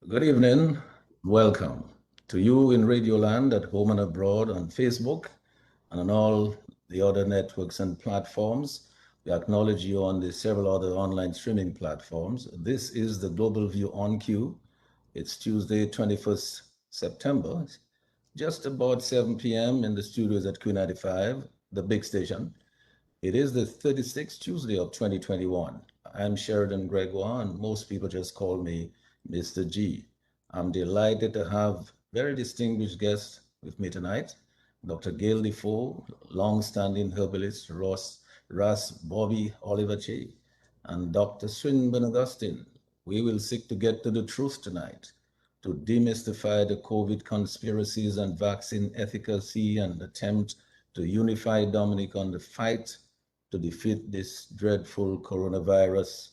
Good evening. Welcome to you in Radio Land at home and abroad on Facebook and on all the other networks and platforms. We acknowledge you on the several other online streaming platforms. This is the Global View on Q. It's Tuesday, 21st September, just about 7 p.m. in the studios at Q95, the big station. It is the 36th Tuesday of 2021. I'm Sheridan Gregoire, and most people just call me Mr. G. I'm delighted to have very distinguished guests with me tonight. Dr. Gail Defoe, long-standing herbalist, Ras Bobby Olivacee, and Dr. Swinburne Augustine. We will seek to get to the truth tonight, to demystify the COVID conspiracies and vaccine efficacy and attempt to unify Dominic on the fight to defeat this dreadful coronavirus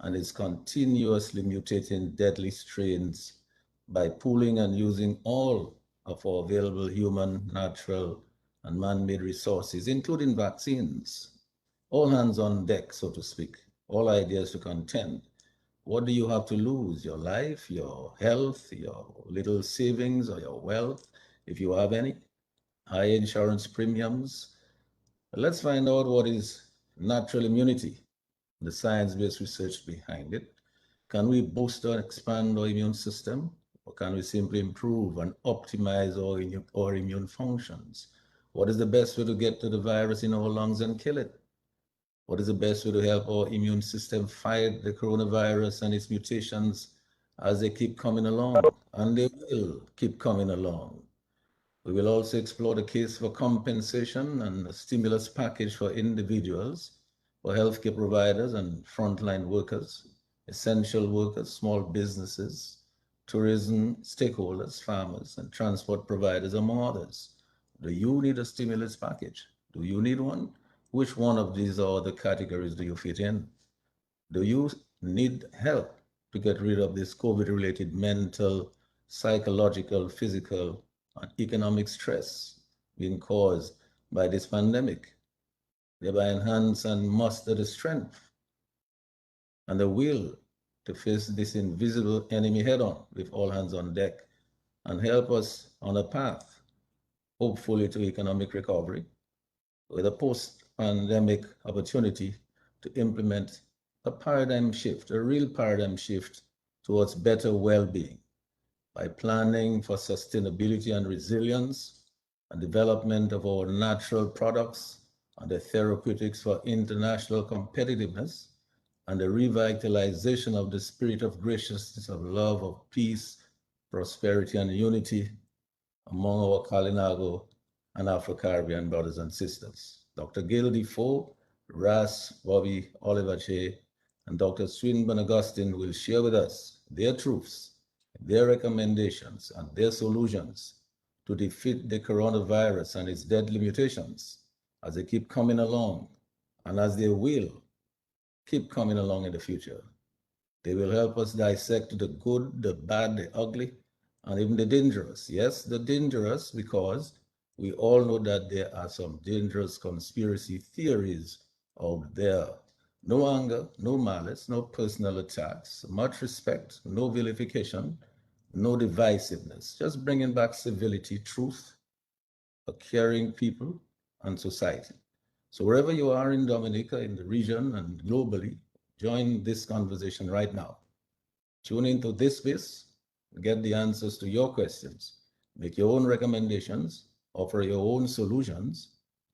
and its continuously mutating deadly strains by pooling and using all of our available human, natural, and man-made resources, including vaccines. All hands on deck, so to speak, all ideas to contend. What do you have to lose? Your life, your health, your little savings, or your wealth, if you have any? High insurance premiums? Let's find out what is natural immunity, the science-based research behind it. Can we boost or expand our immune system? Or can we simply improve and optimize our immune functions? What is the best way to get to the virus in our lungs and kill it? What is the best way to help our immune system fight the coronavirus and its mutations as they keep coming along? And they will keep coming along. We will also explore the case for compensation and a stimulus package for individuals, for healthcare providers and frontline workers, essential workers, small businesses, tourism stakeholders, farmers, and transport providers, among others. Do you need a stimulus package? Do you need one? Which one of these or the categories do you fit in? Do you need help to get rid of this COVID-related mental, psychological, physical, and economic stress being caused by this pandemic, thereby enhance and muster the strength and the will to face this invisible enemy head on with all hands on deck and help us on a path, hopefully, to economic recovery with a post-pandemic opportunity to implement a paradigm shift, a real paradigm shift towards better well-being by planning for sustainability and resilience and development of our natural products and the therapeutics for international competitiveness and the revitalization of the spirit of graciousness, of love, of peace, prosperity, and unity among our Kalinago and Afro-Caribbean brothers and sisters. Dr. Gail Defoe, Ras Bobby Olivacee, and Dr. Swinburne Augustine will share with us their truths, their recommendations, and their solutions to defeat the coronavirus and its deadly mutations as they keep coming along and as they will keep coming along in the future. They will help us dissect the good, the bad, the ugly, and even the dangerous. Yes, the dangerous, because we all know that there are some dangerous conspiracy theories out there. No anger, no malice, no personal attacks, much respect, no vilification, no divisiveness, just bringing back civility, truth, a caring people, and society. So wherever you are in Dominica, in the region, and globally, join this conversation right now. Tune into this space, get the answers to your questions, make your own recommendations, offer your own solutions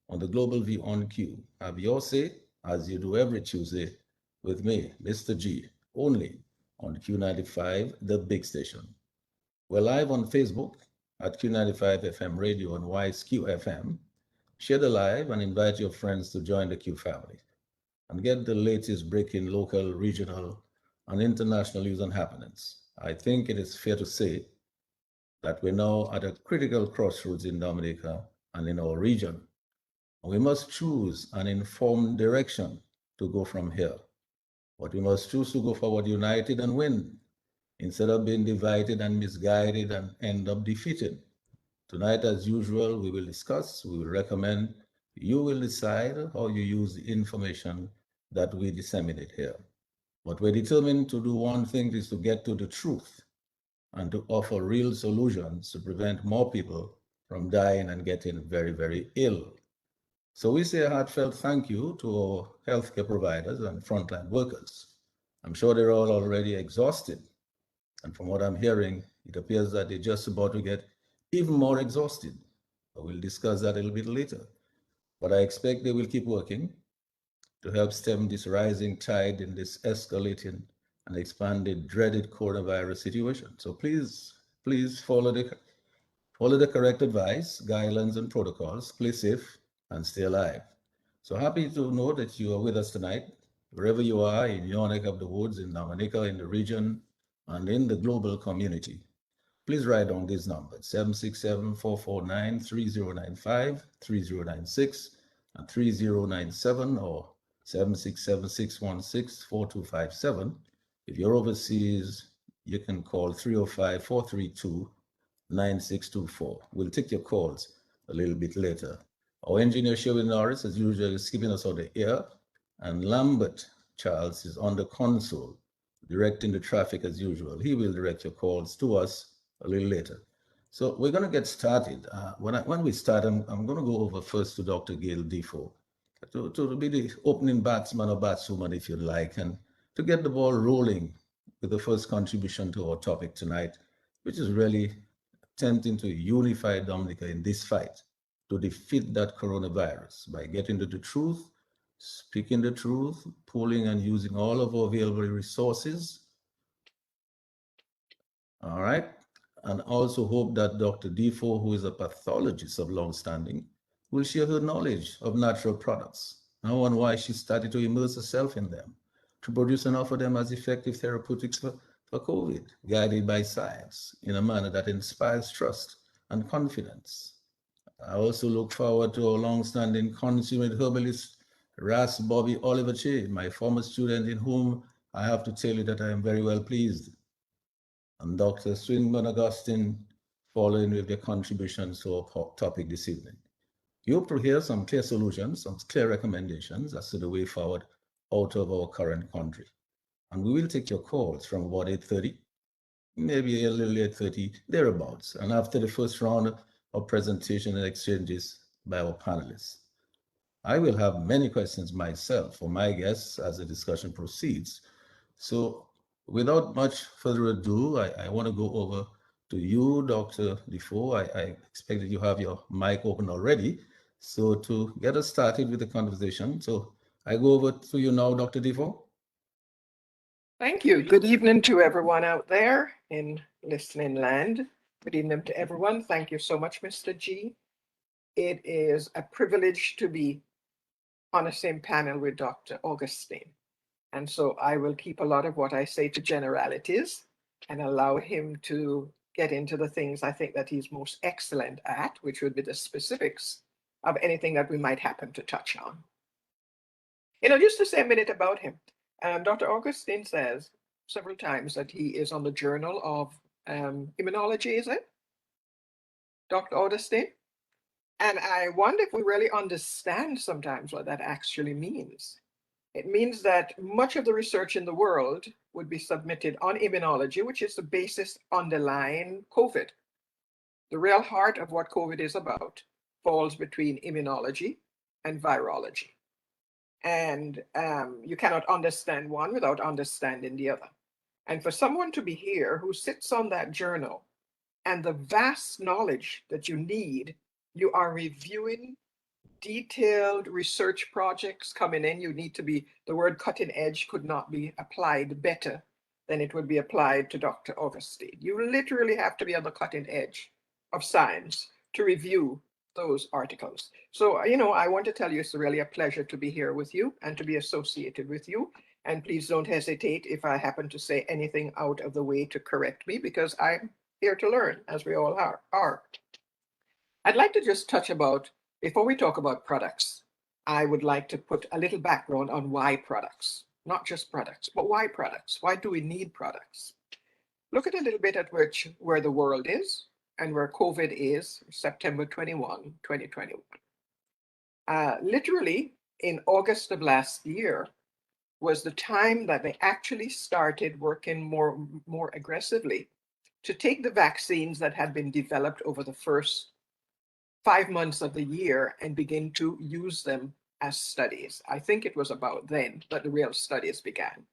on the Global View on Q. Have your say, as you do every Tuesday, with me, Mr. G, only on Q95, the big station. We're live on Facebook at Q95 FM Radio and YSQ FM. Share the live and invite your friends to join the Q family and get the latest breaking local, regional, and international news and happenings. I think it is fair to say that we're now at a critical crossroads in Dominica and in our region. We must choose an informed direction to go from here. But we must choose to go forward united and win instead of being divided and misguided and end up defeated. Tonight, as usual, we will discuss, we will recommend, you will decide how you use the information that we disseminate here. But we're determined to do one thing, is to get to the truth. and to offer real solutions to prevent more people from dying and getting very, very ill. So we say a heartfelt thank you to our healthcare providers and frontline workers. I'm sure they're all already exhausted. And from what I'm hearing, it appears that they're just about to get even more exhausted. But we'll discuss that a little bit later. But I expect they will keep working to help stem this rising tide in this escalating and expanded dreaded coronavirus situation. So please follow the correct advice, guidelines, and protocols. Play safe and stay alive. So happy to know that you are with us tonight, wherever you are in your neck of the woods, in Dominica, in the region, and in the global community. Please write down these numbers: 767-449-3095, 3096, and 3097, or 767-616-4257. If you're overseas, you can call 305-432-9624. We'll take your calls a little bit later. Our engineer, Sheridan, as usual, is keeping us on the air, and Lambert Charles is on the console, directing the traffic as usual. He will direct your calls to us a little later. So we're going to get started. When we start, I'm going to go over first to Dr. Gail Defoe to be the opening batsman or batswoman, if you like, and to get the ball rolling with the first contribution to our topic tonight, which is really attempting to unify Dominica in this fight to defeat that coronavirus by getting to the truth, speaking the truth, pulling and using all of our available resources. All right. And also hope that Dr. Defoe, who is a pathologist of long standing, will share her knowledge of natural products, how and why she started to immerse herself in them, to produce and offer them as effective therapeutics for COVID, guided by science in a manner that inspires trust and confidence. I also look forward to our long-standing consummate herbalist, Ras Bobby Olivacee, my former student, in whom I have to tell you that I am very well pleased, and Dr. Swinburne Augustine, following with their contributions to our topic this evening. You will hear some clear solutions, some clear recommendations as to the way forward out of our current country. And we will take your calls from about 8:30, maybe a little 8:30, thereabouts, and after the first round of presentation and exchanges by our panelists. I will have many questions myself for my guests as the discussion proceeds. So without much further ado, I want to go over to you, Dr. Defoe. I expect that you have your mic open already. So to get us started with the conversation, so I go over to you now, Dr. Defoe. Thank you. Good evening to everyone out there in listening land. Good evening to everyone. Thank you so much, Mr. G. It is a privilege to be on the same panel with Dr. Augustine. And so I will keep a lot of what I say to generalities and allow him to get into the things I think that he's most excellent at, which would be the specifics of anything that we might happen to touch on. Just to say a minute about him. Dr. Augustine says several times that he is on the Journal of Immunology, is it? Dr. Augustine? And I wonder if we really understand sometimes what that actually means. It means that much of the research in the world would be submitted on immunology, which is the basis underlying COVID. The real heart of what COVID is about falls between immunology and virology. And you cannot understand one without understanding the other. And for someone to be here who sits on that journal and the vast knowledge that you need, you are reviewing detailed research projects coming in. You need to be, the word cutting edge could not be applied better than it would be applied to Dr. Augustine. You literally have to be on the cutting edge of science to review those articles. So, I want to tell you it's really a pleasure to be here with you and to be associated with you. And please don't hesitate if I happen to say anything out of the way to correct me, because I'm here to learn, as we all are. I'd like to just touch about, before we talk about products, I would like to put a little background on why products, not just products, but why products? Why do we need products? Look at a little bit at where the world is and where COVID is, September 21, 2021. Literally, in August of last year was the time that they actually started working more aggressively to take the vaccines that had been developed over the first 5 months of the year and begin to use them as studies. I think it was about then that the real studies began.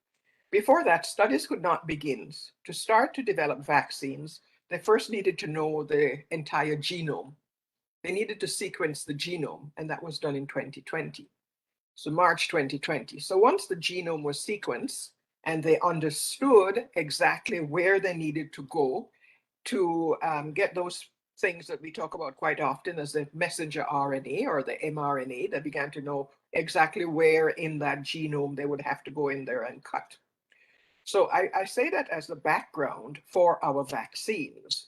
Before that, studies could not begin. To start to develop vaccines, they first needed to know the entire genome. They needed to sequence the genome, and that was done in 2020. So March 2020. So once the genome was sequenced and they understood exactly where they needed to go to get those things that we talk about quite often as the messenger RNA or the mRNA, they began to know exactly where in that genome they would have to go in there and cut. So I say that as the background for our vaccines.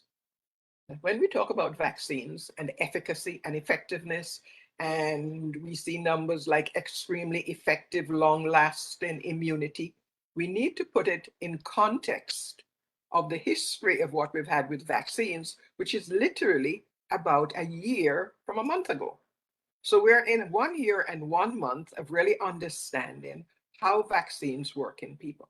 When we talk about vaccines and efficacy and effectiveness, and we see numbers like extremely effective, long-lasting immunity, we need to put it in context of the history of what we've had with vaccines, which is literally about a year from a month ago. So we're in 1 year and 1 month of really understanding how vaccines work in people.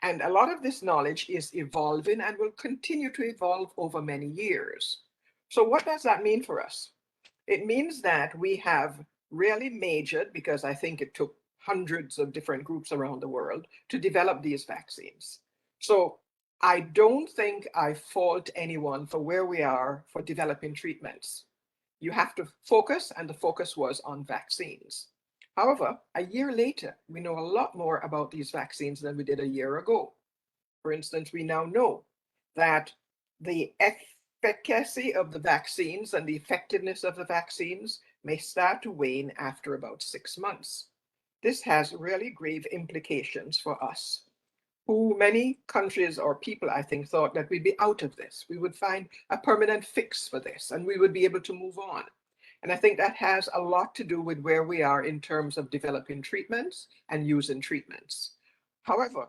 And a lot of this knowledge is evolving and will continue to evolve over many years. So what does that mean for us? It means that we have really majored, because I think it took hundreds of different groups around the world to develop these vaccines. So I don't think I fault anyone for where we are for developing treatments. You have to focus, and the focus was on vaccines. However, a year later, we know a lot more about these vaccines than we did a year ago. For instance, we now know that the efficacy of the vaccines and the effectiveness of the vaccines may start to wane after about 6 months. This has really grave implications for us, who many countries or people, I think, thought that we'd be out of this. We would find a permanent fix for this and we would be able to move on. And I think that has a lot to do with where we are in terms of developing treatments and using treatments. However,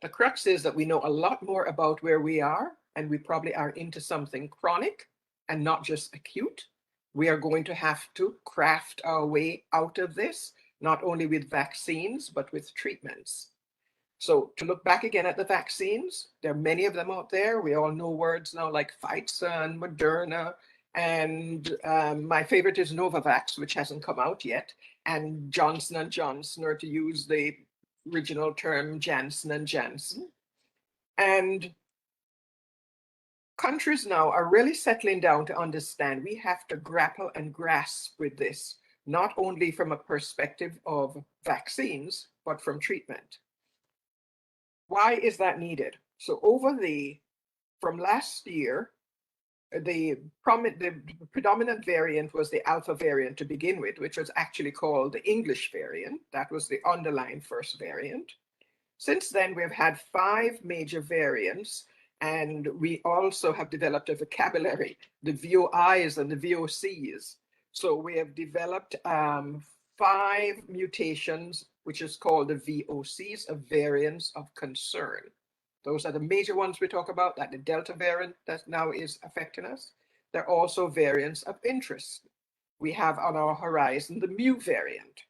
the crux is that we know a lot more about where we are, and we probably are into something chronic and not just acute. We are going to have to craft our way out of this, not only with vaccines, but with treatments. So to look back again at the vaccines, there are many of them out there. We all know words now like Pfizer and Moderna, and my favorite is Novavax, which hasn't come out yet, and Johnson & Johnson, or to use the original term, Janssen & Janssen. And countries now are really settling down to understand we have to grapple and grasp with this, not only from a perspective of vaccines, but from treatment. Why is that needed? So from last year, the predominant variant was the alpha variant to begin with, which was actually called the English variant. That was the underlying first variant. Since then, we've had 5 major variants, and we also have developed a vocabulary, the VOIs and the VOCs. So we have developed 5 mutations, which is called the VOCs, of variants of concern. Those are the major ones we talk about, like the Delta variant that now is affecting us. There are also variants of interest. We have on our horizon the Mu variant,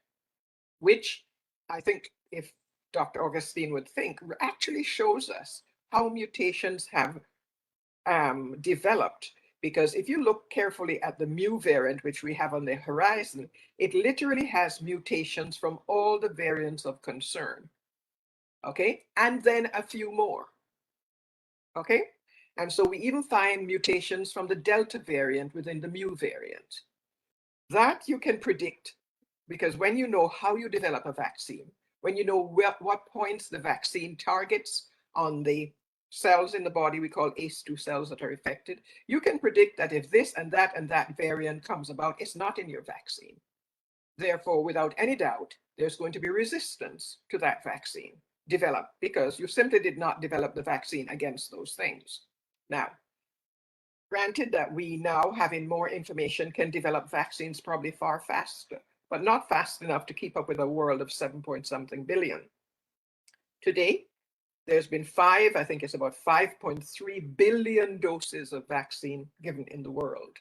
which I think, if Dr. Augustine would think, actually shows us how mutations have developed. Because if you look carefully at the Mu variant, which we have on the horizon, it literally has mutations from all the variants of concern. Okay, and then a few more. Okay, and so we even find mutations from the Delta variant within the Mu variant. That you can predict, because when you know how you develop a vaccine, when you know what points the vaccine targets on the cells in the body we call ACE2 cells that are affected, you can predict that if this and that variant comes about, it's not in your vaccine. Therefore, without any doubt, there's going to be resistance to that vaccine developed because you simply did not develop the vaccine against those things. Now, granted that we now, having more information, can develop vaccines probably far faster, but not fast enough to keep up with a world of 7-point-something billion. Today, there's been I think it's about 5.3 billion doses of vaccine given in the world.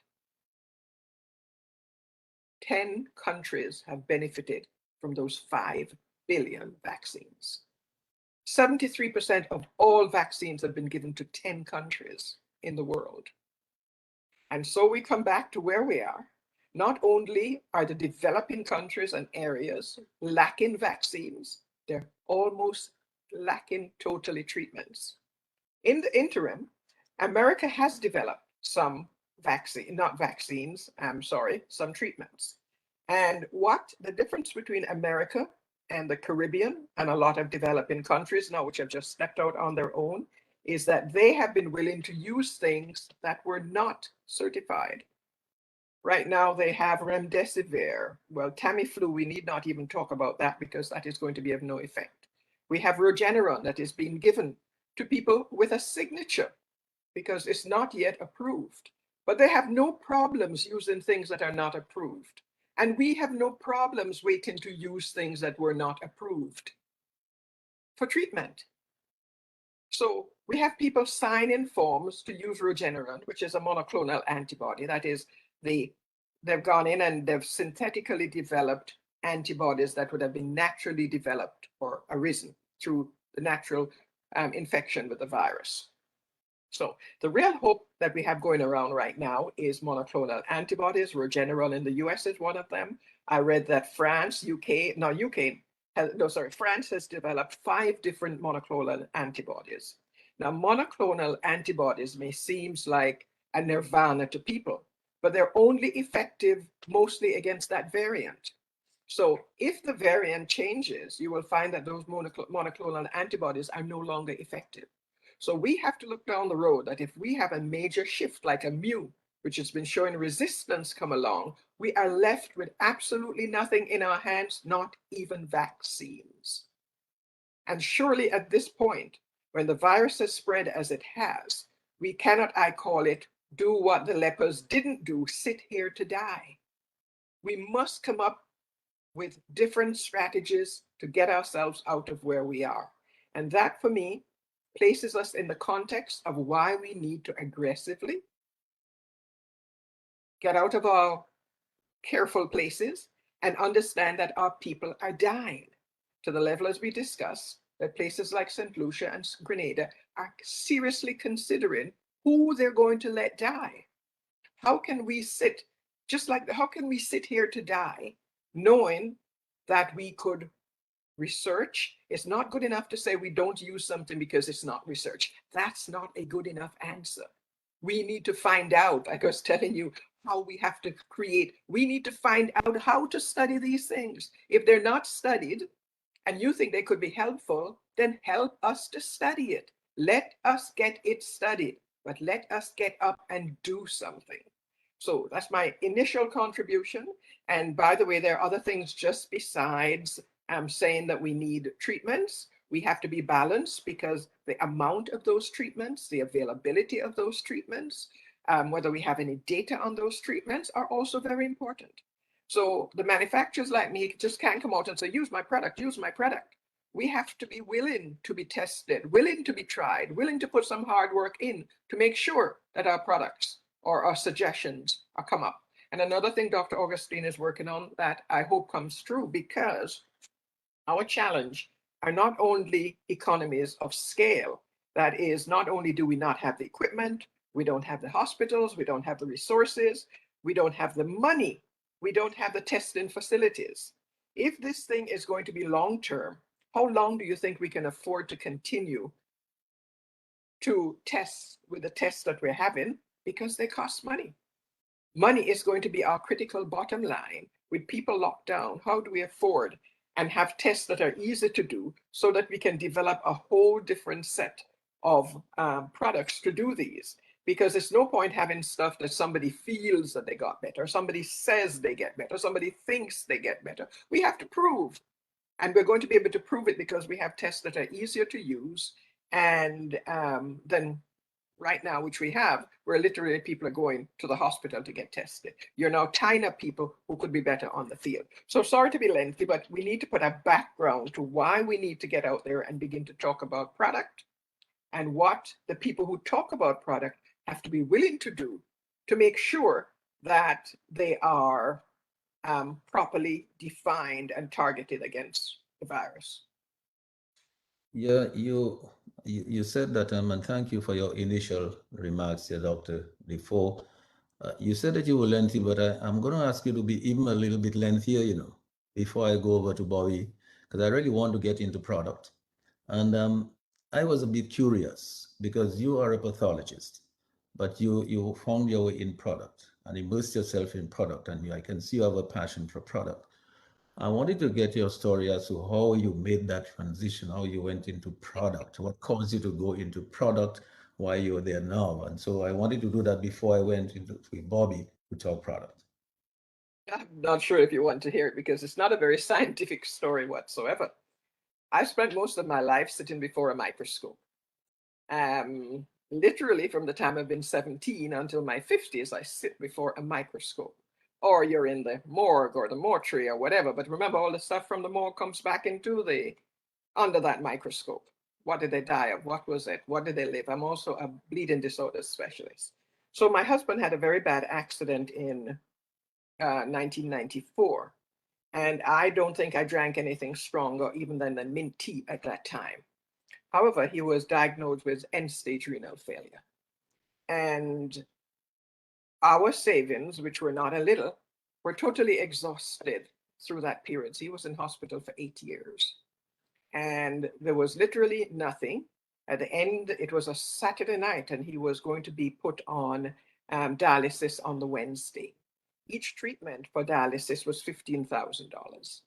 10 countries have benefited from those 5 billion vaccines. 73% of all vaccines have been given to 10 countries in the world. And so we come back to where we are. Not only are the developing countries and areas lacking vaccines, they're almost lacking totally treatments. In the interim, America has developed some some treatments. And what the difference between America and the Caribbean and a lot of developing countries now, which have just stepped out on their own, is that they have been willing to use things that were not certified. Right now, they have remdesivir. Well, Tamiflu, we need not even talk about that because that is going to be of no effect. We have Regeneron that is being given to people with a signature because it's not yet approved. But they have no problems using things that are not approved. And we have no problems waiting to use things that were not approved for treatment. So we have people signing forms to use Regeneron, which is a monoclonal antibody. That is, they've gone in and they've synthetically developed antibodies that would have been naturally developed or arisen through the natural infection with the virus. So the real hope that we have going around right now is monoclonal antibodies. Regeneron in the US is one of them. I read that France has developed 5 different monoclonal antibodies. Now, monoclonal antibodies may seem like a nirvana to people, but they're only effective mostly against that variant. So if the variant changes, you will find that those monoclonal antibodies are no longer effective. So we have to look down the road that if we have a major shift like a mu, which has been showing resistance come along, we are left with absolutely nothing in our hands, not even vaccines. And surely at this point, when the virus has spread as it has, we cannot, I call it, do what the lepers didn't do, sit here to die. We must come up with different strategies to get ourselves out of where we are. And that, for me, places us in the context of why we need to aggressively get out of our careful places and understand that our people are dying to the level, as we discussed, that places like St. Lucia and Grenada are seriously considering who they're going to let die. How can we sit here to die knowing that we could research? It's not good enough to say we don't use something because it's not research. That's not a good enough answer. We need to find out, like I was telling you, how we have to create. We need to find out how to study these things. If they're not studied and you think they could be helpful, then help us to study it. Let us get it studied, but let us get up and do something. So that's my initial contribution. And by the way, there are other things just besides saying that we need treatments. We have to be balanced because the amount of those treatments, the availability of those treatments, whether we have any data on those treatments are also very important. So the manufacturers like me just can't come out and say, use my product, use my product. We have to be willing to be tested, willing to be tried, willing to put some hard work in to make sure that our products or our suggestions are come up. And another thing Dr. Augustine is working on that I hope comes true, because our challenge are not only economies of scale. That is, not only do we not have the equipment, we don't have the hospitals, we don't have the resources, we don't have the money, we don't have the testing facilities. If this thing is going to be long-term, how long do you think we can afford to continue to test with the tests that we're having? Because they cost money. Money is going to be our critical bottom line. With people locked down, how do we afford and have tests that are easy to do so that we can develop a whole different set of products to do these? Because it's no point having stuff that somebody feels that they got better, somebody says they get better, somebody thinks they get better. We have to prove. And we're going to be able to prove it because we have tests that are easier to use and than right now, which we have, where literally people are going to the hospital to get tested. You're now tying up people who could be better on the field. So sorry to be lengthy, but we need to put a background to why we need to get out there and begin to talk about product and what the people who talk about product have to be willing to do to make sure that they are properly defined and targeted against the virus. Yeah, you said that, and thank you for your initial remarks here, Dr. Defoe. You said that you were lengthy, but I'm going to ask you to be even a little bit lengthier, before I go over to Bobby, because I really want to get into product. And I was a bit curious because you are a pathologist, but you found your way in product and immersed yourself in product, and I can see you have a passion for product. I wanted to get your story as to how you made that transition, how you went into product, what caused you to go into product, why you're there now. And so I wanted to do that before I went into with Bobby to talk product. I'm not sure if you want to hear it because it's not a very scientific story whatsoever. I spent most of my life sitting before a microscope. Literally from the time I've been 17 until my 50s, I sit before a microscope. Or you're in the morgue or the mortuary or whatever. But remember, all the stuff from the morgue comes back into the under that microscope. What did they die of? What was it? What did they live? I'm also a bleeding disorders specialist. So my husband had a very bad accident in 1994. And I don't think I drank anything stronger even than the mint tea at that time. However, he was diagnosed with end-stage renal failure. And our savings, which were not a little, were totally exhausted through that period. So he was in hospital for 8 years. And there was literally nothing. At the end, it was a Saturday night, and he was going to be put on dialysis on the Wednesday. Each treatment for dialysis was $15,000.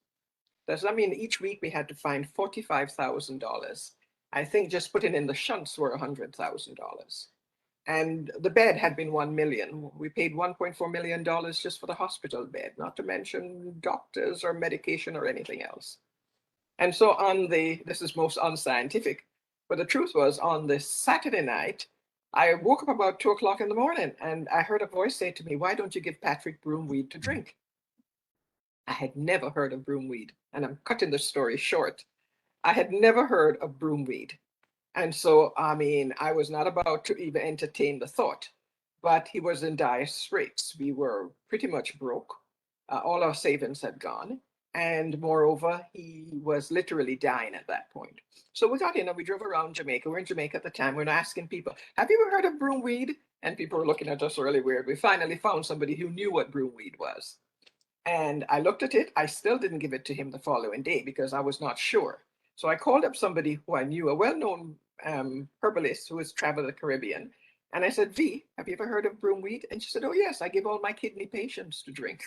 Does that mean each week we had to find $45,000? I think just putting in the shunts were $100,000. And the bed had been 1 million. We paid $1.4 million just for the hospital bed, not to mention doctors or medication or anything else. And so this is most unscientific, but the truth was on this Saturday night, I woke up about 2 o'clock in the morning and I heard a voice say to me, "Why don't you give Patrick broomweed to drink?" I had never heard of broomweed, and I'm cutting the story short. I had never heard of broomweed. And so, I mean, I was not about to even entertain the thought, but he was in dire straits. We were pretty much broke. All our savings had gone. And moreover, he was literally dying at that point. So we got in and we drove around Jamaica. We're in Jamaica at the time. We're asking people, "Have you ever heard of broomweed?" And people were looking at us really weird. We finally found somebody who knew what broomweed was. And I looked at it. I still didn't give it to him the following day because I was not sure. So I called up somebody who I knew, a well-known herbalist who has traveled the Caribbean. And I said, "V, have you ever heard of broomweed?" And she said, "Oh, yes, I give all my kidney patients to drink."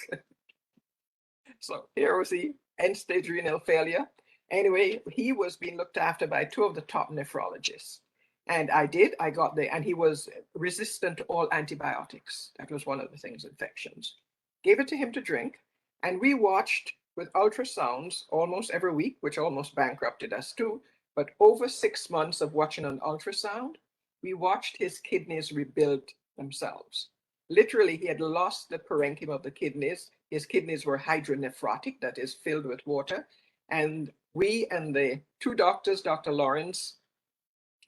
So here was the end-stage renal failure. Anyway, he was being looked after by two of the top nephrologists. And I got there, and he was resistant to all antibiotics. That was one of the things, infections. Gave it to him to drink, and we watched with ultrasounds almost every week, which almost bankrupted us too. But over 6 months of watching an ultrasound, we watched his kidneys rebuild themselves. Literally, he had lost the parenchyma of the kidneys. His kidneys were hydronephrotic, that is, filled with water. And we and the two doctors, Dr. Lawrence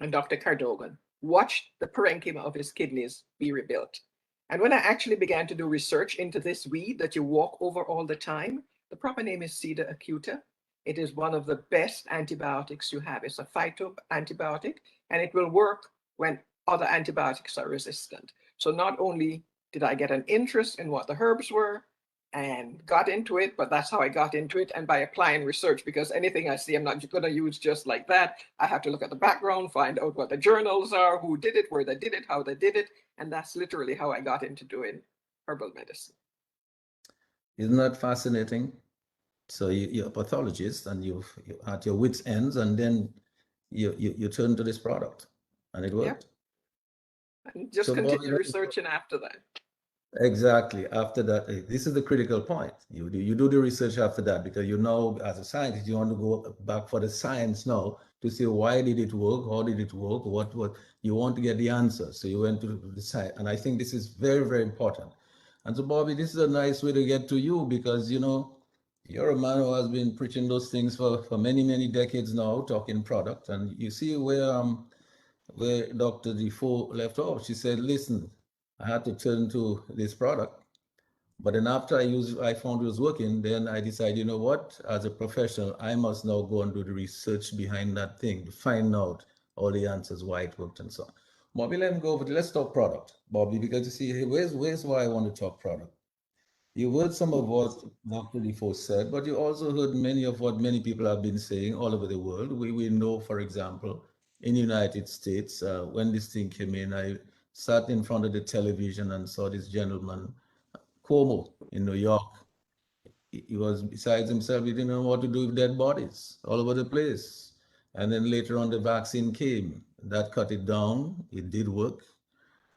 and Dr. Cardogan, watched the parenchyma of his kidneys be rebuilt. And when I actually began to do research into this weed that you walk over all the time, the proper name is Cedar acuta. It is one of the best antibiotics you have. It's a phyto antibiotic, and it will work when other antibiotics are resistant. So not only did I get an interest in what the herbs were and got into it, but that's how I got into it. And by applying research, because anything I see, I'm not going to use just like that. I have to look at the background, find out what the journals are, who did it, where they did it, how they did it. And that's literally how I got into doing herbal medicine. Isn't that fascinating? So you're a pathologist and you're at your wits' ends, and then you turn to this product, and it Yeah. worked. And just So Bobby, continued researching after that. exactly. After that, this is the critical point. You do the research after that because you know, as a scientist, you want to go back for the science now to see why did it work, how did it work, what you want to get the answer. So you went to the science, and I think this is very, very important. And so, Bobby, this is a nice way to get to you because you're a man who has been preaching those things for many, many decades now, talking product, and you see where Dr. Defoe left off. She said, "Listen, I had to turn to this product." But then after I found it was working, then I decided, you know what, as a professional, I must now go and do the research behind that thing to find out all the answers, why it worked and so on. Bobby, let me go over let's talk product, Bobby, because you see, hey, where's why I want to talk product. You heard some of what Dr. Defoe said, but you also heard many of what many people have been saying all over the world. We know, for example, in the United States, when this thing came in, I sat in front of the television and saw this gentleman, Cuomo, in New York. He was besides himself, he didn't know what to do with dead bodies all over the place. And then later on, the vaccine came. That cut it down. It did work,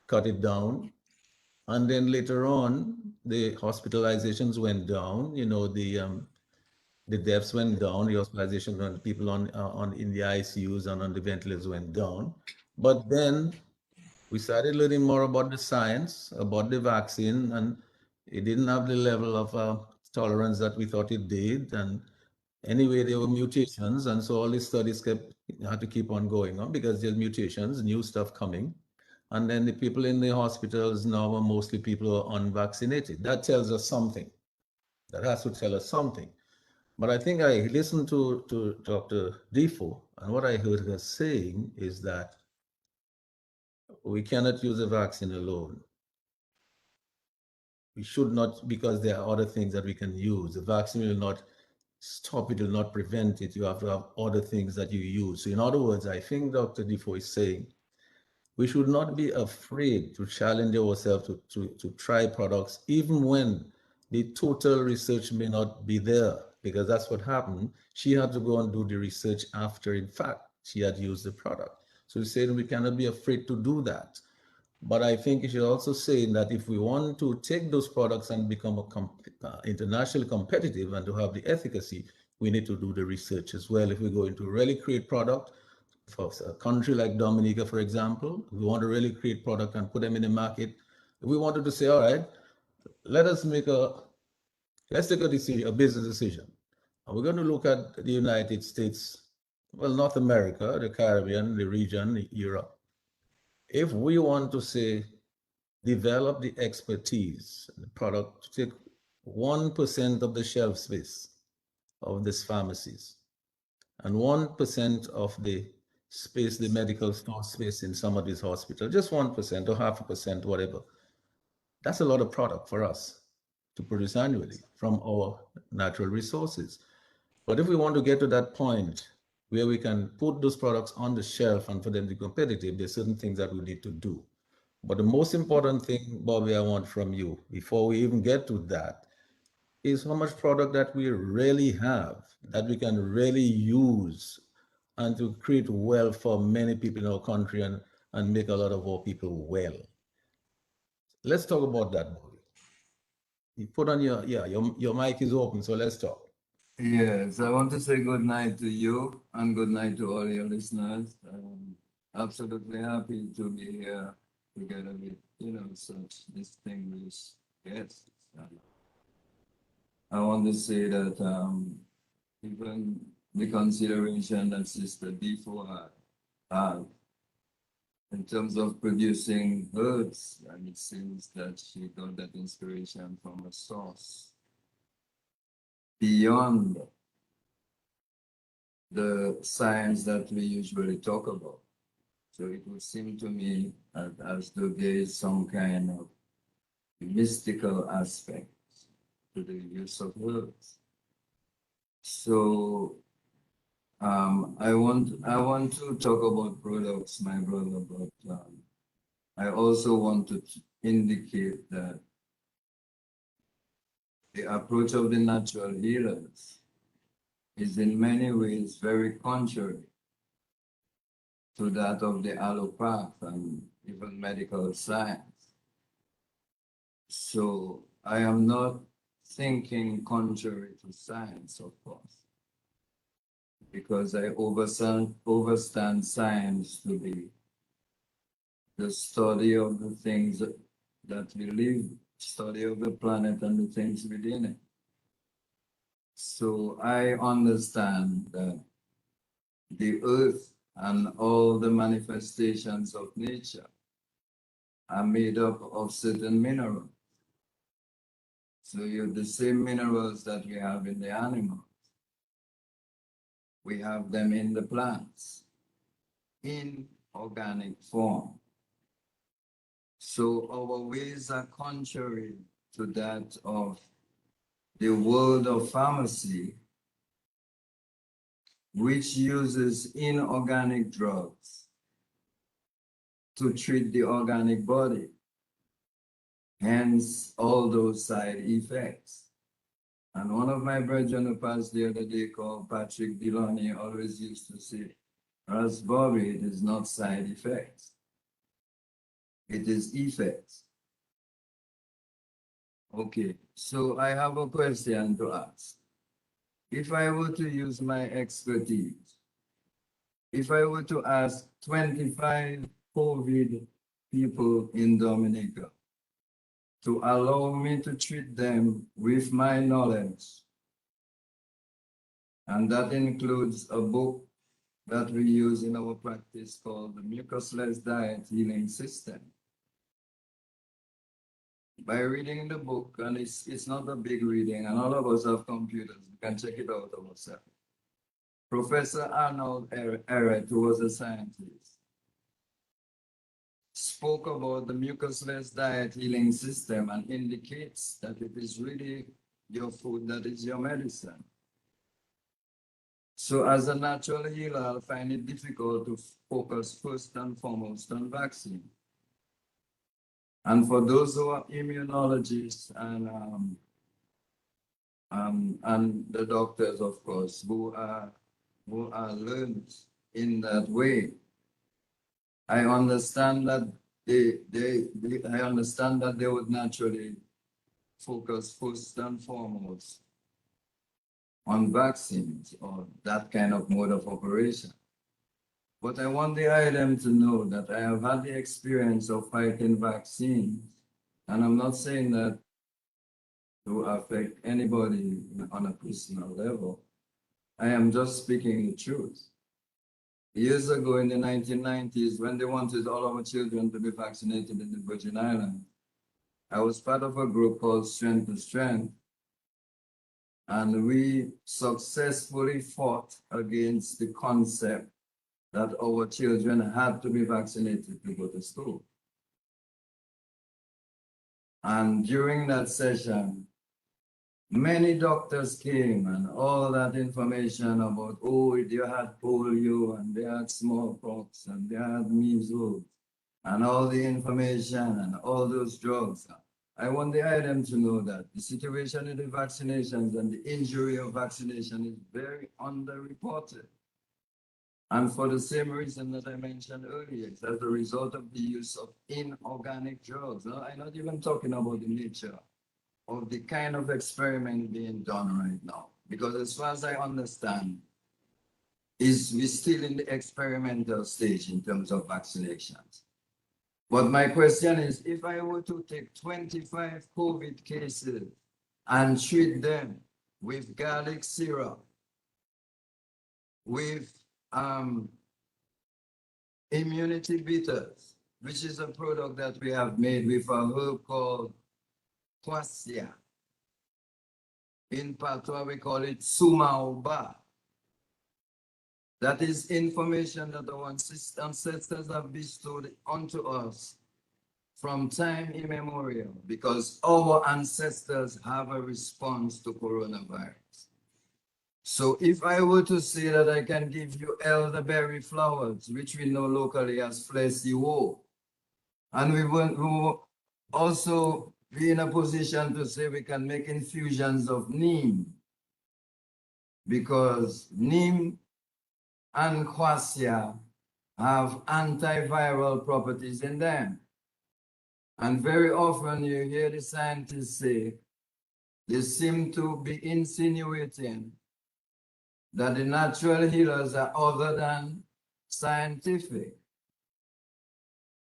cut it down. And then later on, the hospitalizations went down. The deaths went down. The hospitalizations on people on in the ICUs and on the ventilators went down. But then we started learning more about the science, about the vaccine, and it didn't have the level of tolerance that we thought it did. And anyway, there were mutations, and so all these studies had to keep on going on because there's mutations, new stuff coming. And then the people in the hospitals now are mostly people who are unvaccinated. That tells us something. That has to tell us something. But I think I listened to Dr. Defoe, and what I heard her saying is that we cannot use a vaccine alone. We should not, because there are other things that we can use. The vaccine will not stop it, will not prevent it. You have to have other things that you use. So, in other words, I think Dr. Defoe is saying we should not be afraid to challenge ourselves to try products, even when the total research may not be there, because that's what happened. She had to go and do the research after, in fact, she had used the product. So, he said we cannot be afraid to do that. But I think you should also say that if we want to take those products and become internationally competitive and to have the efficacy, we need to do the research as well. If we're going to really create product for a country like Dominica, for example, if we want to really create product and put them in the market, if we wanted to say, all right, let us make let's take a decision, a business decision. And we're going to look at the United States, well, North America, the Caribbean, the region, Europe. If we want to say develop the expertise, the product to take 1% of the shelf space of these pharmacies and 1% of the space, the medical store space in some of these hospitals, just 1% or half a percent, whatever. That's a lot of product for us to produce annually from our natural resources. But if we want to get to that point where we can put those products on the shelf and for them to be competitive, there's certain things that we need to do. But the most important thing, Bobby, I want from you before we even get to that is how much product that we really have that we can really use and to create wealth for many people in our country and make a lot of our people well. Let's talk about that, Bobby. You put on your mic is open, so let's talk. Yes, I want to say good night to you and good night to all your listeners. Absolutely happy to be here together with, such distinguished guests. I want to say that even the consideration that Sister Defoe had in terms of producing herbs, and it seems that she got that inspiration from a source beyond the science that we usually talk about. So it would seem to me as though there is some kind of mystical aspect to the use of herbs. So I want to talk about products, my brother, but I also want to indicate that the approach of the natural healers is in many ways very contrary to that of the allopath and even medical science. So I am not thinking contrary to science, of course, because I overstand science to be the study of the things that we live, study of the planet and the things within it. So I understand that the earth and all the manifestations of nature are made up of certain minerals. So you have the same minerals that we have in the animals. We have them in the plants in organic form. So our ways are contrary to that of the world of pharmacy, which uses inorganic drugs to treat the organic body. Hence, all those side effects. And one of my brethren who passed the other day called Patrick Deloney always used to say, Ras Bobby, it is not side effects. It is effects. Okay, so I have a question to ask. If I were to use my expertise, if I were to ask 25 COVID people in Dominica to allow me to treat them with my knowledge, and that includes a book that we use in our practice called the Mucusless Diet Healing System. By reading the book, and it's not a big reading, and all of us have computers, we can check it out ourselves. Professor Arnold Ehret, who was a scientist, spoke about the mucusless diet healing system and indicates that it is really your food that is your medicine. So as a natural healer, I find it difficult to focus first and foremost on vaccine. And for those who are immunologists and the doctors, of course, who are learned in that way, I understand that I understand that they would naturally focus first and foremost on vaccines or that kind of mode of operation. But I want the item to know that I have had the experience of fighting vaccines, and I'm not saying that to affect anybody on a personal level. I am just speaking the truth. Years ago in the 1990s, when they wanted all our children to be vaccinated in the Virgin Islands, I was part of a group called Strength to Strength, and we successfully fought against the concept that our children had to be vaccinated to go to school. And during that session, many doctors came and all that information about, oh, they had polio and they had smallpox and they had measles and all the information and all those drugs. I want the item to know that the situation in the vaccinations and the injury of vaccination is very underreported. And for the same reason that I mentioned earlier, it's as a result of the use of inorganic drugs. Now, I'm not even talking about the nature of the kind of experiment being done right now. Because as far as I understand, we're still in the experimental stage in terms of vaccinations. But my question is, if I were to take 25 COVID cases and treat them with garlic syrup, with immunity bitters, which is a product that we have made with a herb called quassia. In Patois, we call it sumaoba. That is information that our ancestors have bestowed onto us from time immemorial, because our ancestors have a response to coronavirus. So if I were to say that I can give you elderberry flowers, which we know locally as flesiwo, and we will also be in a position to say we can make infusions of neem, because neem and quassia have antiviral properties in them. And very often you hear the scientists say, they seem to be insinuating that the natural healers are other than scientific.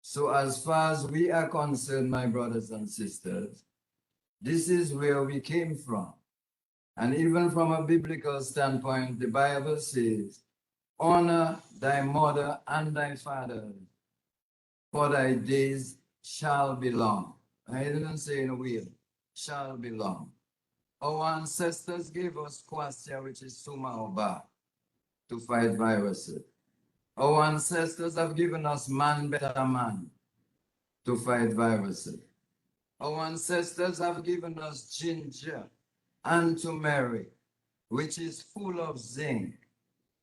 So as far as we are concerned, my brothers and sisters, this is where we came from. And even from a biblical standpoint, the Bible says, honor thy mother and thy father, for thy days shall be long. I didn't say in a will. shall belong. Our ancestors gave us quassia, which is suma oba, to fight viruses. Our ancestors have given us man better man to fight viruses. Our ancestors have given us ginger and turmeric, which is full of zinc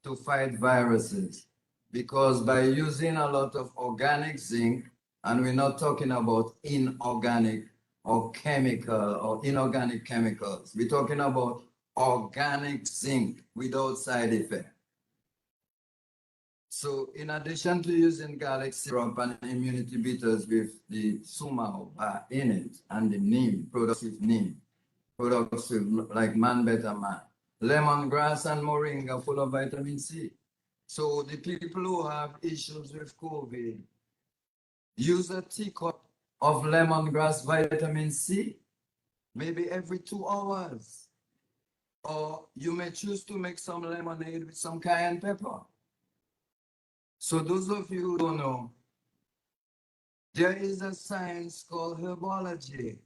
to fight viruses. Because by using a lot of organic zinc, and we're not talking about inorganic or chemical or inorganic chemicals, we're talking about organic zinc without side effect. So in addition to using garlic syrup and immunity bitters with the suma in it and the neem, products with neem, products with like man better man, lemongrass and moringa full of vitamin C. So the people who have issues with COVID, use a teacup of lemongrass vitamin C, maybe every 2 hours. Or you may choose to make some lemonade with some cayenne pepper. So those of you who don't know, there is a science called herbology,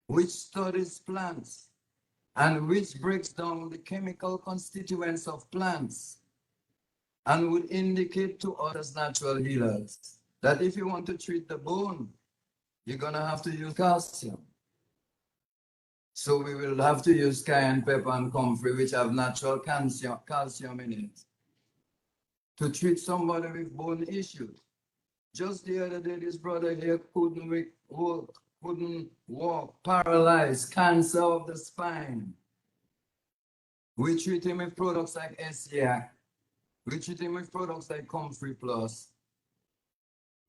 which studies plants and which breaks down the chemical constituents of plants and would indicate to us as natural healers that if you want to treat the bone, you're going to have to use calcium. So we will have to use cayenne pepper and comfrey, which have natural calcium in it, to treat somebody with bone issues. Just the other day, this brother here couldn't walk, paralyzed, cancer of the spine. We treat him with products like SCAC. We treat him with products like Comfrey Plus.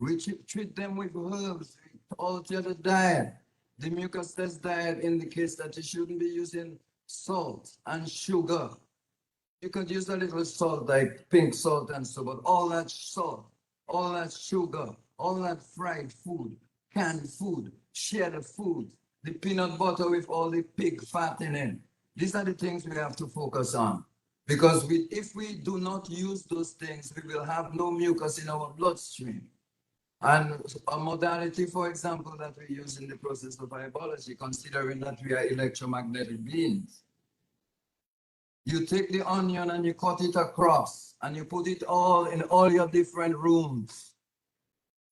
We treat them with herbs, alter the diet. The mucus test diet indicates that you shouldn't be using salt and sugar. You could use a little salt, like pink salt and so, but all that salt, all that sugar, all that fried food, canned food, shredded food, the peanut butter with all the pig fat in it. These are the things we have to focus on. Because if we do not use those things, we will have no mucus in our bloodstream. And a modality, for example, that we use in the process of biology, considering that we are electromagnetic beings. You take the onion and you cut it across and you put it all in all your different rooms,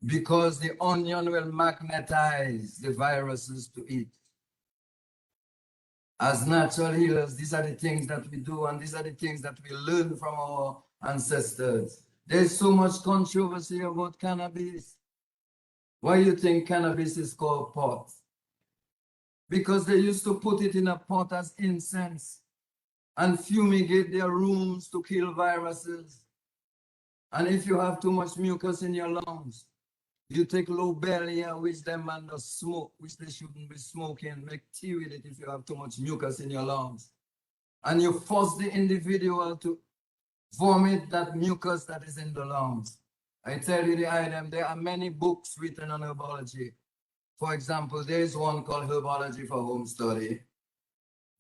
because the onion will magnetize the viruses to it. As natural healers, these are the things that we do, and these are the things that we learn from our ancestors. There's so much controversy about cannabis. Why do you think cannabis is called pot? Because they used to put it in a pot as incense and fumigate their rooms to kill viruses. And if you have too much mucus in your lungs, you take lobelia, which them man does smoke, which they shouldn't be smoking, make tea with it if you have too much mucus in your lungs. And you force the individual to vomit that mucus that is in the lungs. I tell you the item, there are many books written on herbology. For example, there is one called Herbology for Home Study.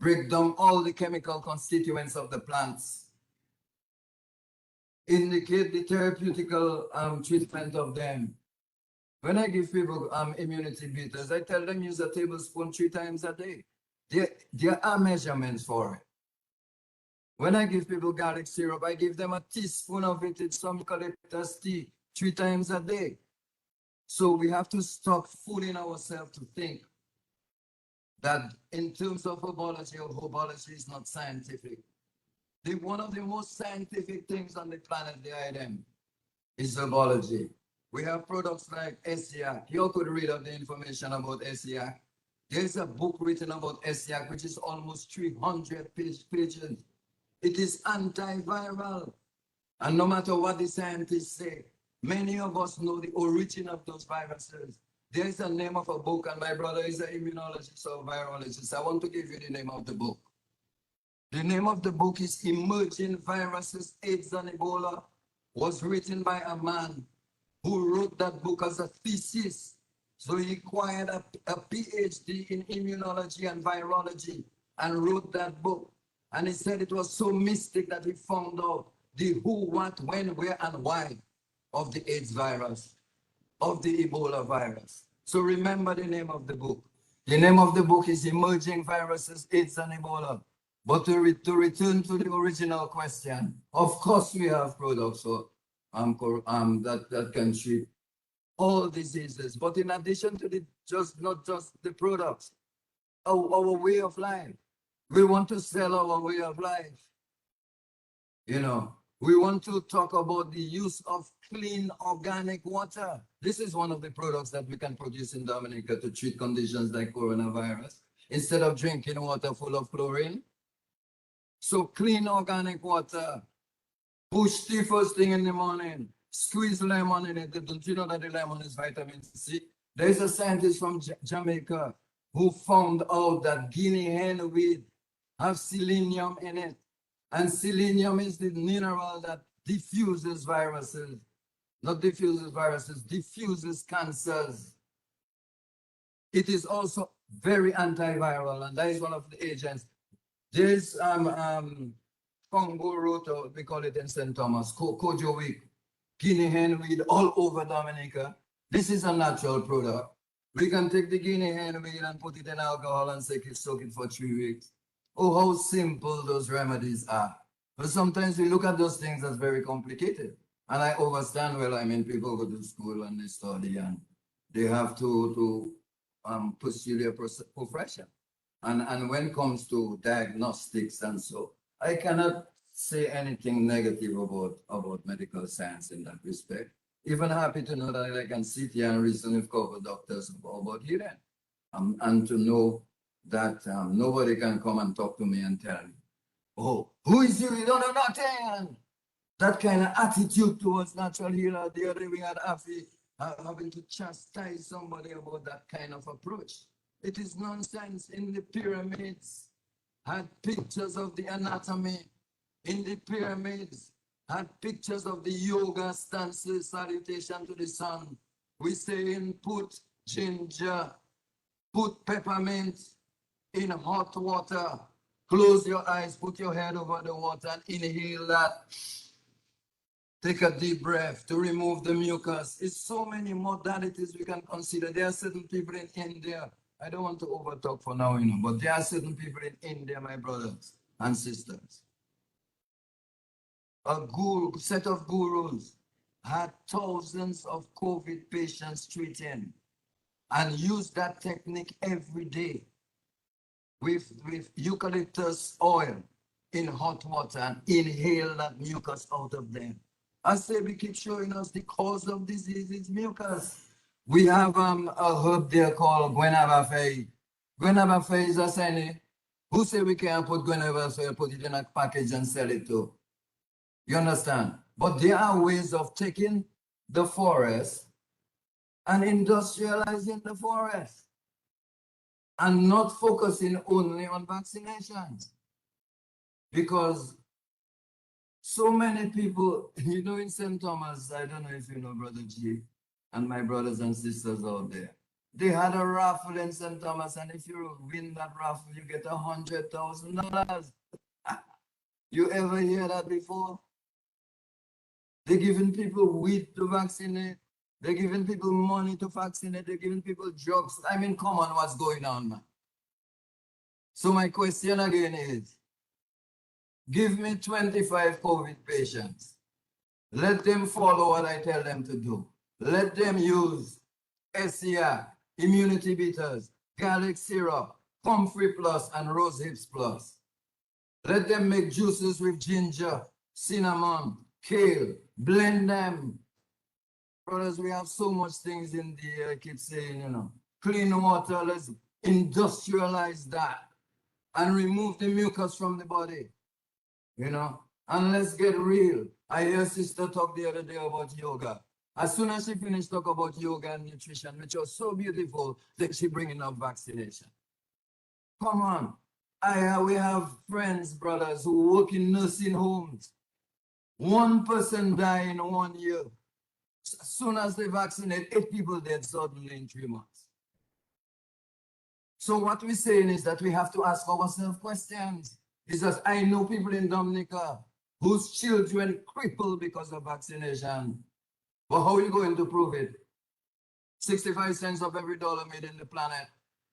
Break down all the chemical constituents of the plants. Indicate the therapeutical treatment of them. When I give people immunity bitters, I tell them use a tablespoon 3 times a day. There are measurements for it. When I give people garlic syrup, I give them a teaspoon of it in some eucalyptus tea 3 times a day. So we have to stop fooling ourselves to think that in terms of herbology is not scientific. One of the most scientific things on the planet, the item, is herbology. We have products like SCAC. You could read up the information about SCAC. There's a book written about SCAC, which is almost 300 pages. It is antiviral. And no matter what the scientists say, many of us know the origin of those viruses. There is a name of a book, and my brother is an immunologist or virologist. I want to give you the name of the book. The name of the book is Emerging Viruses, AIDS and Ebola. Was written by a man who wrote that book as a thesis. So he acquired a PhD in immunology and virology and wrote that book. And he said it was so mystic that he found out the who, what, when, where, and why of the AIDS virus, of the Ebola virus. So remember the name of the book. The name of the book is Emerging Viruses, AIDS and Ebola. But to return to the original question, of course we have products that can treat all diseases. But in addition to not just the products, our way of life. We want to sell our way of life. You know, we want to talk about the use of clean organic water. This is one of the products that we can produce in Dominica to treat conditions like coronavirus, instead of drinking water full of chlorine. So clean organic water, push tea first thing in the morning, squeeze lemon in it. Don't you know that the lemon is vitamin C? There's a scientist from Jamaica who found out that guinea hen weed have selenium in it. And selenium is the mineral that diffuses viruses. Not diffuses viruses, diffuses cancers. It is also very antiviral, and that is one of the agents. There's Congo root, or we call it in St. Thomas, Kojo weed, guinea hen weed all over Dominica. This is a natural product. We can take the guinea hen weed and put it in alcohol and soak it for 3 weeks. Oh, how simple those remedies are. But sometimes we look at those things as very complicated. And I understand, well, I mean, people go to school and they study and they have to pursue their profession. And when it comes to diagnostics and so, I cannot say anything negative about medical science in that respect. Even happy to know that I can sit here and reason with cover doctors about healing. And to know that nobody can come and talk to me and tell me, oh, who is you? You don't know nothing. That kind of attitude towards natural healer. The other day we had Afi having to chastise somebody about that kind of approach. It is nonsense. In the pyramids, had pictures of the anatomy. In the pyramids, had pictures of the yoga stances, salutation to the sun. We saying put ginger, put peppermint in hot water, close your eyes, put your head over the water and inhale that. Take a deep breath to remove the mucus. It's so many modalities we can consider. There are certain people in India, I don't want to overtalk for now, but there are certain people in India, my brothers and sisters. A set of gurus had thousands of COVID patients treating and used that technique every day with eucalyptus oil in hot water and inhale that mucus out of them. I say we keep showing us the cause of disease is mucus. We have a herb there called Guinevere. Guinevere is a sign. Who say we can't put Guinevere, so you put it in a package and sell it too? You understand? But there are ways of taking the forest and industrializing the forest and not focusing only on vaccinations. Because so many people, in St. Thomas, I don't know if you know Brother G and my brothers and sisters out there. They had a raffle in St. Thomas, and if you win that raffle, you get $100,000. You ever hear that before? They're giving people weed to vaccinate. They're giving people money to vaccinate. They're giving people drugs. I mean, come on, what's going on, man? So my question again is, give me 25 COVID patients. Let them follow what I tell them to do. Let them use SCR, immunity beaters, garlic syrup, comfrey plus, and rose hips plus. Let them make juices with ginger, cinnamon, kale, blend them. Brothers, we have so much things in the, I keep saying, clean water, let's industrialize that and remove the mucus from the body, and let's get real. I hear sister talk the other day about yoga. As soon as she finished talk about yoga and nutrition, which was so beautiful, that she bringing up vaccination. Come on. We have friends, brothers, who work in nursing homes. 1% die in 1 year. As soon as they vaccinate, 8 people dead suddenly in 3 months. So what we're saying is that we have to ask ourselves questions. Is that I know people in Dominica whose children crippled because of vaccination. But how are you going to prove it? 65 cents of every dollar made in the planet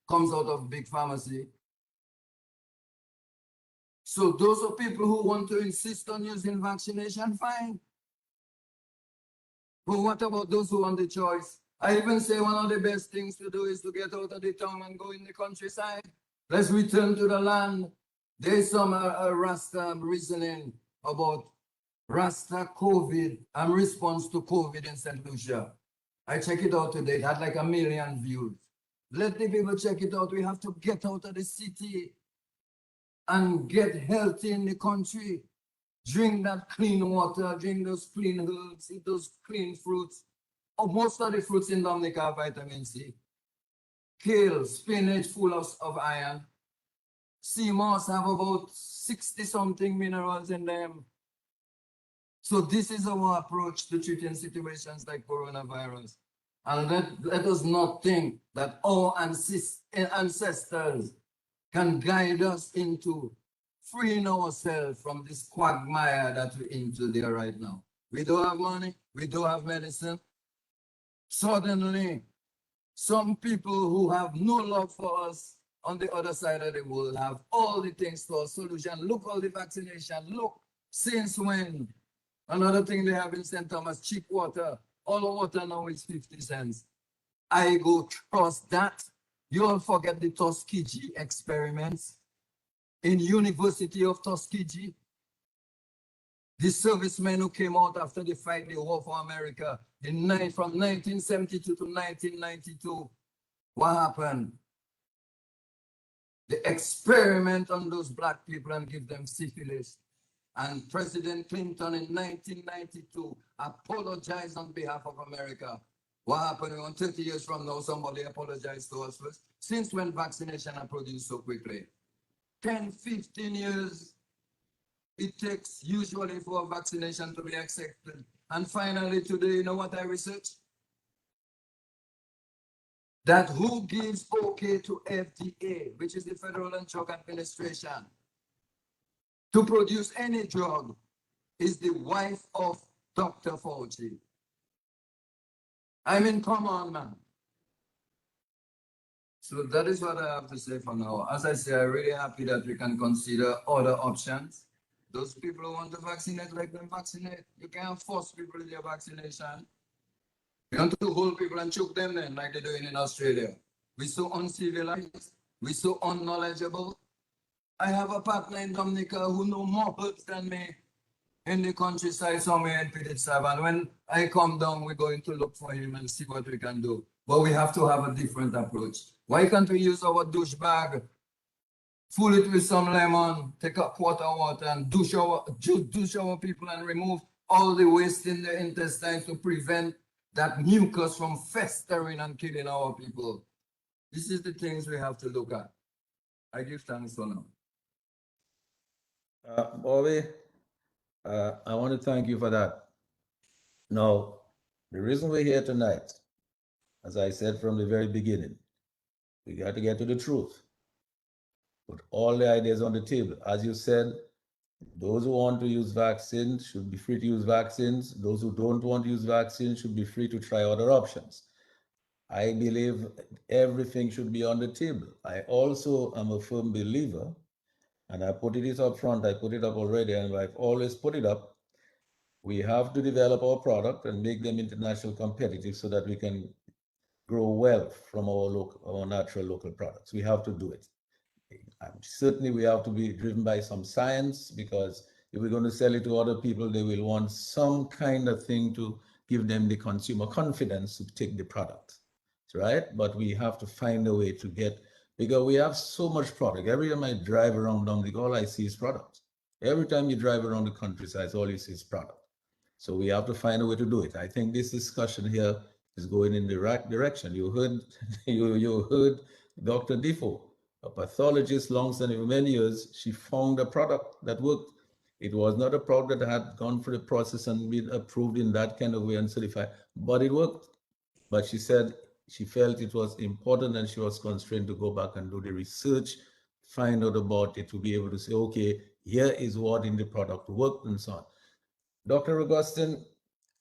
comes out of big pharmacy. So those are people who want to insist on using vaccination, fine. But what about those who want the choice? I even say one of the best things to do is to get out of the town and go in the countryside. Let's return to the land. There's some Rasta reasoning about Rasta COVID and response to COVID in St. Lucia. I check it out today. It had like 1 million views. Let the people check it out. We have to get out of the city and get healthy in the country. Drink that clean water, drink those clean herbs, eat those clean fruits. Oh, most of the fruits in Dominica have vitamin C. Kale, spinach full of iron. Sea moss have about 60 something minerals in them. So this is our approach to treating situations like coronavirus. And let us not think that our ancestors can guide us into freeing ourselves from this quagmire that we're into there right now. We don't have money, we don't have medicine. Suddenly, some people who have no love for us on the other side of the world have all the things for a solution. Look, all the vaccination, look, since when? Another thing they have in St. Thomas, cheap water. All the water now is 50 cents. I go trust that. You all forget the Tuskegee experiments in University of Tuskegee. The servicemen who came out after the fight, the war for America, from 1972 to 1992, what happened? The experiment on those black people and give them syphilis. And President Clinton in 1992 apologized on behalf of America. What happened? When 30 years from now, somebody apologized to us first. Since when vaccination are produced so quickly? 10, 15 years it takes usually for a vaccination to be accepted. And finally today, you know what I researched? That who gives okay to FDA, which is the Federal and Drug Administration, to produce any drug is the wife of Dr. Fauci. I mean, come on, man. So that is what I have to say for now. As I say, I'm really happy that we can consider other options. Those people who want to vaccinate, let them vaccinate. You can't force people in their vaccination. You want to hold people and choke them then, like they're doing in Australia. We're so uncivilized. We're so unknowledgeable. I have a partner in Dominica who knows more herbs than me in the countryside somewhere in Piditsab. And when I come down, we're going to look for him and see what we can do. But we have to have a different approach. Why can't we use our douche bag, fill it with some lemon, take a quart of water and douche our people and remove all the waste in the intestine to prevent that mucus from festering and killing our people? This is the things we have to look at. I give thanks for now. Bobby, I want to thank you for that. Now, the reason we're here tonight, as I said from the very beginning, we got to get to the truth. Put all the ideas on the table. As you said, those who want to use vaccines should be free to use vaccines. Those who don't want to use vaccines should be free to try other options. I believe everything should be on the table. I also am a firm believer, and I put it up front, I put it up already, and I've always put it up. We have to develop our product and make them international competitive so that we can grow wealth from our natural local products. We have to do it. Certainly we have to be driven by some science, because if we're going to sell it to other people, they will want some kind of thing to give them the consumer confidence to take the product, right? But we have to find a way to get, because we have so much product. Every time I drive around Dominica, all I see is product. Every time you drive around the countryside, all you see is product. So we have to find a way to do it. I think this discussion here is going in the right direction. You heard, you heard Dr. Defoe, a pathologist long standing many years. She found a product that worked. It was not a product that had gone through the process and been approved in that kind of way and certified, but it worked. But she said she felt it was important and she was constrained to go back and do the research, find out about it, to be able to say, okay, here is what in the product worked and so on. Dr. Augustine,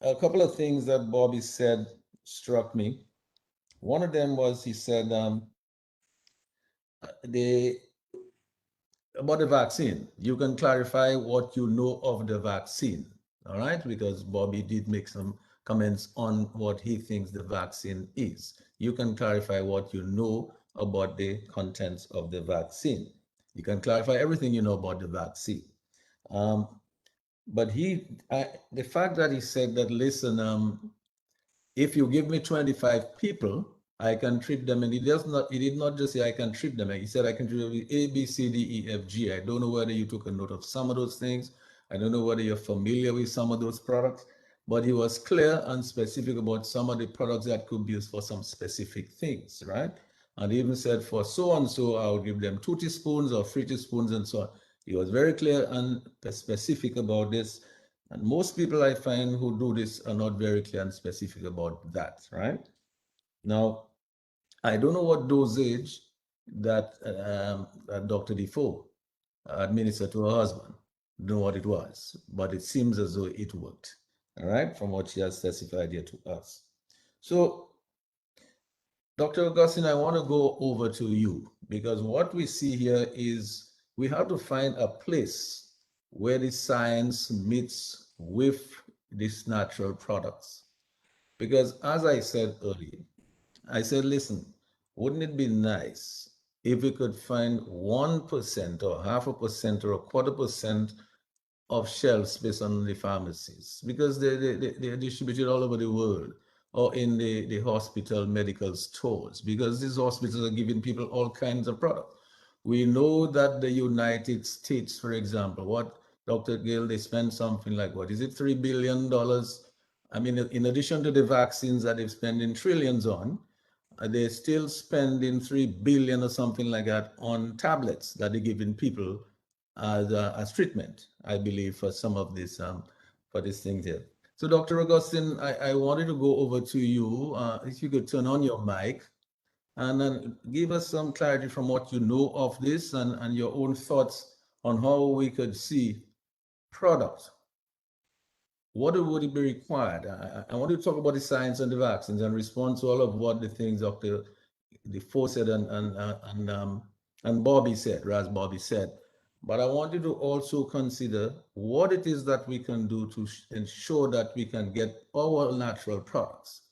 a couple of things that Bobby said struck me. One of them was he said, the about the vaccine. You can clarify what you know of the vaccine, all right? Because Bobby did make some comments on what he thinks the vaccine is. You can clarify what you know about the contents of the vaccine. You can clarify everything you know about the vaccine. Um, but the fact that he said that, listen, if you give me 25 people, I can treat them. And he did not just say I can treat them. He said I can treat them with A, B, C, D, E, F, G. I don't know whether you took a note of some of those things. I don't know whether you're familiar with some of those products, but he was clear and specific about some of the products that could be used for some specific things, right? And he even said for so and so, I'll give them 2 teaspoons or 3 teaspoons and so on. He was very clear and specific about this. And most people I find who do this are not very clear and specific about that, right? Now, I don't know what dosage that Dr. Defoe administered to her husband. Don't know what it was, but it seems as though it worked, all right, from what she has specified here to us. So, Dr. Augustine, I want to go over to you because what we see here is we have to find a place where the science meets with these natural products. Because as I said earlier, I said, listen, wouldn't it be nice if we could find 1% or 0.5% or 1/4% of shelf space on the pharmacies because they're distributed all over the world or in the hospital medical stores because these hospitals are giving people all kinds of products. We know that the United States, for example, what Dr. Gail, they spend something like, what is it, $3 billion? I mean, in addition to the vaccines that they're spending trillions on, they're still spending 3 billion or something like that on tablets that they're giving people as treatment, I believe, for some of this for these things here. So, Dr. Augustine, I wanted to go over to you. If you could turn on your mic and then give us some clarity from what you know of this and your own thoughts on how we could see products. What would it be required? I want to talk about the science and the vaccines and respond to all of what the things Dr. Defoe said and Bobby said, Raz Bobby said. But I want you to also consider what it is that we can do to ensure that we can get our natural products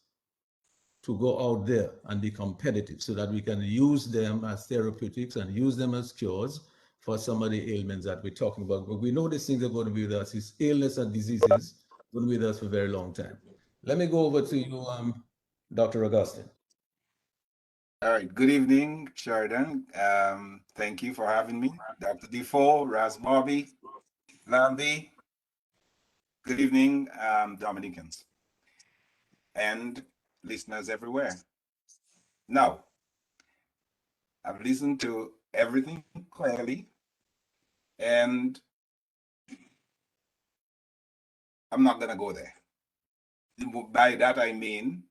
to go out there and be competitive so that we can use them as therapeutics and use them as cures for some of the ailments that we're talking about. But we know these things are going to be with us. These illness and diseases going to be with us for a very long time. Let me go over to you, Dr. Augustine. All right. Good evening, Sheridan. Thank you for having me. Dr. Defoe, Raz Bobby, Lambi. Good evening, Dominicans and listeners everywhere. Now, I've listened to everything clearly, and I'm not going to go there. By that, I mean,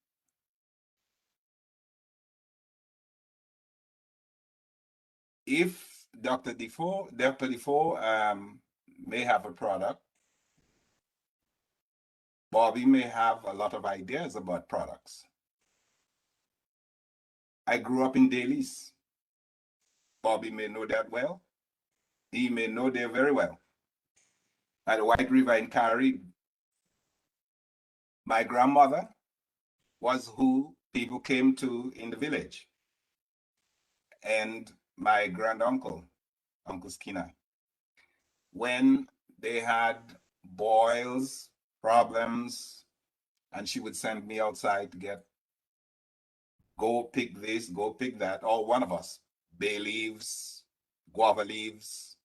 if Dr. Defoe may have a product, Bobby may have a lot of ideas about products. I grew up in Dailies. Bobby may know that well. He may know there very well. At the White River in Caribe, my grandmother was who people came to in the village. And my granduncle, Uncle Skinner, when they had boils, problems, and she would send me outside to go pick this, go pick that, or one of us, bay leaves, guava leaves,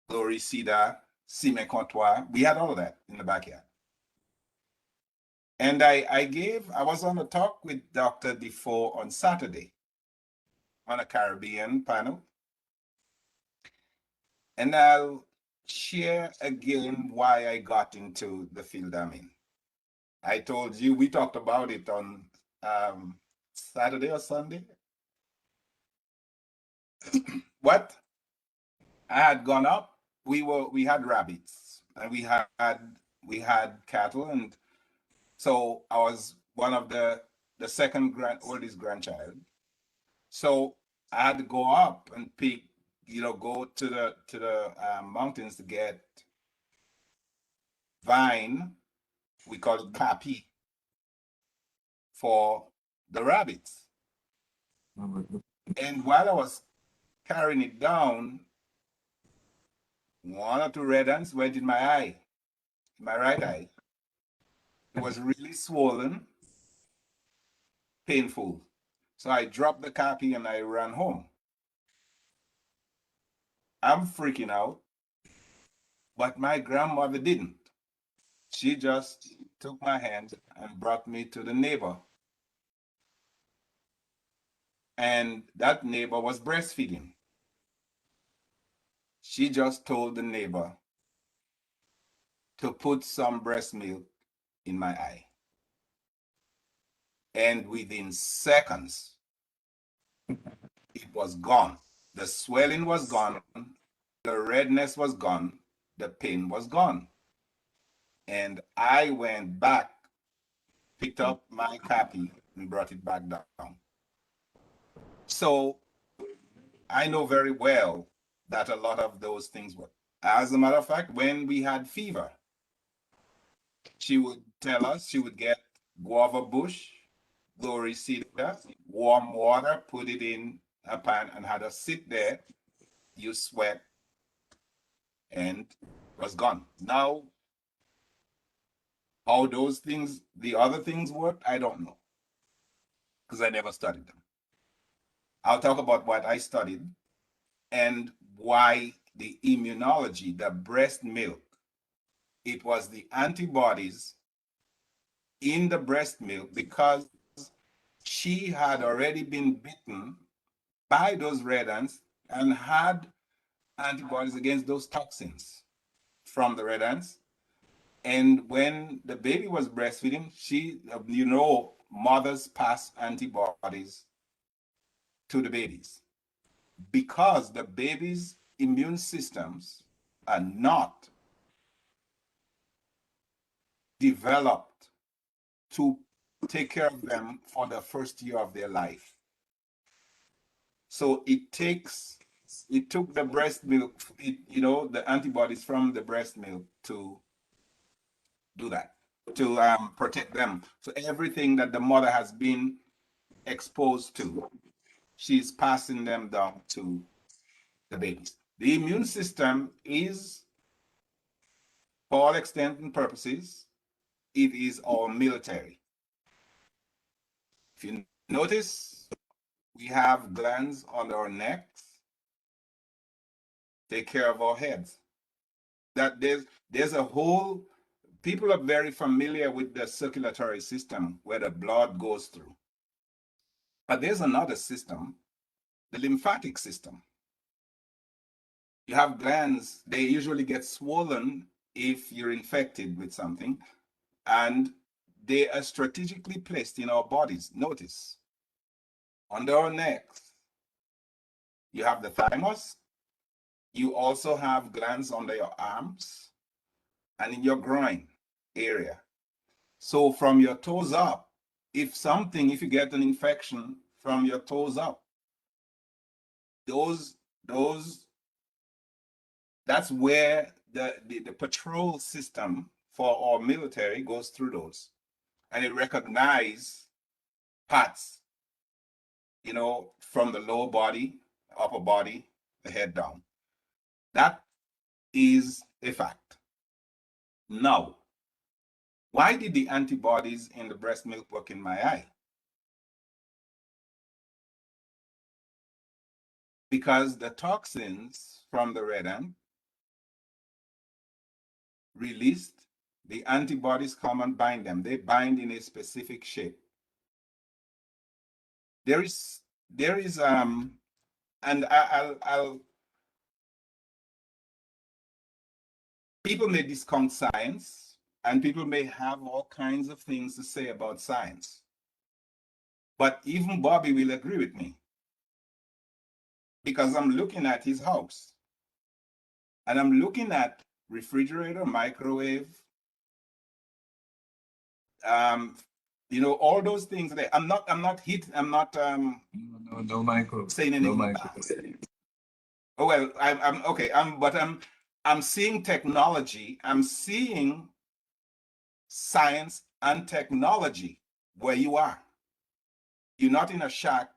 glory cedar, cime comptoir. We had all of that in the backyard. And I was on a talk with Dr. Defoe on Saturday on a Caribbean panel. And I'll share again why I got into the field I'm in. I told you, we talked about it on Saturday or Sunday. What? I had gone up, we had rabbits and we had cattle, and so I was one of the second oldest grandchild. So I had to go up and pick, go to the mountains to get vine, we call it kapi, for the rabbits. And while I was carrying it down, one or two red ants went in my eye, in my right eye. It was really swollen, painful. So I dropped the kapi and I ran home. I'm freaking out, but my grandmother didn't. She just took my hand and brought me to the neighbor. And that neighbor was breastfeeding. She just told the neighbor to put some breast milk in my eye. And within seconds, it was gone. The swelling was gone, the redness was gone, the pain was gone. And I went back, picked up my copy, and brought it back down. So I know very well that a lot of those things work. As a matter of fact, when we had fever, she would tell us, she would get guava bush, glory cedar, warm water, put it in a pan and had us sit there. You sweat and it was gone. Now, how those things, the other things work, I don't know because I never studied them. I'll talk about what I studied and why the immunology, the breast milk, it was the antibodies in the breast milk because she had already been bitten by those red ants and had antibodies against those toxins from the red ants. And when the baby was breastfeeding, mothers pass antibodies to the babies because the baby's immune systems are not developed to take care of them for the first year of their life. So it took the breast milk, the antibodies from the breast milk to do that, to protect them. So everything that the mother has been exposed to, she's passing them down to the babies. The immune system is, for all extent and purposes, it is our military. If you notice, we have glands on our necks, take care of our heads. That there's a whole, people are very familiar with the circulatory system where the blood goes through. But there's another system, the lymphatic system. You have glands, they usually get swollen if you're infected with something, and they are strategically placed in our bodies. Notice, under our necks, you have the thymus. You also have glands under your arms and in your groin area. So from your toes up, if you get an infection from your toes up, that's where the patrol system for our military goes through those. And it recognizes parts, from the lower body, upper body, the head down. That is a fact. Now, why did the antibodies in the breast milk work in my eye? Because the toxins from the red ant released, the antibodies come and bind them. They bind in a specific shape. There is, and I'll people may discount science, and people may have all kinds of things to say about science. But even Bobby will agree with me because I'm looking at his house and I'm looking at refrigerator, microwave, You know, all those things there. I'm not No micro. saying No anything micro. bad. Oh well, I'm okay. I'm seeing technology. I'm seeing science and technology where you are. You're not in a shack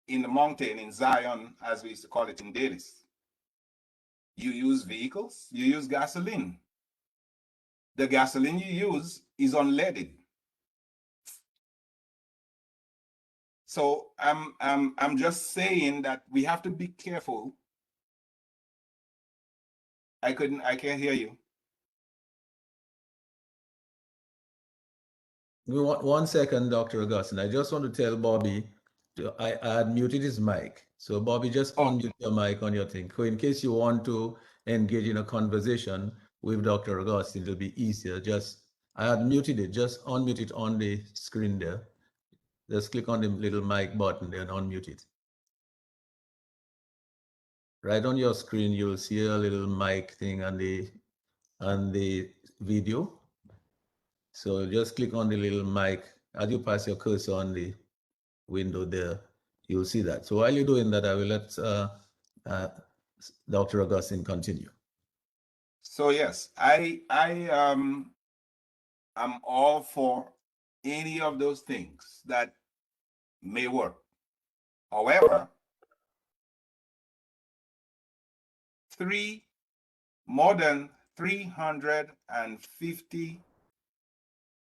in the mountain in Zion, as we used to call it in Dalis. You use vehicles, you use gasoline. The gasoline you use is unleaded. So I'm just saying that we have to be careful. I can't hear you. One second, Dr. Augustine. I just want to tell Bobby, I had muted his mic. So Bobby, just unmute your mic on your thing. So in case you want to engage in a conversation with Dr. Augustine, it'll be easier. I had muted it, just unmute it on the screen there. Just click on the little mic button there and unmute it. Right on your screen, you'll see a little mic thing on the video. So just click on the little mic. As you pass your cursor on the window there, you'll see that. So while you're doing that, I will let Dr. Augustine continue. So yes, I'm all for any of those things that may work. However, more than 350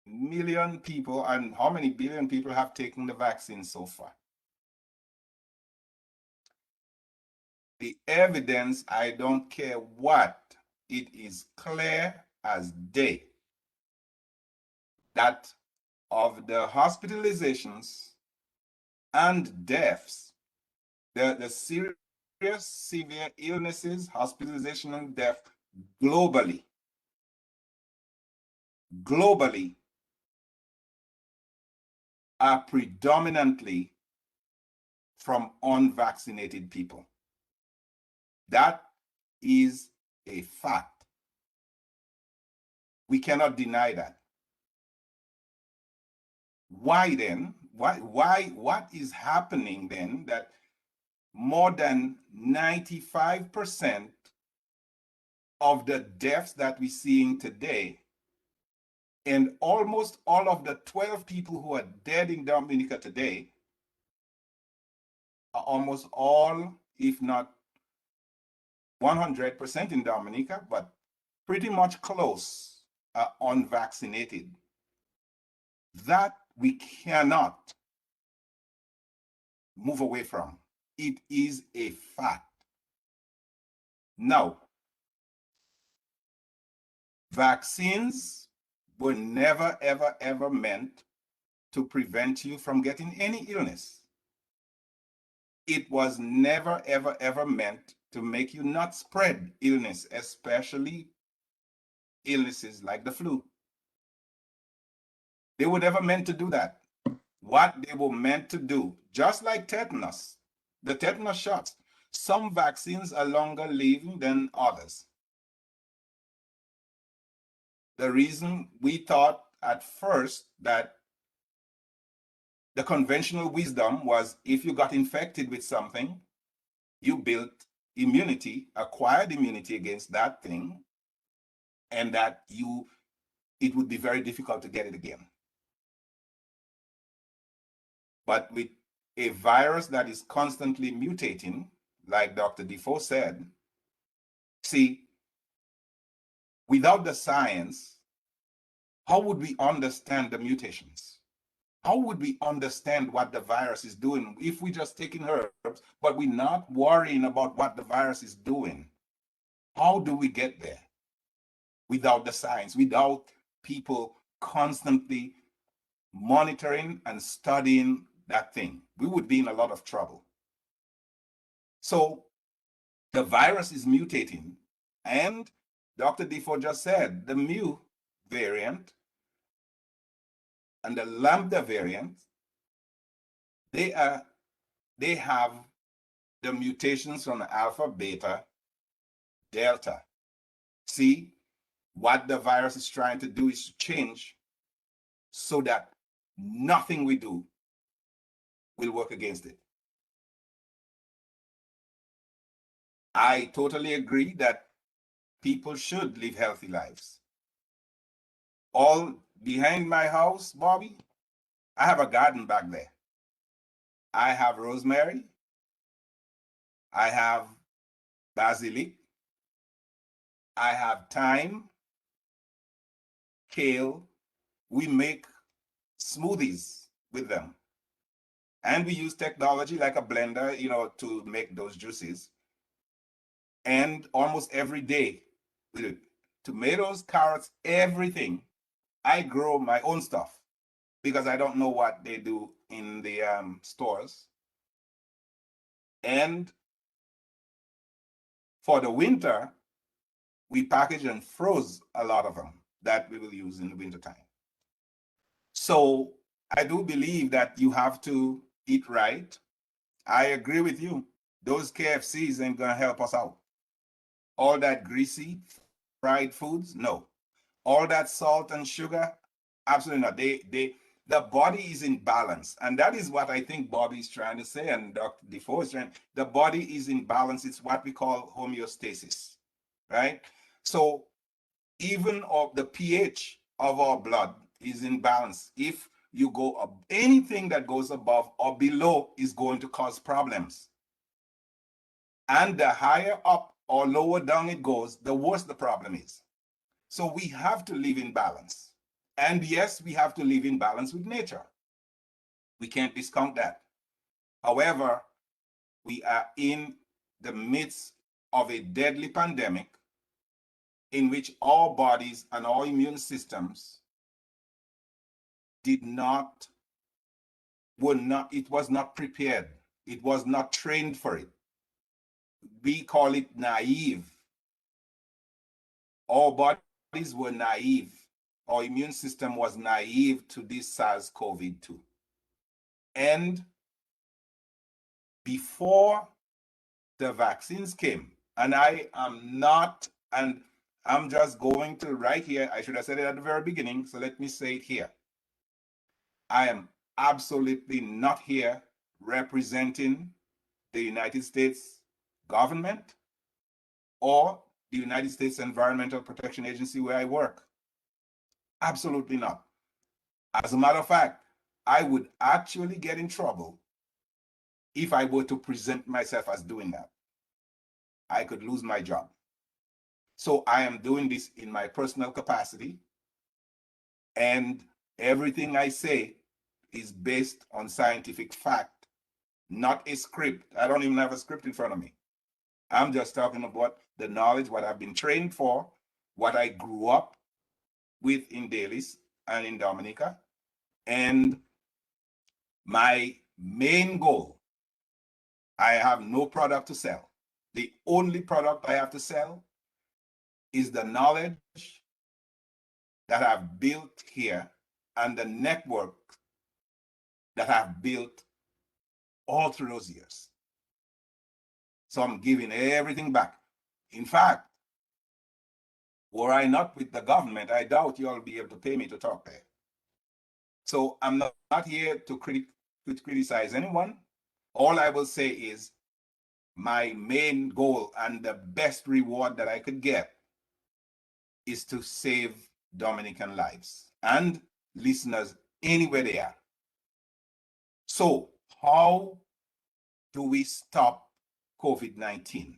million people, and how many billion people have taken the vaccine so far? The evidence, I don't care what, it is clear as day that of the hospitalizations and deaths, the serious, severe illnesses, hospitalization and death globally are predominantly from unvaccinated people. That is a fact. We cannot deny that. Why then? What is happening then that more than 95% of the deaths that we're seeing today, and almost all of the 12 people who are dead in Dominica today, are almost all, if not 100% in Dominica, but pretty much close, are unvaccinated. That we cannot move away from. It is a fact. Now, vaccines were never, ever, ever meant to prevent you from getting any illness. It was never, ever, ever meant to make you not spread illness, especially illnesses like the flu. They were never meant to do that. What they were meant to do, just like tetanus, the tetanus shots, some vaccines are longer living than others. The reason we thought at first that the conventional wisdom was if you got infected with something, you built immunity, acquired immunity against that thing, and that it would be very difficult to get it again. But with a virus that is constantly mutating, like Dr. Defoe said, see, without the science, how would we understand the mutations? How would we understand what the virus is doing if we just taking herbs, but we're not worrying about what the virus is doing? How do we get there without the science, without people constantly monitoring and studying that thing? We would be in a lot of trouble. So the virus is mutating, and Dr. Defoe just said the mu variant and the lambda variant, they have the mutations from alpha, beta, delta. See, what the virus is trying to do is to change so that nothing we do will work against it. I totally agree that people should live healthy lives. All behind my house, Bobby, I have a garden back there. I have rosemary. I have basilic. I have thyme, kale. We make smoothies with them. And we use technology like a blender, to make those juices. And almost every day, we do tomatoes, carrots, everything. I grow my own stuff because I don't know what they do in the stores. And for the winter, we package and froze a lot of them that we will use in the wintertime. So I do believe that you have to eat right. I agree with you. Those KFCs ain't gonna help us out. All that greasy fried foods, no. All that salt and sugar, absolutely not. The body is in balance. And that is what I think Bobby is trying to say, and Dr. Defoe is trying. The body is in balance. It's what we call homeostasis, right? So even of the pH of our blood is in balance. If you go up, anything that goes above or below is going to cause problems. And the higher up or lower down it goes, the worse the problem is. So we have to live in balance. And yes, we have to live in balance with nature. We can't discount that. However, we are in the midst of a deadly pandemic in which our bodies and our immune systems was not prepared. It was not trained for it. We call it naive. Our bodies were naive. Our immune system was naive to this SARS-CoV-2. And before the vaccines came, and I'm just going to right here, I should have said it at the very beginning, so let me say it here. I am absolutely not here representing the United States government or the United States Environmental Protection Agency where I work. Absolutely not. As a matter of fact, I would actually get in trouble if I were to present myself as doing that. I could lose my job. So I am doing this in my personal capacity, and everything I say is based on scientific fact, not a script. I don't even have a script in front of me. I'm just talking about the knowledge, what I've been trained for, what I grew up with in Dailies and in Dominica. And my main goal, I have no product to sell. The only product I have to sell is the knowledge that I've built here and the network that I've built all through those years. So I'm giving everything back. In fact, were I not with the government, I doubt you'll be able to pay me to talk there. So I'm not here to criticize anyone. All I will say is my main goal and the best reward that I could get is to save Dominican lives and listeners anywhere they are. So how do we stop COVID-19?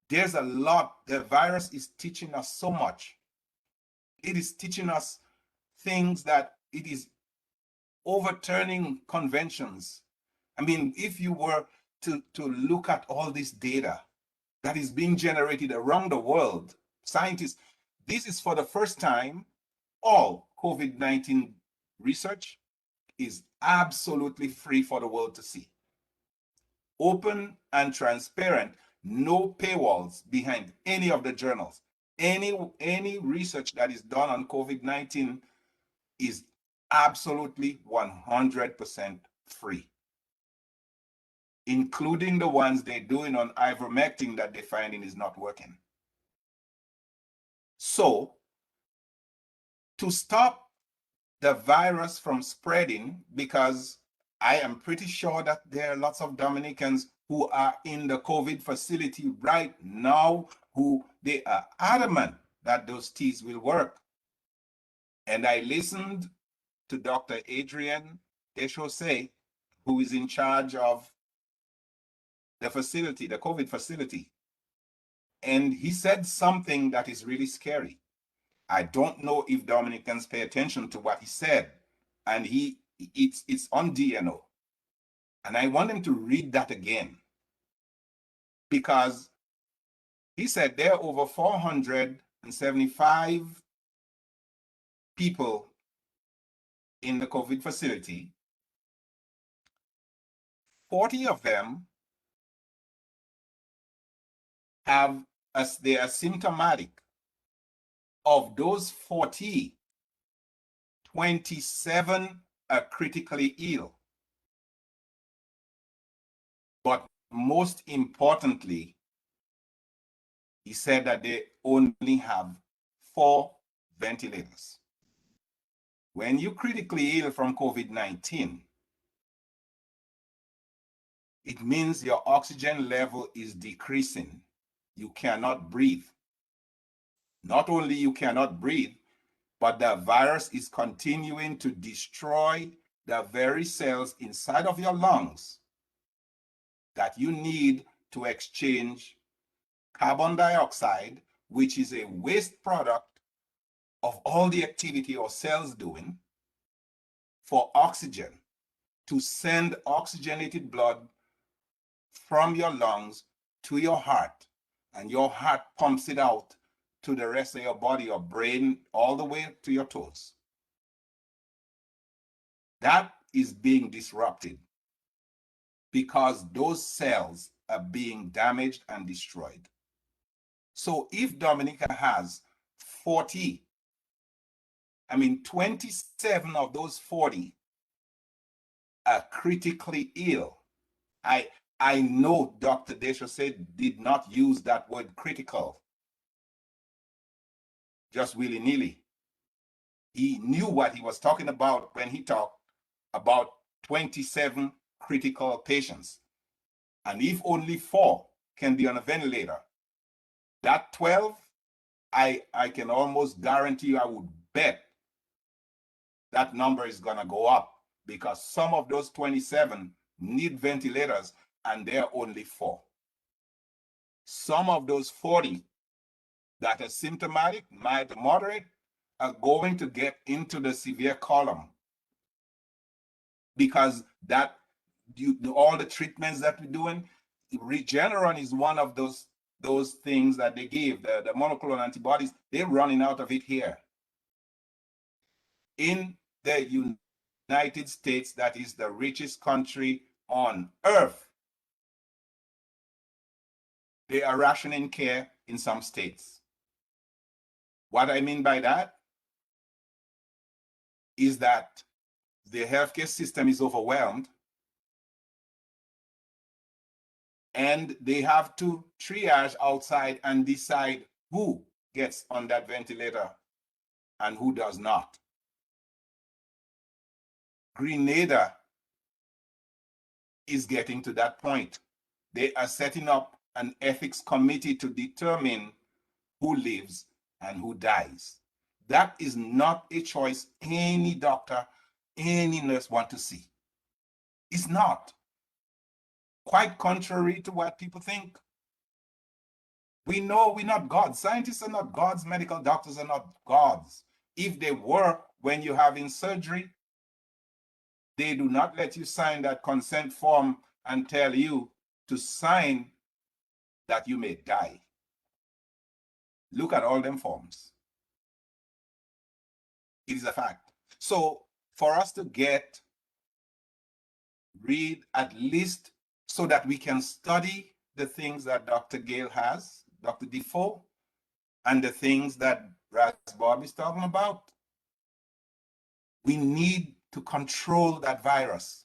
There's a lot. The virus is teaching us so much. It is teaching us things that it is overturning conventions. I mean, if you were to look at all this data that is being generated around the world, scientists, this is for the first time, all COVID-19 research is absolutely free for the world to see. Open and transparent, no paywalls behind any of the journals. Any research that is done on COVID-19 is absolutely 100% free, including the ones they're doing on ivermectin that they're finding is not working. So to stop the virus from spreading, because I am pretty sure that there are lots of Dominicans who are in the COVID facility right now who they are adamant that those teas will work. And I listened to Dr. Adrian Defoe, who is in charge of the facility, the COVID facility. And he said something that is really scary. I don't know if Dominicans pay attention to what he said. And it's on DNO. And I want him to read that again. Because he said there are over 475 people in the COVID facility. 40 of them they are symptomatic. Of those 40, 27 are critically ill. But most importantly, he said that they only have 4 ventilators. When you're critically ill from COVID-19, it means your oxygen level is decreasing. You cannot breathe. Not only you cannot breathe, but the virus is continuing to destroy the very cells inside of your lungs that you need to exchange carbon dioxide, which is a waste product of all the activity your cells doing, for oxygen, to send oxygenated blood from your lungs to your heart, and your heart pumps it out to the rest of your body, your brain, all the way to your toes. That is being disrupted because those cells are being damaged and destroyed. So if Dominica has 27 of those 40 are critically ill. I know Dr. Defoe did not use that word critical just willy-nilly. He knew what he was talking about when he talked about 27 critical patients. And if only 4 can be on a ventilator, that 12, I can almost guarantee you, I would bet that number is going to go up, because some of those 27 need ventilators and there are only 4. Some of those 40 that are symptomatic, mild to moderate, are going to get into the severe column, because all the treatments that we're doing, Regeneron is one of those things that they give, the monoclonal antibodies. They're running out of it here. In the United States, that is the richest country on earth, they are rationing care in some states. What I mean by that is that the healthcare system is overwhelmed and they have to triage outside and decide who gets on that ventilator and who does not. Grenada is getting to that point. They are setting up an ethics committee to determine who lives and who dies. That is not a choice any doctor, any nurse want to see. It's not. Quite contrary to what people think. We know we're not gods. Scientists are not gods. Medical doctors are not gods. If they were, when you're having surgery, they do not let you sign that consent form and tell you to sign that you may die. Look at all them forms. It is a fact. So for us to read at least so that we can study the things that Dr. Gail has, Dr. Defoe, and the things that Bob is talking about, we need to control that virus.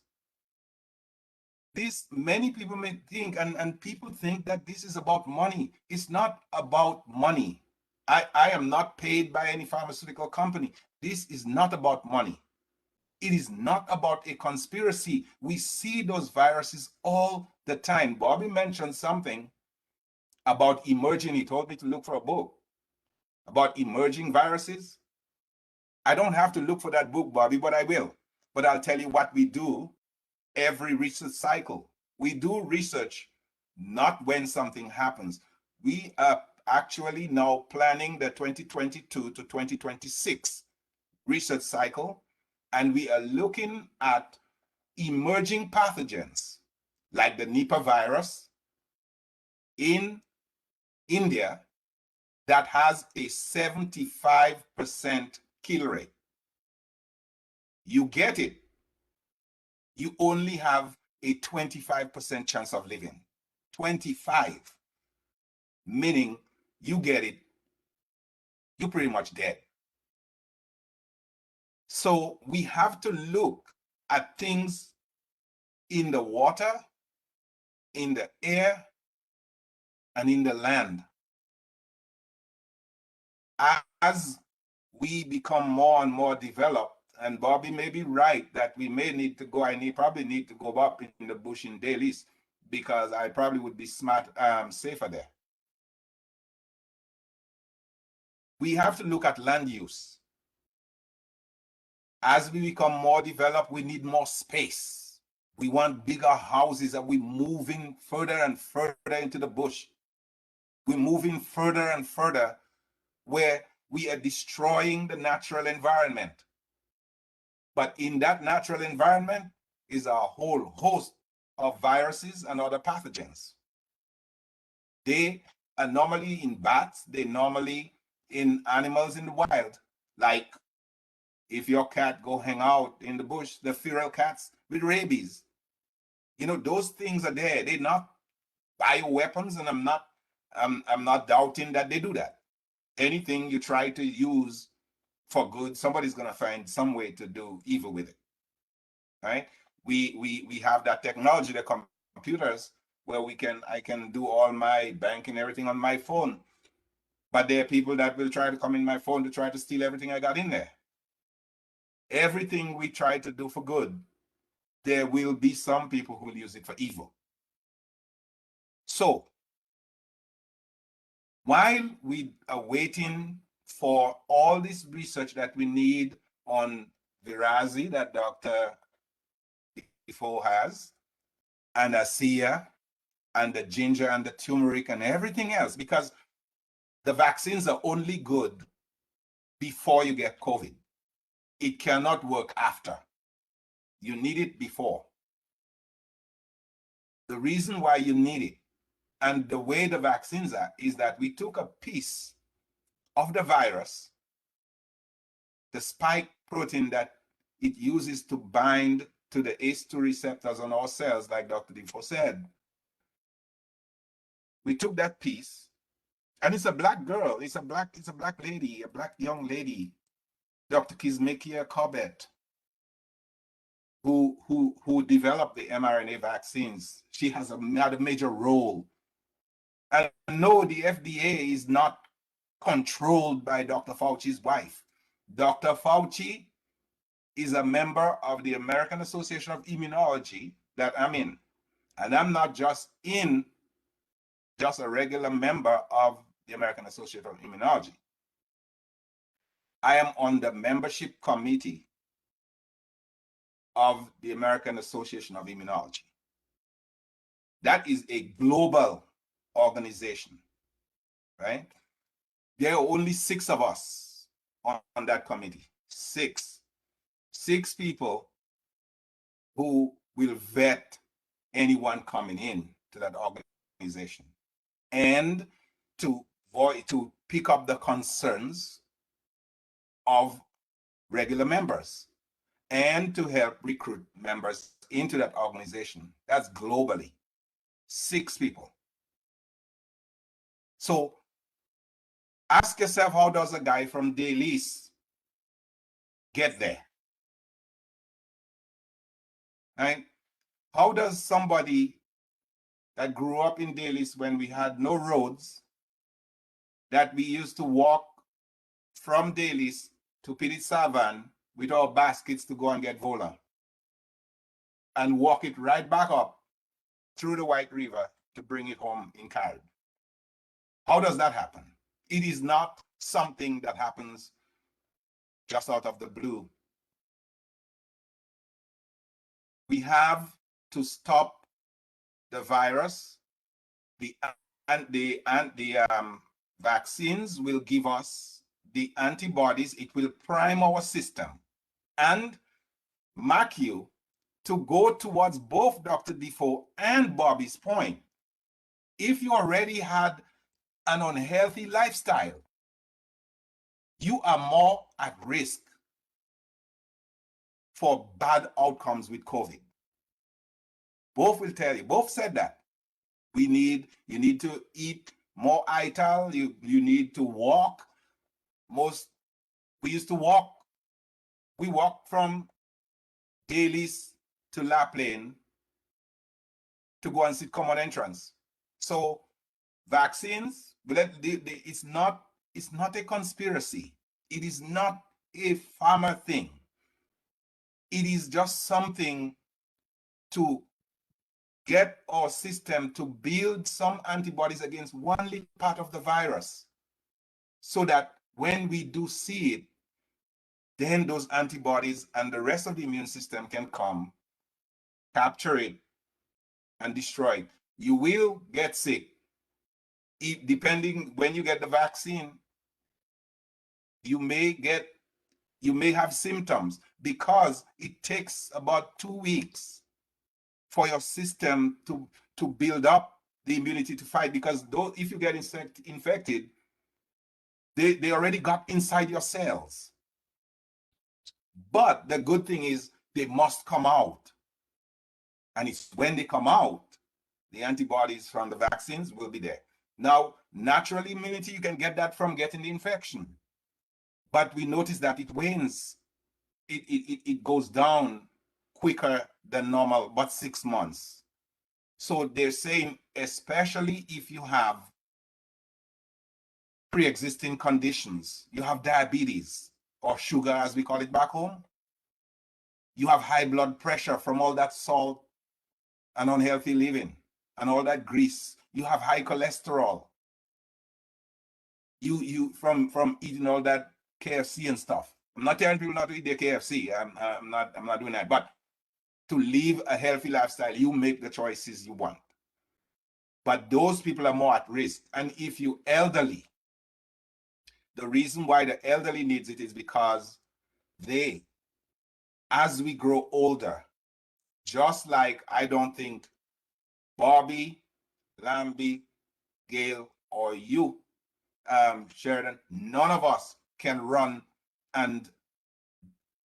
Many people may think, and people think that this is about money. It's not about money. I am not paid by any pharmaceutical company. This is not about money. It is not about a conspiracy. We see those viruses all the time. Bobby mentioned something about emerging. He told me to look for a book about emerging viruses. I don't have to look for that book, Bobby, but I will. But I'll tell you what we do every research cycle. We do research not when something happens. We are actually now planning the 2022 to 2026 research cycle, and we are looking at emerging pathogens like the Nipah virus in India that has a 75% kill rate. You get it, you only have a 25% chance of living. 25, meaning you get it, you're pretty much dead. So we have to look at things in the water, in the air, and in the land. As we become more and more developed, and Bobby may be right that we may need to go, probably need to go up in the bush in dailies because I probably would be safer there. We have to look at land use. As we become more developed, we need more space. We want bigger houses, and we're moving further and further into the bush. We're moving further and further where we are destroying the natural environment. But in that natural environment is a whole host of viruses and other pathogens. They are normally in bats, they're normally in animals in the wild, like if your cat go hang out in the bush, the feral cats with rabies. You know, those things are there. They're not bioweapons, and I'm not doubting that they do that. Anything you try to use for good, somebody's gonna find some way to do evil with it. Right? We have that technology, the computers, where I can do all my banking, everything on my phone. But there are people that will try to come in my phone to try to steal everything I got in there. Everything we try to do for good, there will be some people who will use it for evil. So while we are waiting for all this research that we need on Olivacee that Dr. Defoe has, and ASEA, and the ginger and the turmeric and everything else, because the vaccines are only good before you get COVID. It cannot work after. You need it before. The reason why you need it, and the way the vaccines are, is that we took a piece of the virus, the spike protein that it uses to bind to the ACE2 receptors on our cells, like Dr. Defoe said. We took that piece, and it's a black girl, it's a black lady, a black young lady, Dr. Kizzmekia Corbett, who developed the mRNA vaccines. She had a major role. And no, the FDA is not controlled by Dr. Fauci's wife. Dr. Fauci is a member of the American Association of Immunology that I'm in. And I'm not just a regular member of the American Association of Immunology. I am on the membership committee of the American Association of Immunology. That is a global organization, right? There are only 6 of us on that committee. Six people who will vet anyone coming in to that organization and to pick up the concerns of regular members and to help recruit members into that organization. That's globally. 6 people. So ask yourself, how does a guy from Dailies get there? Right? How does somebody that grew up in Dailies when we had no roads, that we used to walk from Dailies to Piditsavan with our baskets to go and get vola and walk it right back up through the White River to bring it home in Carib. How does that happen? It is not something that happens just out of the blue. We have to stop the virus. The vaccines will give us the antibodies. It will prime our system. And mark you, to go towards both Dr. Defoe and Bobby's point, if you already had an unhealthy lifestyle, you are more at risk for bad outcomes with COVID. Both will tell you, both said that. You need to eat more ital, you need to walk. We used to walk, we walked from Dailies to La Plaine to go and sit common entrance. So vaccines, it's not a conspiracy. It is not a farmer thing. It is just something to get our system to build some antibodies against one little part of the virus, so that when we do see it, then those antibodies and the rest of the immune system can come, capture it, and destroy it. You will get sick. Depending when you get the vaccine, you may have symptoms, because it takes about 2 weeks for your system to build up the immunity to fight, because if you get infected, they already got inside your cells. But the good thing is they must come out. And it's when they come out, the antibodies from the vaccines will be there. Now, natural immunity, you can get that from getting the infection. But we notice that it wanes. It goes down quicker than normal, but 6 months. So they're saying, especially if you have pre-existing conditions, you have diabetes or sugar, as we call it back home, you have high blood pressure from all that salt and unhealthy living and all that grease, you have high cholesterol, you from eating all that KFC and stuff. I'm not telling people not to eat their KFC. I'm not doing that. But to live a healthy lifestyle, you make the choices you want. But those people are more at risk. And if you're elderly, the reason why the elderly needs it is because they, as we grow older, just like I don't think Bobby, Lambie, Gail, or you, Sheridan, none of us can run and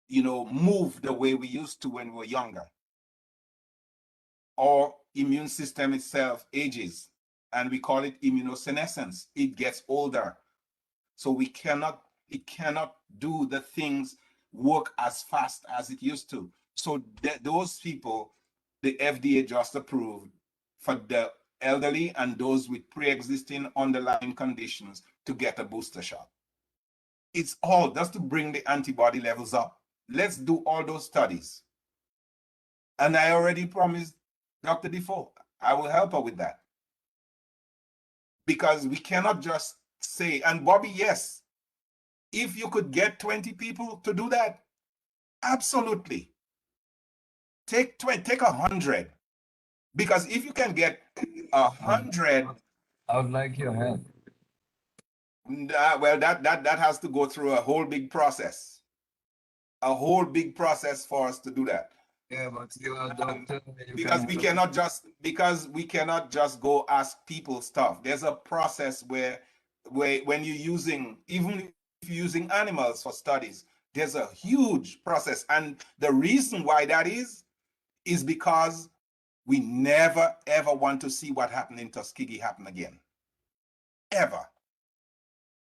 move the way we used to when we were younger. Our immune system itself ages, and we call it immunosenescence. It gets older. So it cannot do the things, work as fast as it used to. So those people, the FDA just approved for the elderly and those with pre-existing underlying conditions to get a booster shot. It's all just to bring the antibody levels up. Let's do all those studies. And I already promised Dr. Defoe, I will help her with that. Because we cannot just say, and Bobby, yes, if you could get 20 people to do that, absolutely. Take 100. Because if you can get 100, I would like your help. well, that has to go through a whole big process. A whole big process for us to do that. Yeah, but you are a doctor. Because we cannot just go ask people stuff. There's a process where when you're using, even if you're using animals for studies, there's a huge process. And the reason why that is because we never, ever want to see what happened in Tuskegee happen again. Ever.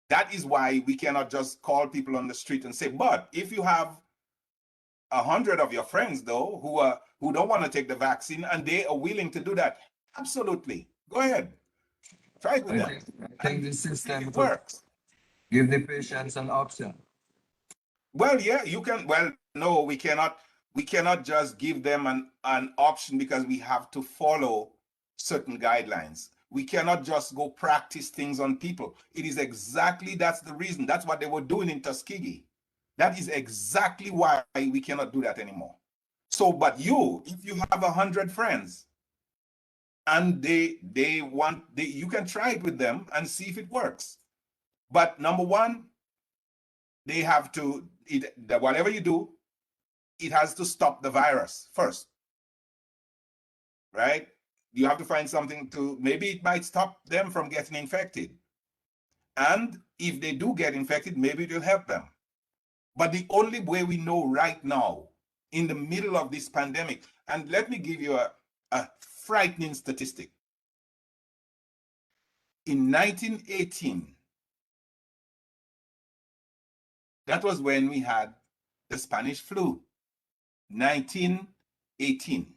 That is why we cannot just call people on the street and say, but if you have 100 of your friends, though, who don't want to take the vaccine and they are willing to do that, absolutely, go ahead. Try it with I them. think, I think the See system if it could works. give the patients an option. Well, yeah, you can. Well, no, we cannot. We cannot just give them an option because we have to follow certain guidelines. We cannot just go practice things on people. It is exactly that's the reason. That's what they were doing in Tuskegee. That is exactly why we cannot do that anymore. So, but you, if you have 100 friends and they want, you can try it with them and see if it works. But number one, they have to, whatever you do, it has to stop the virus first, right? You have to find something to, maybe it might stop them from getting infected. And if they do get infected, maybe it will help them. But the only way we know right now, in the middle of this pandemic, and let me give you a frightening statistic. In 1918, that was when we had the Spanish flu. 1918.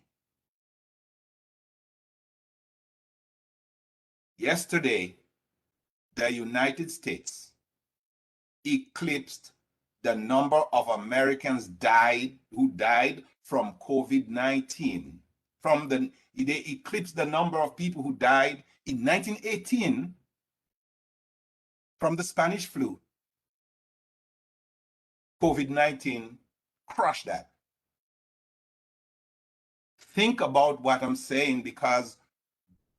Yesterday, the United States eclipsed the number of Americans who died from COVID-19. They eclipsed the number of people who died in 1918 from the Spanish flu. COVID-19 crushed that. Think about what I'm saying, because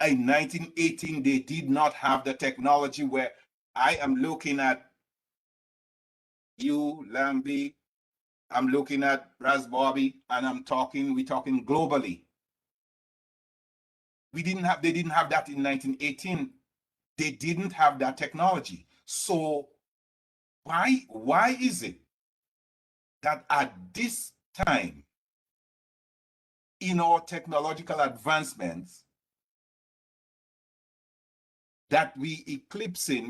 in 1918, they did not have the technology where I am looking at you, Lambie, I'm looking at Ras Bobby, and we're talking globally. They didn't have that in 1918. They didn't have that technology. So why is it that at this time in our technological advancements that we're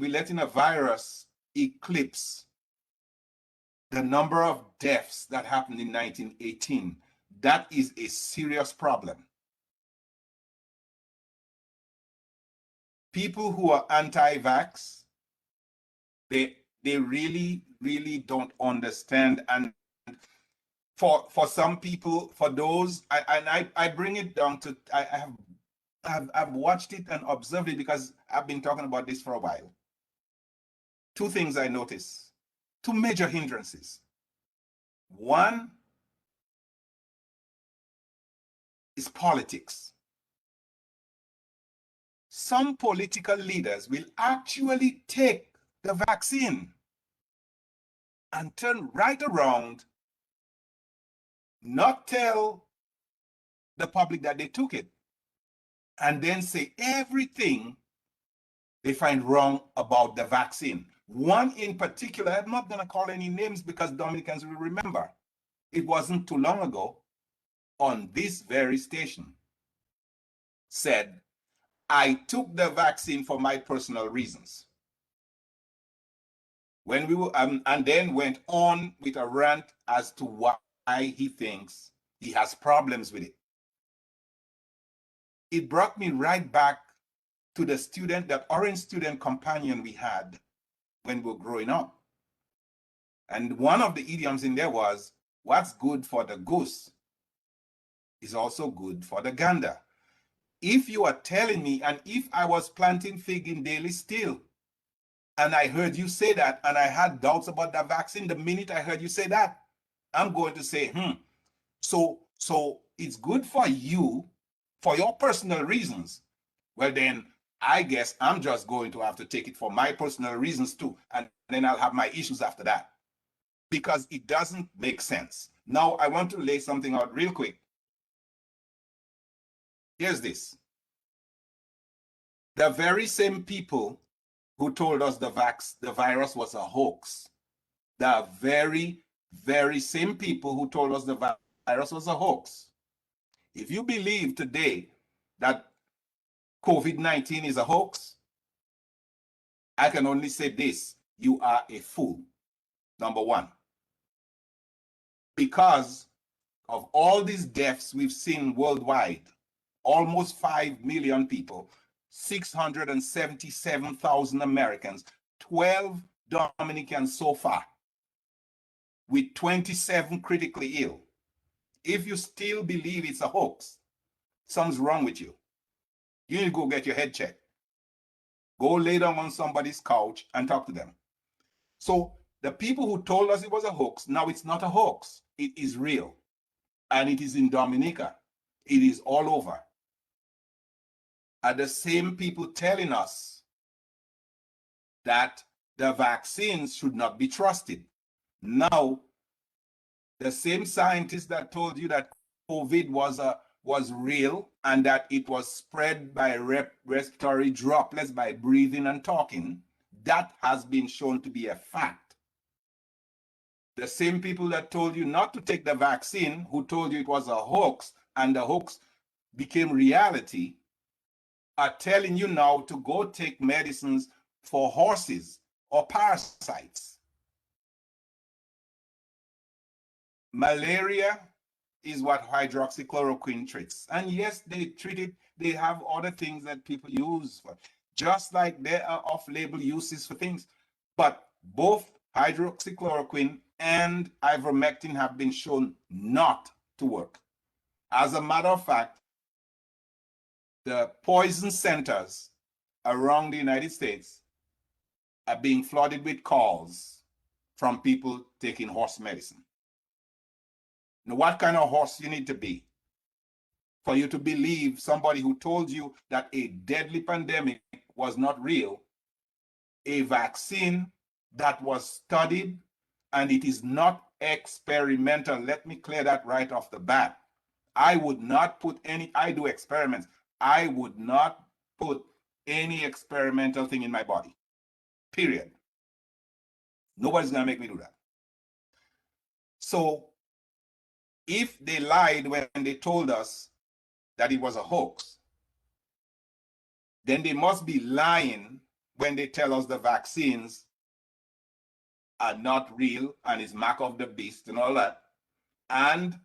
letting a virus eclipse the number of deaths that happened in 1918? That is a serious problem. People who are anti-vax, they really, really don't understand. And for some people, for those, I bring it down to, I've watched it and observed it because I've been talking about this for a while. Two things I notice, two major hindrances. One is politics. Some political leaders will actually take the vaccine and turn right around, not tell the public that they took it, and then say everything they find wrong about the vaccine. One in particular, I'm not going to call any names because Dominicans will remember. It wasn't too long ago, on this very station, said, I took the vaccine for my personal reasons. When we were, and then went on with a rant as to why he thinks he has problems with it. It brought me right back to that orange student companion we had when we were growing up. And one of the idioms in there was, what's good for the goose is also good for the gander. If you are telling me, and if I was planting fig in Daily Still, and I heard you say that, and I had doubts about the vaccine, the minute I heard you say that, I'm going to say, so it's good for you for your personal reasons. Well, then I guess I'm just going to have to take it for my personal reasons too, and then I'll have my issues after that, because it doesn't make sense. Now, I want to lay something out real quick. Here's this. The very same people who told us the virus was a hoax, the very, very same people who told us the virus was a hoax. If you believe today that COVID-19 is a hoax, I can only say this: you are a fool, number one. Because of all these deaths we've seen worldwide, almost 5 million people, 677,000 Americans, 12 Dominicans so far, with 27 critically ill. If you still believe it's a hoax, something's wrong with you. You need to go get your head checked. Go lay down on somebody's couch and talk to them. So the people who told us it was a hoax, now it's not a hoax. It is real. And it is in Dominica. It is all over. Are the same people telling us that the vaccines should not be trusted. Now, the same scientists that told you that COVID was real and that it was spread by respiratory droplets by breathing and talking, that has been shown to be a fact. The same people that told you not to take the vaccine, who told you it was a hoax and the hoax became reality, are telling you now to go take medicines for horses or parasites. Malaria is what hydroxychloroquine treats. And yes, they treat it, they have other things that people use for, just like there are off-label uses for things. But both hydroxychloroquine and ivermectin have been shown not to work. As a matter of fact, the poison centers around the United States are being flooded with calls from people taking horse medicine. Now, what kind of horse you need to be for you to believe somebody who told you that a deadly pandemic was not real, a vaccine that was studied, and it is not experimental. Let me clear that right off the bat. I would not put any, I do experiments. I would not put any experimental thing in my body, period. Nobody's gonna make me do that. So if they lied when they told us that it was a hoax, then they must be lying when they tell us the vaccines are not real and is mark of the beast and all that. And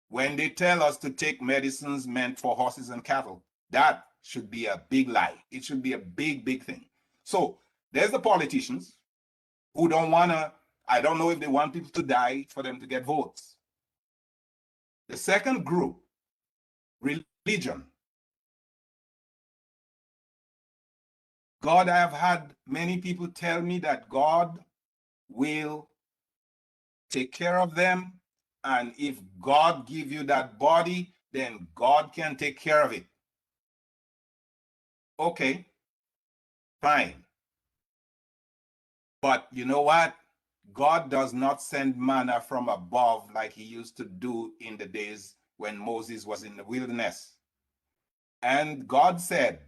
when they tell us to take medicines meant for horses and cattle, that should be a big lie. It should be a big, big thing. So there's the politicians who don't want to, I don't know if they want people to die for them to get votes. The second group, religion. God, I have had many people tell me that God will take care of them. And if God give you that body, then God can take care of it. Okay, fine. But you know what? God does not send manna from above like he used to do in the days when Moses was in the wilderness. And God said,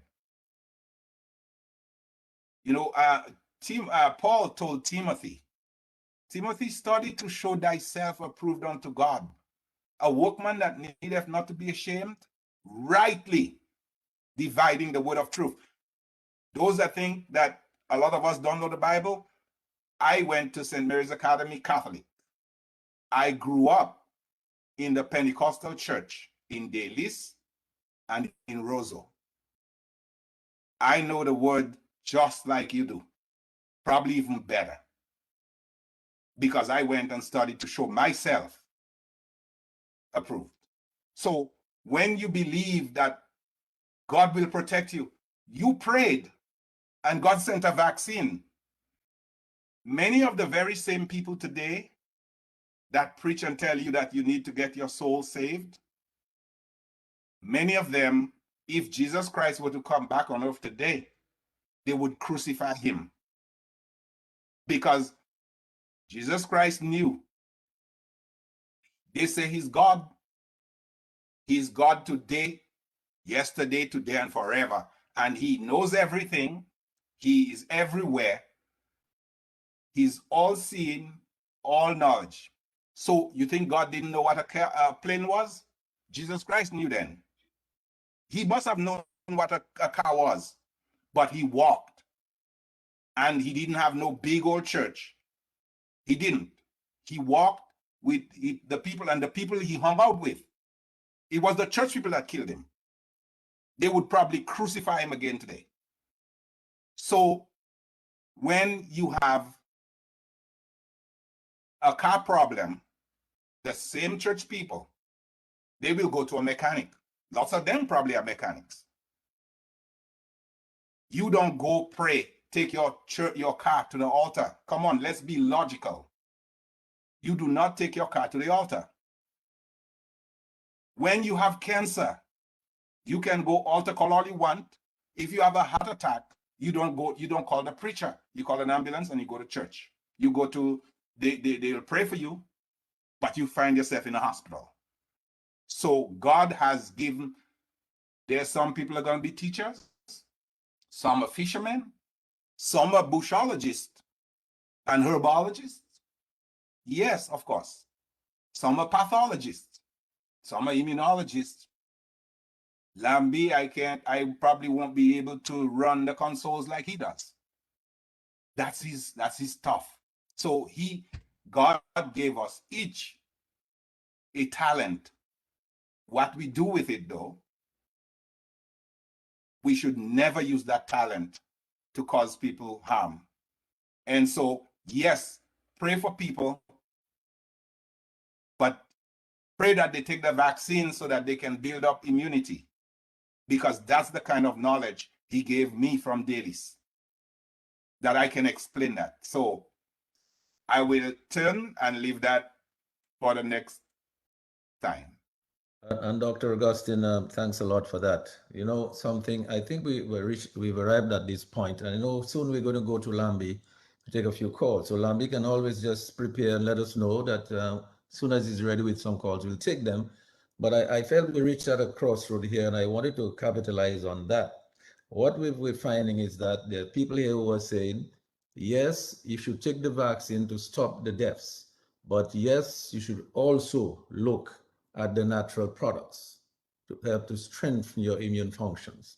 you know, Paul told Timothy, study to show thyself approved unto God, a workman that needeth not to be ashamed, rightly dividing the word of truth. Those that think that a lot of us don't know the Bible, I went to St. Mary's Academy Catholic. I grew up in the Pentecostal church in Delis and in Roseau. I know the word just like you do, probably even better, because I went and studied to show myself approved. So when you believe that God will protect you, you prayed and God sent a vaccine. Many of the very same people today that preach and tell you that you need to get your soul saved, many of them, if Jesus Christ were to come back on earth today, they would crucify him. Because Jesus Christ knew. They say he's God. He's God today, yesterday, today, and forever. And he knows everything. He is everywhere. He's all-seeing, all-knowledge. So you think God didn't know what a plane was? Jesus Christ knew then. He must have known what a car was, but he walked. And he didn't have no big old church. He didn't. He walked with the people, and the people he hung out with. It was the church people that killed him. they would probably crucify him again today. So when you have a car problem, the same church people, they will go to a mechanic. Lots of them probably are mechanics. You don't go pray, take your car to the altar. Come on, let's be logical. You do not take your car to the altar. When you have cancer, you can go altar call all you want. If you have a heart attack, you don't call the preacher. You call an ambulance and you go to church. You go to, they'll pray for you, but you find yourself in a hospital. So God has given, there's some people are going to be teachers, some are fishermen, some are bushologists and herbologists. Yes, of course. Some are pathologists, some are immunologists. Lambi, I probably won't be able to run the consoles like he does. That's his stuff. So God gave us each a talent. What we do with it, though, we should never use that talent to cause people harm. And so, yes, pray for people, but pray that they take the vaccine so that they can build up immunity, because that's the kind of knowledge he gave me from Dailies, that I can explain that. So I will turn and leave that for the next time. And Dr. Augustine, thanks a lot for that. You know, something, I think we've arrived at this point, and I know soon we're going to go to Lambi to take a few calls. So Lambi can always just prepare and let us know that as soon as he's ready with some calls, we'll take them. But I felt we reached at a crossroad here, and I wanted to capitalize on that. What we're finding is that there are people here who are saying, yes, you should take the vaccine to stop the deaths, but yes, you should also look at the natural products to help to strengthen your immune functions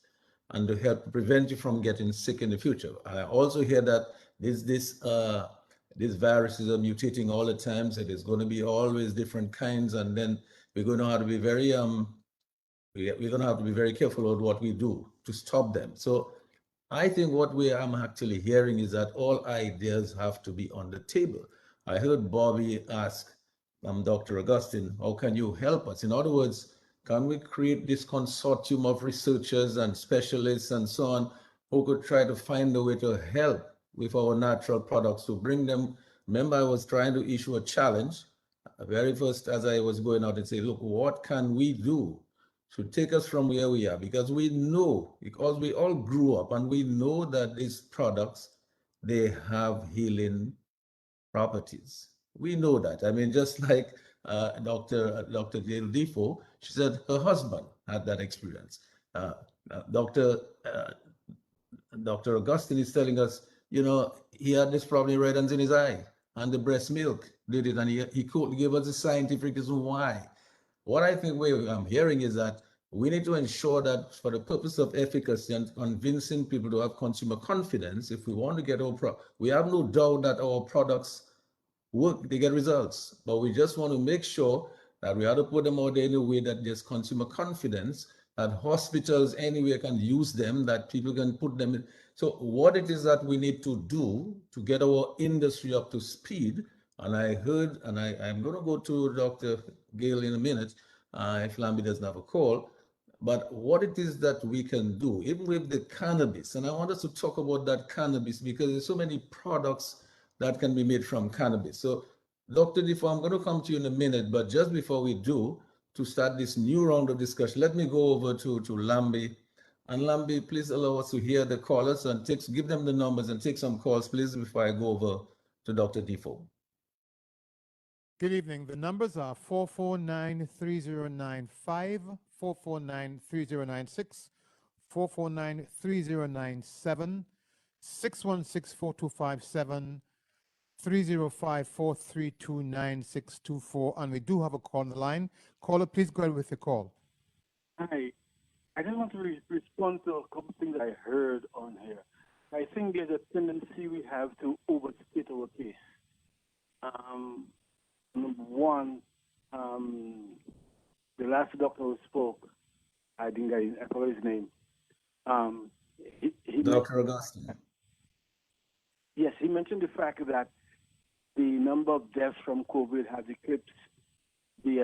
and to help prevent you from getting sick in the future. I also hear that these viruses are mutating all the time, so there's going to be always different kinds, and then we're going to have to be very we're going to have to be very careful about what we do to stop them. So I think what I'm actually hearing is that all ideas have to be on the table. I heard Bobby ask Dr. Augustine, how can you help us? In other words, can we create this consortium of researchers and specialists and so on who could try to find a way to help with our natural products to bring them? Remember, I was trying to issue a challenge very first as I was going out and say, look, what can we do to take us from where we are? Because we know, because we all grew up and we know that these products, they have healing properties. We know that. I mean, just like Dr. Gail Defoe, she said her husband had that experience. Dr. Augustine is telling us, you know, he had this problem, red ends in his eye, and the breast milk did it, and he could give us the scientific reason why. What I think I'm hearing is that we need to ensure that for the purpose of efficacy and convincing people to have consumer confidence, if we want to get we have no doubt that our products work, they get results, but we just want to make sure that we have to put them out there in a way that there's consumer confidence, that hospitals anywhere can use them, that people can put them in. So what it is that we need to do to get our industry up to speed, and I heard, and I'm going to go to Dr. Gail in a minute, if Lambi doesn't have a call, but what it is that we can do, even with the cannabis, and I want us to talk about that cannabis because there's so many products that can be made from cannabis. So Dr. Defoe, I'm going to come to you in a minute, but just before we do, to start this new round of discussion, let me go over to Lambi. And Lambi, please allow us to hear the callers and give them the numbers and take some calls, please, before I go over to Dr. Defoe. Good evening. The numbers are 449-3095, 449-3096, 449-3097, 616-4257, 305-432-9624, and we do have a call on the line. Caller, please go ahead with your call. Hi. I just want to respond to a couple things I heard on here. I think there's a tendency we have to overstate our case. Number one, the last doctor who spoke, I think I forgot his name. He Dr. Augustine. yes, he mentioned the fact that the number of deaths from COVID has eclipsed the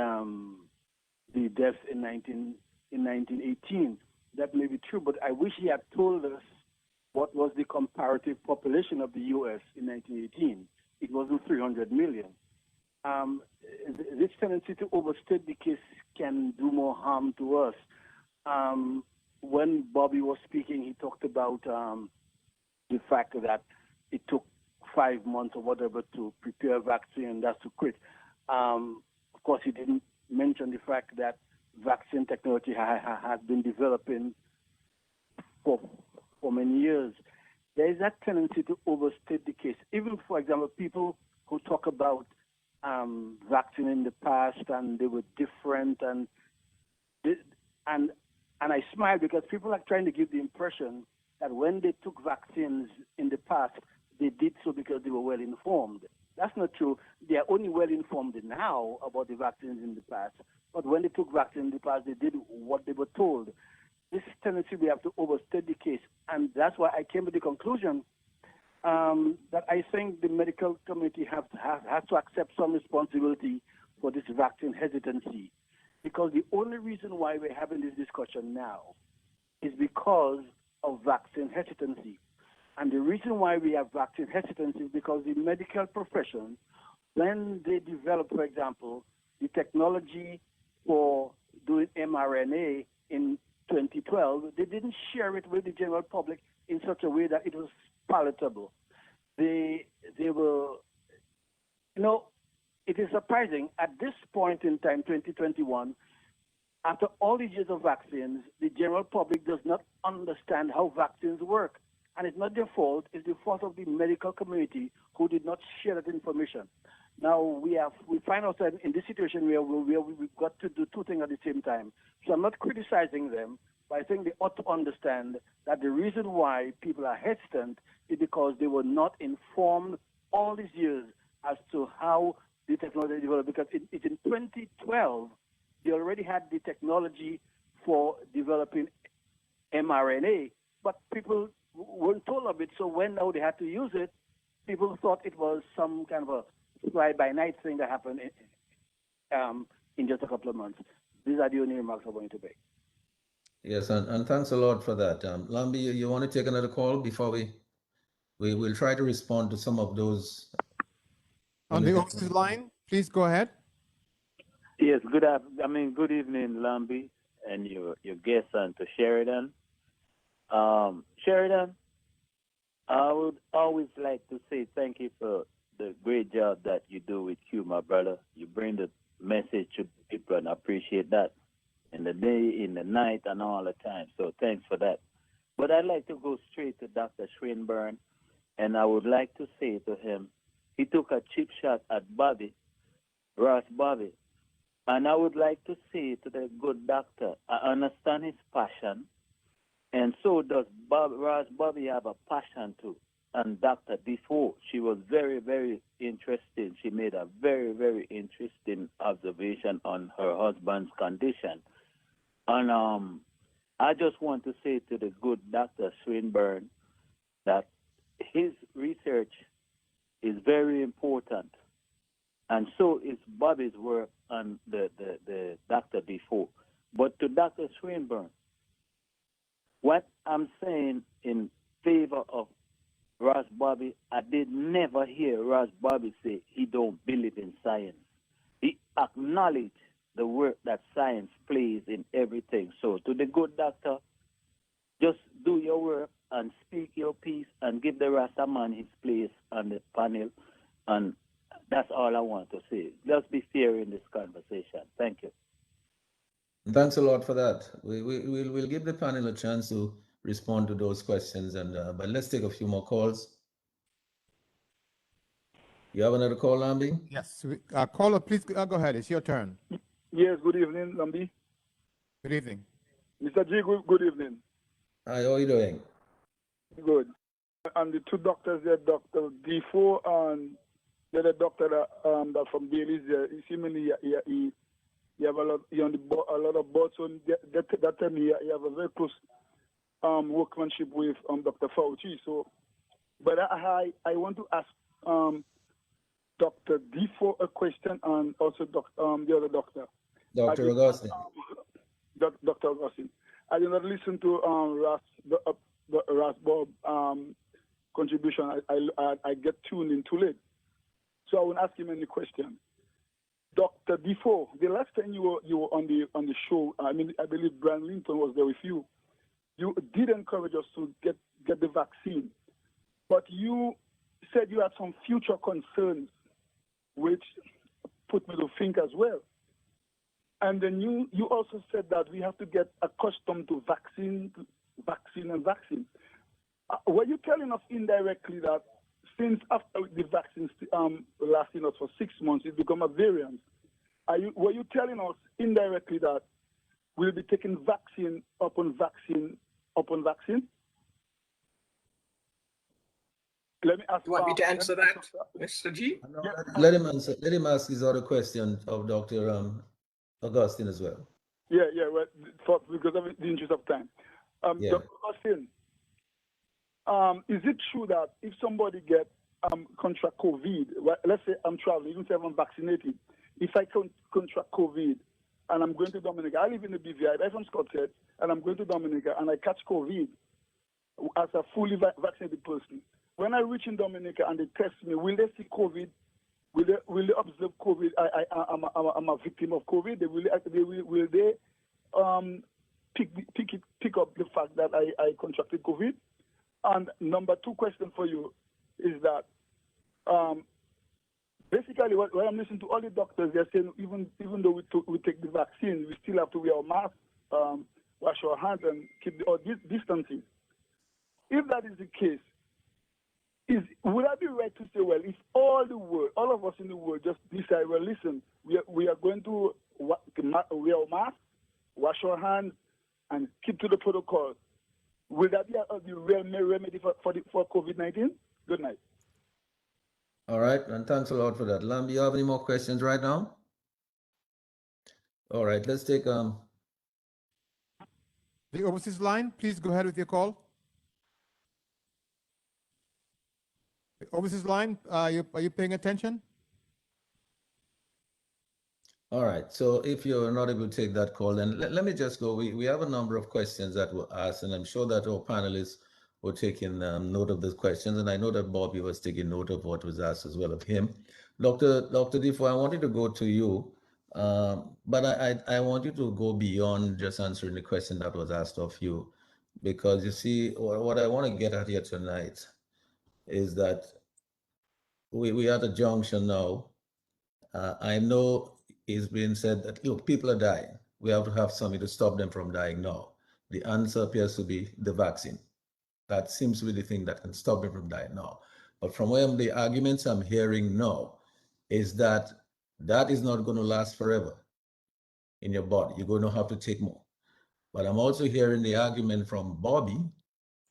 deaths in 1918. That may be true, but I wish he had told us what was the comparative population of the U.S. in 1918. It wasn't 300 million. This tendency to overstate the case can do more harm to us. When Bobby was speaking, he talked about the fact that it took 5 months or whatever to prepare a vaccine, and that's to quit. Of course, he didn't mention the fact that vaccine technology has been developing for many years. There is that tendency to overstate the case. Even, for example, people who talk about vaccine in the past and they were different, and I smile because people are trying to give the impression that when they took vaccines in the past, they did so because they were well informed. That's not true. They are only well informed now about the vaccines in the past. But when they took vaccines in the past, they did what they were told. This tendency we have to overstate the case, and that's why I came to the conclusion that I think the medical community has to accept some responsibility for this vaccine hesitancy, because the only reason why we're having this discussion now is because of vaccine hesitancy. And the reason why we have vaccine hesitancy is because the medical profession, when they developed, for example, the technology for doing mRNA in 2012, they didn't share it with the general public in such a way that it was palatable. They were, it is surprising at this point in time, 2021, after all these years of vaccines, the general public does not understand how vaccines work. And it's not their fault, it's the fault of the medical community who did not share that information. Now we find ourselves in this situation where we've got to do two things at the same time. So I'm not criticizing them, but I think they ought to understand that the reason why people are hesitant is because they were not informed all these years as to how the technology developed. Because it's in 2012, they already had the technology for developing mRNA, but people weren't told of it. So when now they had to use it, people thought it was some kind of a fly-by-night thing that happened in just a couple of months. These are the only remarks I'm going to make. Yes, and thanks a lot for that. Lambi, you want to take another call before we will try to respond to some of those. On the office line, please go ahead. Yes, good evening, Lambi, and your guest, and to Sheridan. Sheridan, I would always like to say thank you for the great job that you do with Q, my brother. You bring the message to people, and I appreciate that in the day, in the night, and all the time. So thanks for that. But I'd like to go straight to Dr. Swinburne, and I would like to say to him, he took a cheap shot at Ross Bobby. And I would like to say to the good doctor, I understand his passion, and so does Ross Bobby have a passion too. And Dr. Defoe, she was very, very interesting. She made a very, very interesting observation on her husband's condition. And I just want to say to the good Dr. Swinburne that his research is very important. And so is Bobby's work on the Dr. Defoe. But to Dr. Swinburne, what I'm saying in favor of Ross Bobby, I did never hear Ross Bobby say he don't believe in science. He acknowledged the work that science plays in everything. So to the good doctor, just do your work and speak your piece and give the Rasta man his place on the panel. And that's all I want to say. Let's be fair in this conversation. Thank you. Thanks a lot for that. We'll give the panel a chance to respond to those questions, but let's take a few more calls. You have another call, Lambi? Yes. Caller, please go ahead. It's your turn. Yes, good evening, Lambi. Good evening. Mr. G, good evening. Hi, how are you doing? Good. And the two doctors there, Dr. Defoe and the other doctor that from Bailey's there, seemingly You have a lot, you're on a lot of boards. So that time you have a very close workmanship with Dr. Fauci. So, but I want to ask Dr. Defoe a question and also the other doctor. Dr. Augustine. Dr. Augustine. I did not listen to Ras Bob contribution. I get tuned in too late. So I won't ask him any question. Dr. Defoe, the last time you were on the show, I believe Brian Linton was there with you. You did encourage us to get the vaccine, but you said you had some future concerns, which put me to think as well. And then you also said that we have to get accustomed to vaccine. Were you telling us indirectly that since after the vaccines lasting us for 6 months, it become a variant? Were you telling us indirectly that we'll be taking vaccine upon vaccine upon vaccine? Let me ask. You want me to answer that, Mr. G? Yeah. Let him answer. Let him ask his other question of Dr. Augustine as well. Yeah. Well, because of the interest of time, Dr. Augustine, is it true that if somebody get contract COVID, let's say I'm traveling, even if I'm vaccinated, if I contract COVID and I'm going to Dominica, I live in the BVI, I'm from Scotland, and I'm going to Dominica and I catch COVID as a fully vaccinated person, when I reach in Dominica and they test me, will they see COVID? Will they observe COVID? I'm a victim of COVID. Will they pick up the fact that I contracted COVID? And number two question for you is that basically what I'm listening to all the doctors, they're saying even though we take the vaccine, we still have to wear our mask, wash our hands, and keep all distancing. If that is the case, would I be right to say, well, if all of us in the world just decide, well, listen, we are going to wear our mask, wash our hands, and keep to the protocol, will that be the real remedy for COVID-19? Good night. All right, and thanks a lot for that. Lam, do you have any more questions right now? All right, let's take the overseas line. Please go ahead with your call. The overseas line, are you paying attention? All right, so if you're not able to take that call, then let me just go. We have a number of questions that were asked, and I'm sure that our panelists were taking note of those questions, and I know that Bobby was taking note of what was asked as well of him. Dr. Defoe, I wanted to go to you, but I want you to go beyond just answering the question that was asked of you, because you see, what I want to get at here tonight is that we are at a junction now. I know it's been said that, look, people are dying. We have to have something to stop them from dying now. The answer appears to be the vaccine. That seems to be the thing that can stop them from dying now. But from where the arguments I'm hearing now is that that is not going to last forever in your body. You're going to have to take more. But I'm also hearing the argument from Bobby,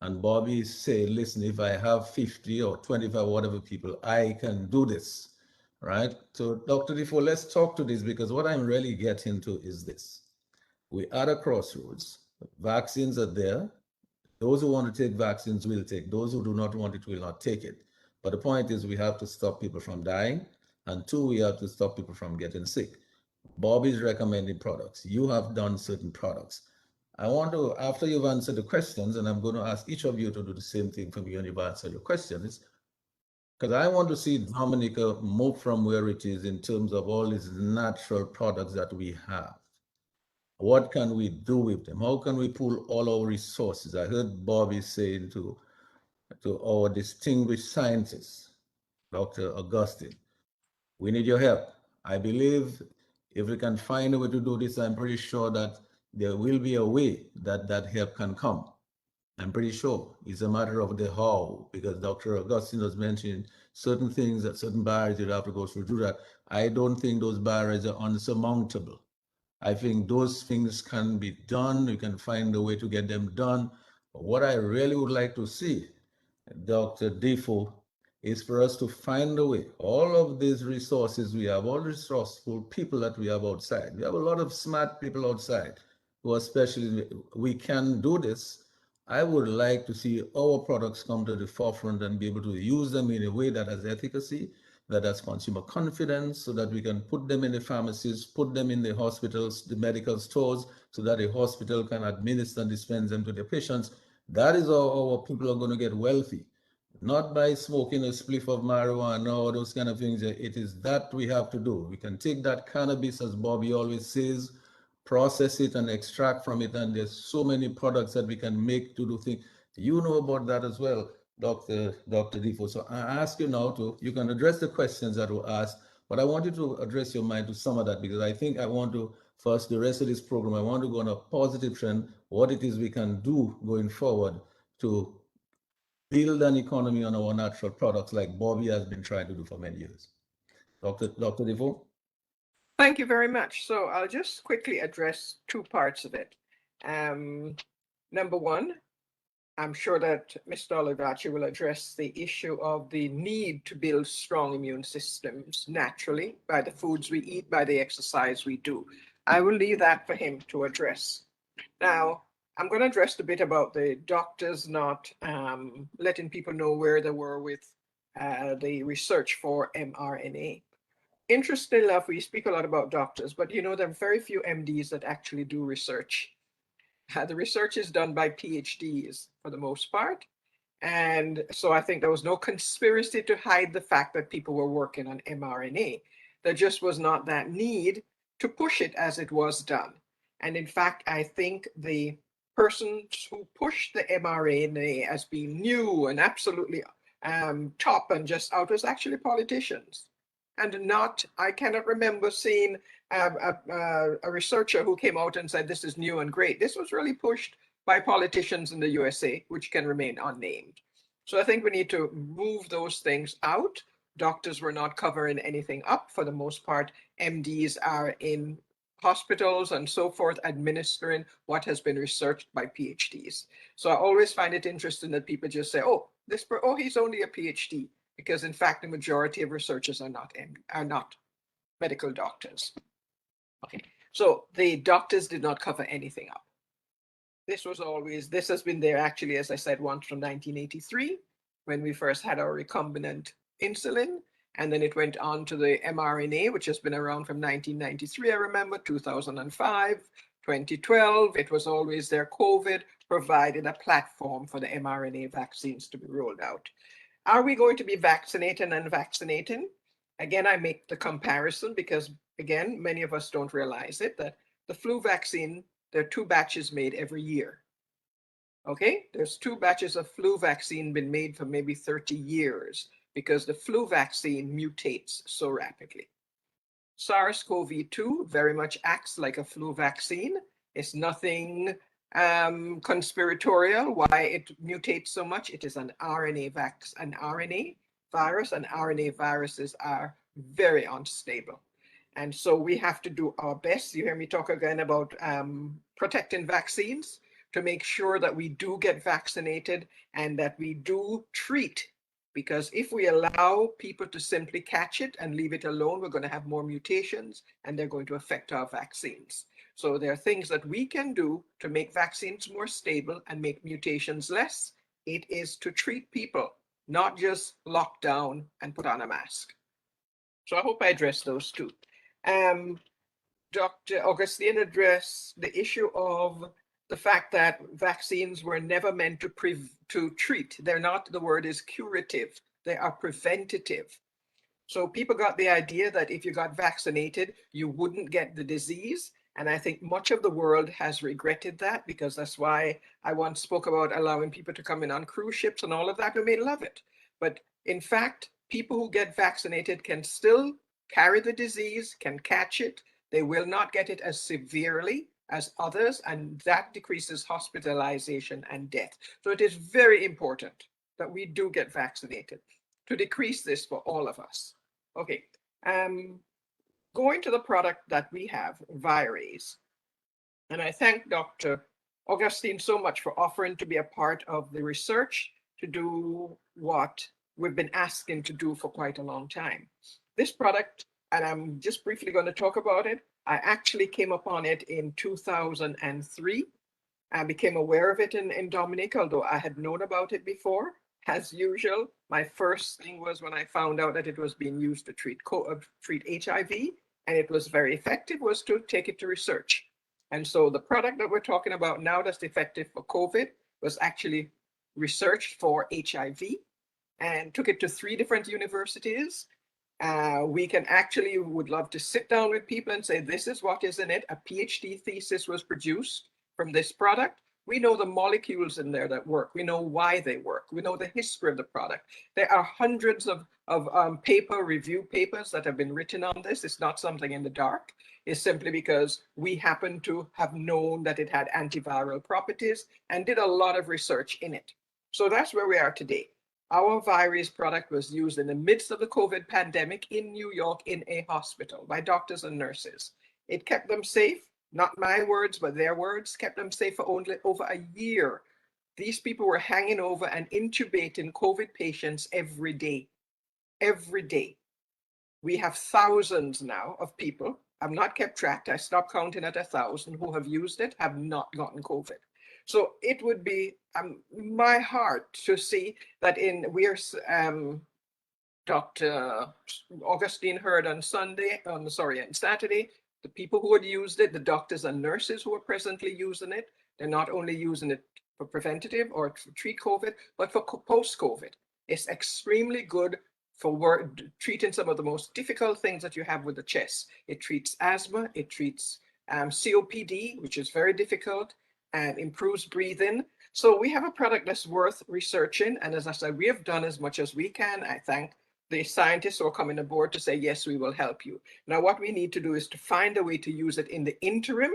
and Bobby say, listen, if I have 50 or 25, whatever people, I can do this, right? So Dr. Defoe, let's talk to this, because what I'm really getting to is this. We're at a crossroads. Vaccines are there. Those who want to take vaccines will take. Those who do not want it will not take it. But the point is we have to stop people from dying. And two, we have to stop people from getting sick. Bobby's recommending products. You have done certain products. I want to, after you've answered the questions, and I'm going to ask each of you to do the same thing for me when you've answered your questions, because I want to see Dominica move from where it is in terms of all these natural products that we have. What can we do with them? How can we pull all our resources? I heard Bobby saying to our distinguished scientists, Dr. Augustine, we need your help. I believe if we can find a way to do this, I'm pretty sure that there will be a way that that help can come. I'm pretty sure it's a matter of the how, because Dr. Augustine was mentioning certain things, that certain barriers you'd have to go through to do that. I don't think those barriers are unsurmountable. I think those things can be done. You can find a way to get them done. But what I really would like to see, Dr. Defoe, is for us to find a way. All of these resources we have, all resourceful people that we have outside. We have a lot of smart people outside who are especially, we can do this. I would like to see our products come to the forefront and be able to use them in a way that has efficacy, that has consumer confidence, so that we can put them in the pharmacies, put them in the hospitals, the medical stores, so that a hospital can administer and dispense them to their patients. That is how our people are going to get wealthy, not by smoking a spliff of marijuana or those kind of things. It is that we have to do. We can take that cannabis, as Bobby always says, process it and extract from it, and there's so many products that we can make to do things. You know about that as well, Dr. Defoe. So I ask you now to, you can address the questions that were asked, but I want you to address your mind to some of that, because I think I want to, first, the rest of this program, I want to go on a positive trend, what it is we can do going forward to build an economy on our natural products like Bobby has been trying to do for many years. Dr. Defoe? Thank you very much. So I'll just quickly address two parts of it. Number one, I'm sure that Mr. Olivacee will address the issue of the need to build strong immune systems naturally by the foods we eat, by the exercise we do. I will leave that for him to address. Now, I'm going to address a bit about the doctors not letting people know where they were with the research for mRNA. Interestingly enough, we speak a lot about doctors, but you know, there are very few MDs that actually do research. The research is done by PhDs for the most part. And so I think there was no conspiracy to hide the fact that people were working on mRNA. There just was not that need to push it as it was done. And in fact, I think the persons who pushed the mRNA as being new and absolutely top and just out was actually politicians. And not, I cannot remember seeing a researcher who came out and said this is new and great. This was really pushed by politicians in the USA, which can remain unnamed. So I think we need to move those things out. Doctors were not covering anything up for the most part. MDs are in hospitals and so forth, administering what has been researched by PhDs. So I always find it interesting that people just say, oh, he's only a PhD, because in fact, the majority of researchers are not medical doctors. Okay, so the doctors did not cover anything up. This has been there actually, as I said, once from 1983, when we first had our recombinant insulin, and then it went on to the mRNA, which has been around from 1993, I remember, 2005, 2012, it was always there. COVID provided a platform for the mRNA vaccines to be rolled out. Are we going to be vaccinating and vaccinating? Again, I make the comparison because, again, many of us don't realize it, that the flu vaccine, there are 2 batches made every year. Okay, there's 2 batches of flu vaccine been made for maybe 30 years because the flu vaccine mutates so rapidly. SARS-CoV-2 very much acts like a flu vaccine. It's nothing conspiratorial why it mutates so much. It is an RNA virus, and RNA viruses are very unstable. And so we have to do our best. You hear me talk again about protecting vaccines, to make sure that we do get vaccinated and that we do treat. Because if we allow people to simply catch it and leave it alone, we're going to have more mutations and they're going to affect our vaccines. So there are things that we can do to make vaccines more stable and make mutations less. It is to treat people, not just lock down and put on a mask. So I hope I addressed those two. Dr. Augustine addressed the issue of the fact that vaccines were never meant to treat. They're not, the word is curative, they are preventative. So people got the idea that if you got vaccinated, you wouldn't get the disease. And I think much of the world has regretted that, because that's why I once spoke about allowing people to come in on cruise ships and all of that. We may love it. But in fact, people who get vaccinated can still carry the disease, can catch it. They will not get it as severely as others, and that decreases hospitalization and death. So it is very important that we do get vaccinated to decrease this for all of us. Okay, going to the product that we have, Virase. And I thank Dr. Augustine so much for offering to be a part of the research to do what we've been asking to do for quite a long time. This product, and I'm just briefly going to talk about it, I actually came upon it in 2003. I became aware of it in Dominica, although I had known about it before. As usual, my first thing was when I found out that it was being used to treat HIV, and it was very effective, was to take it to research. And so the product that we're talking about now that's effective for COVID was actually researched for HIV and took it to 3 different universities. We would love to sit down with people and say, this is what is in it. A PhD thesis was produced from this product. We know the molecules in there that work. We know why they work. We know the history of the product. There are hundreds of review papers that have been written on this. It's not something in the dark. It's simply because we happen to have known that it had antiviral properties and did a lot of research in it. So that's where we are today. Our virus product was used in the midst of the COVID pandemic in New York in a hospital by doctors and nurses. It kept them safe, not my words, but their words, kept them safe for only over a year. These people were hanging over and intubating COVID patients every day. Every day. We have thousands now of people. I've not kept track. I stopped counting at 1,000 who have used it, have not gotten COVID. So it would be my heart to see that Dr. Augustine heard on Saturday, the people who had used it, the doctors and nurses who are presently using it, they're not only using it for preventative or to treat COVID, but for post-COVID. It's extremely good for treating some of the most difficult things that you have with the chest. It treats asthma, it treats COPD, which is very difficult, and improves breathing. So we have a product that's worth researching. And as I said, we have done as much as we can. I thank the scientists who are coming aboard to say, yes, we will help you. Now, what we need to do is to find a way to use it in the interim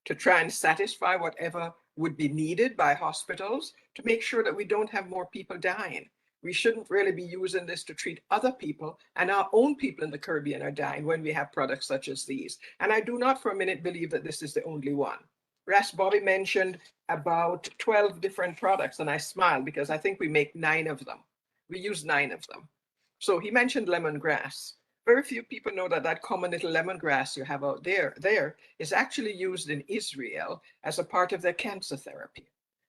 to try and satisfy whatever would be needed by hospitals to make sure that we don't have more people dying. We shouldn't really be using this to treat other people, and our own people in the Caribbean are dying when we have products such as these. And I do not for a minute believe that this is the only one. Bobby mentioned about 12 different products, and I smiled because I think we make 9 of them. We use 9 of them. So he mentioned lemongrass. Very few people know that that common little lemongrass you have out there is actually used in Israel as a part of their cancer therapy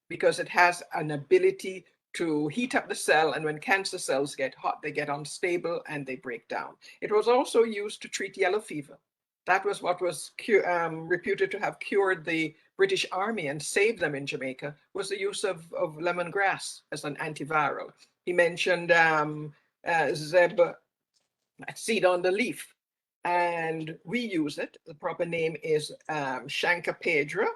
because it has an ability to heat up the cell, and when cancer cells get hot, they get unstable and they break down. It was also used to treat yellow fever. That was what was reputed to have cured the British Army and saved them in Jamaica, was the use of lemongrass as an antiviral. He mentioned zeb seed on the leaf, and we use it. The proper name is Chancapedra,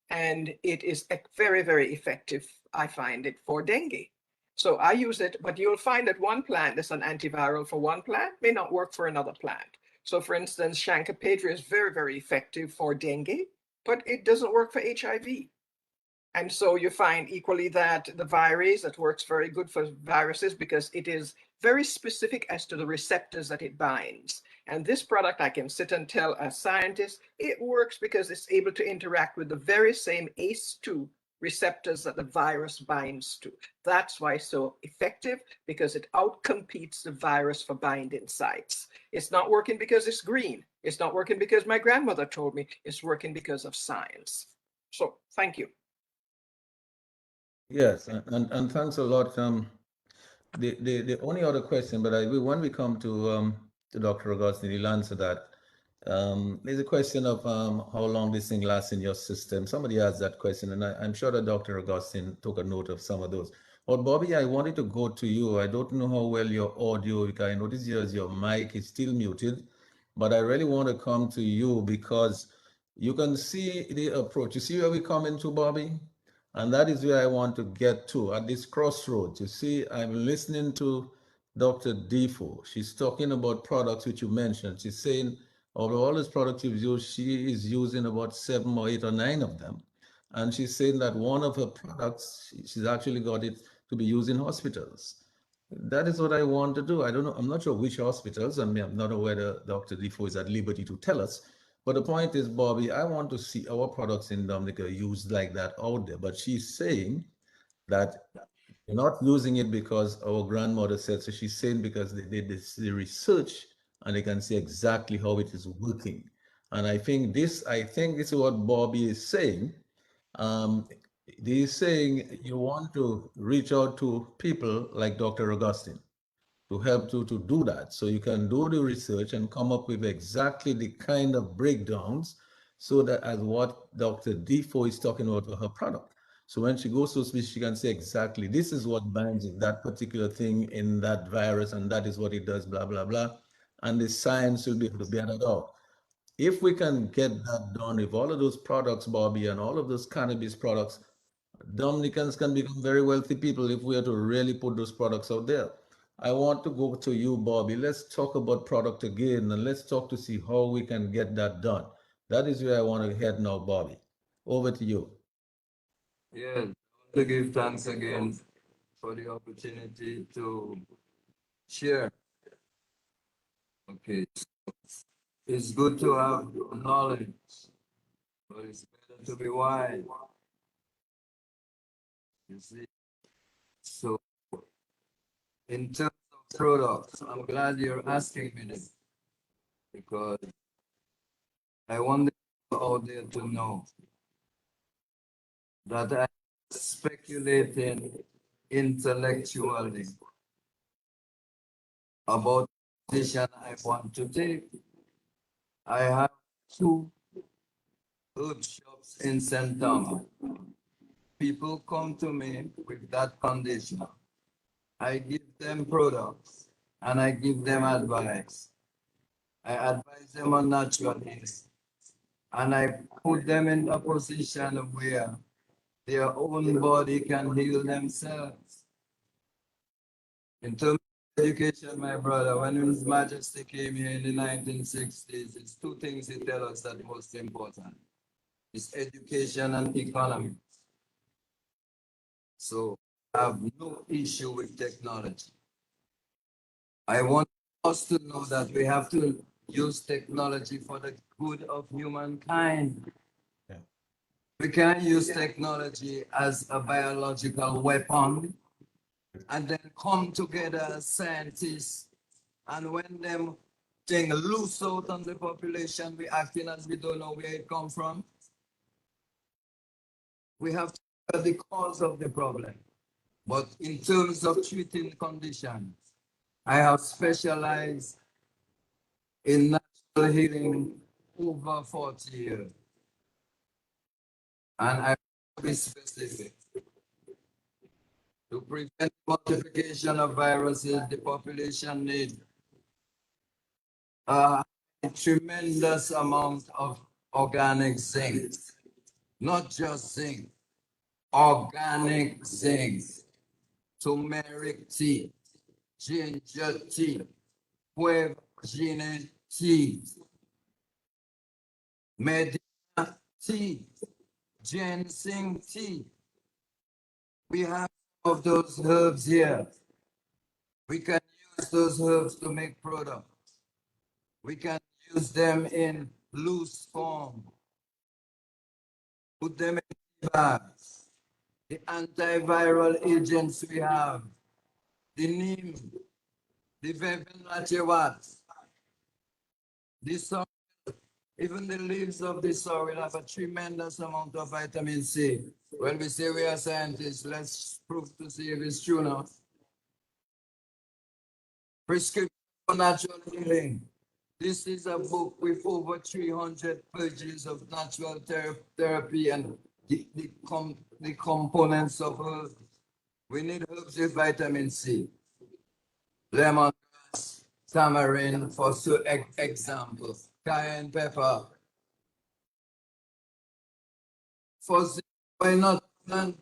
and it is very, very effective, I find it, for dengue. So I use it, but you'll find that one plant that's an antiviral for one plant may not work for another plant. So for instance, Chancapedra is very, very effective for dengue, but it doesn't work for HIV. And so you find equally that the virus, that works very good for viruses because it is very specific as to the receptors that it binds. And this product, I can sit and tell a scientist, it works because it's able to interact with the very same ACE2 receptors that the virus binds to. That's why it's so effective, because it outcompetes the virus for binding sites. It's not working because it's green. It's not working because my grandmother told me. It's working because of science. So thank you. Yes, and thanks a lot. The only other question, but when we come to Dr. Augustine, he'll answer that. There's a question of how long this thing lasts in your system. Somebody asked that question, and I'm sure that Dr. Augustine took a note of some of those. But Bobby, I wanted to go to you. I don't know how well your audio, I notice your mic is still muted, but I really want to come to you because you can see the approach. You see where we come into, Bobby? And that is where I want to get to, at this crossroads. You see, I'm listening to Dr. Defoe. She's talking about products which you mentioned. She's saying, out of all these products you've used, she is using about 7 or 8 or 9 of them. And she's saying that one of her products, she's actually got it to be used in hospitals. That is what I want to do. I don't know, I'm not sure which hospitals. I mean, I'm not aware whether Dr. Defoe is at liberty to tell us. But the point is, Bobby, I want to see our products in Dominica used like that out there. But she's saying that You're not using it because our grandmother said so. She's saying because they did the research and they can see exactly how it is working. And I think this is what Bobby is saying. Um, he's saying you want to reach out to people like Dr. Augustine to help you to do that. So you can do the research and come up with exactly the kind of breakdowns so that as what Dr. Defoe is talking about for her product. So when she goes to speech, she can say exactly, this is what binds that particular thing in that virus, and that is what it does, blah, blah, blah. And the science will be able to bear that out. If we can get that done, if all of those products, Bobby, and all of those cannabis products, Dominicans can become very wealthy people if we are to really put those products out there. I want to go to you, Bobby. Let's talk about product again and let's talk to see how we can get that done. That is where I want to head now, Bobby. Over to you. Yes, to give thanks again for the opportunity to share. Okay, it's good to have knowledge, but it's better to be wise. You see, so in terms of products, I'm glad you're asking me this because I want the people out there to know that I'm speculating intellectually about the position I want to take. I have 2 herb shops in St. Thomas. People come to me with that condition. I give them products and I give them advice. I advise them on natural things and I put them in a position where their own body can heal themselves. In terms of education, my brother, when His Majesty came here in the 1960s, it's 2 things he tells us that most important. It's education and economy. So I have no issue with technology. I want us to know that we have to use technology for the good of humankind. Yeah. We can't use technology as a biological weapon and then come together as scientists and when them thing loose out on the population, we acting as we don't know where it come from. We have to look at the cause of the problem. But in terms of treating conditions, I have specialized in natural healing over 40 years. And I will be specific. To prevent multiplication of viruses, the population needs a tremendous amount of organic zinc. Not just zinc, organic zinc. Turmeric tea, ginger tea, Puergine tea, Medina tea, ginseng tea. We have some of those herbs here. We can use those herbs to make products. We can use them in loose form. Put them in bags. The antiviral agents we have, the neem, the vevenlachewat, the sorrel, even the leaves of the sorrel have a tremendous amount of vitamin C. When we say we are scientists, let's prove to see if it's true now. Prescription for natural healing. This is a book with over 300 pages of natural therapy and the components of herbs. We need herbs with vitamin C. Lemongrass, tamarind, for example, cayenne pepper. For zinc, why not plant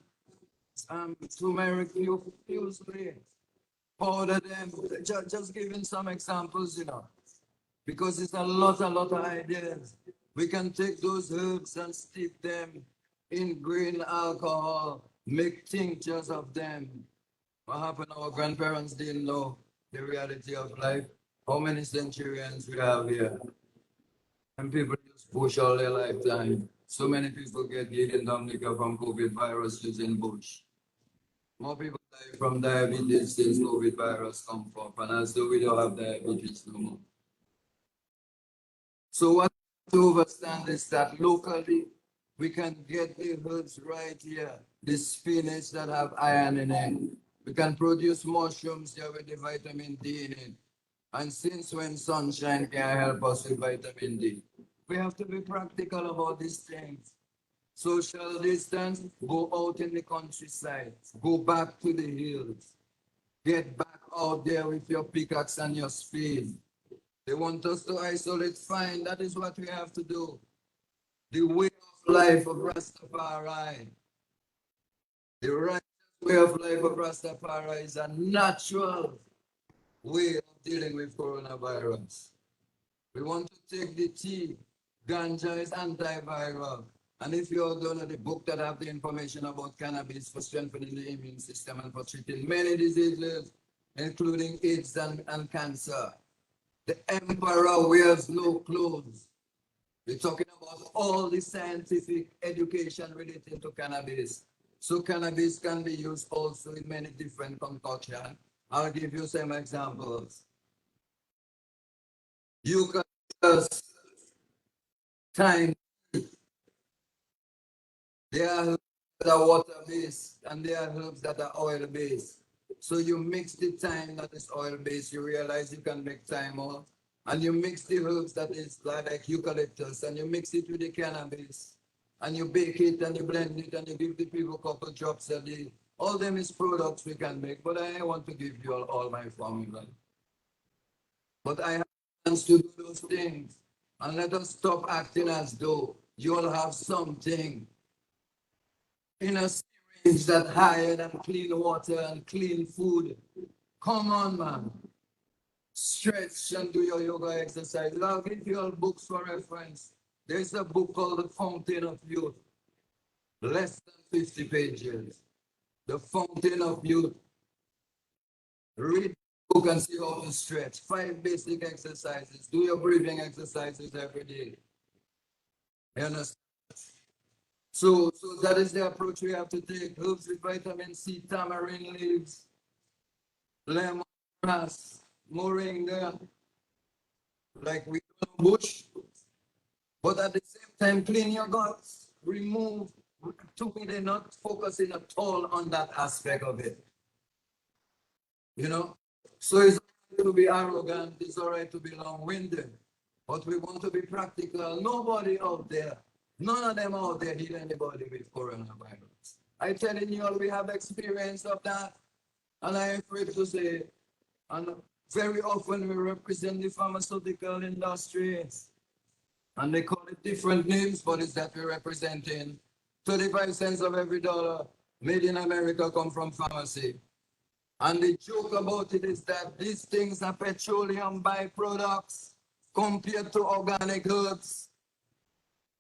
turmeric usually? Powder them, just giving some examples, because it's a lot of ideas. We can take those herbs and steep them in green alcohol, make tinctures of them. What happened? Our grandparents didn't know the reality of life. How many centurions we have here? And people just bush all their lifetime. So many people get Gail in Dominica from COVID virus using bush. More people from diabetes since COVID virus come from, and as though we don't have diabetes no more. So what to understand is that locally we can get the herbs right here, the spinach that have iron in it. We can produce mushrooms here with the vitamin D in it. And since when sunshine can help us with vitamin D? We have to be practical about these things. Social distance, go out in the countryside, go back to the hills, get back out there with your pickaxe and your spade. They want us to isolate, fine, that is what we have to do. The way of life of Rastafari, the right way of life of Rastafari is a natural way of dealing with coronavirus. We want to take the tea. Ganja is antiviral. And if you all don't know the book that have the information about cannabis for strengthening the immune system and for treating many diseases, including AIDS and cancer. The emperor wears no clothes. We're talking about all the scientific education related to cannabis. So cannabis can be used also in many different concoctions. I'll give you some examples. Eucalyptus, thyme. There are herbs that are water-based and there are herbs that are oil-based. So you mix the thyme that is oil-based, you realize you can make thyme oil. And you mix the herbs that is like eucalyptus and you mix it with the cannabis. And you bake it and you blend it and you give the people a couple drops a day. All them is products we can make, but I want to give you all my formula. But I have plans to do those things. And let us stop acting as though you all have something in a syringe that higher than clean water and clean food. Come on, man. Stretch and do your yoga exercise. I'll give you all books for reference. There's a book called The Fountain of Youth. Less than 50 pages. The Fountain of Youth. Read the book and see how to stretch. 5 basic exercises. Do your breathing exercises every day. You understand? So that is the approach we have to take. Herbs with vitamin C, tamarind leaves, lemongrass, moringa, like we do bush. But at the same time, clean your guts, remove. To me, they're not focusing at all on that aspect of it. You know? So it's all right to be arrogant, it's all right to be long-winded, but we want to be practical. Nobody out there, none of them out there hit anybody with coronavirus. I'm telling you all, we have experience of that, and I'm afraid to say, and very often we represent the pharmaceutical industries, and they call it different names, but it's that we're representing 35 cents of every dollar made in America come from pharmacy. And the joke about it is that these things are petroleum byproducts compared to organic herbs.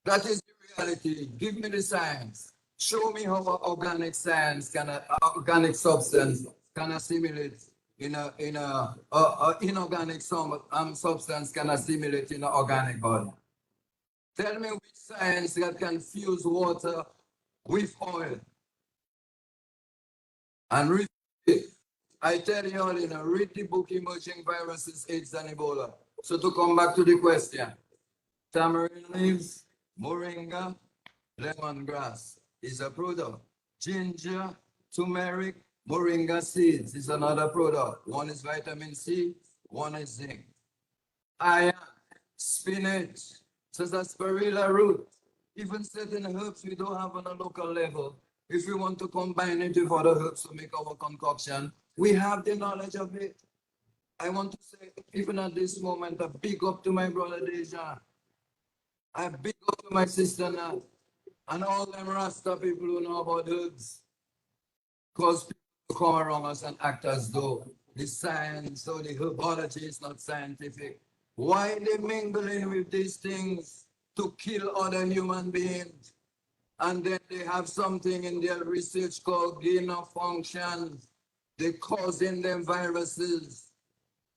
That is the reality. Give me the science. Show me how organic science can, organic substance can assimilate in a inorganic substance can assimilate in an organic body. Tell me which science that can fuse water with oil. And read it. I tell you all, read the book Emerging Viruses, AIDS and Ebola. So to come back to the question, tamarind leaves, moringa, lemongrass is a product. Ginger, turmeric, moringa seeds is another product. One is vitamin C, one is zinc. Iron, spinach, sarsaparilla root, even certain herbs we don't have on a local level. If we want to combine it with other herbs to make our concoction, we have the knowledge of it. I want to say, even at this moment, a big up to my brother Deja. A big up to my sister Nat. And all them Rasta people who know about herbs. Because people come around us and act as though the science or the herbology is not scientific. Why they mingling with these things to kill other human beings? And then they have something in their research called gain of function. They're causing them viruses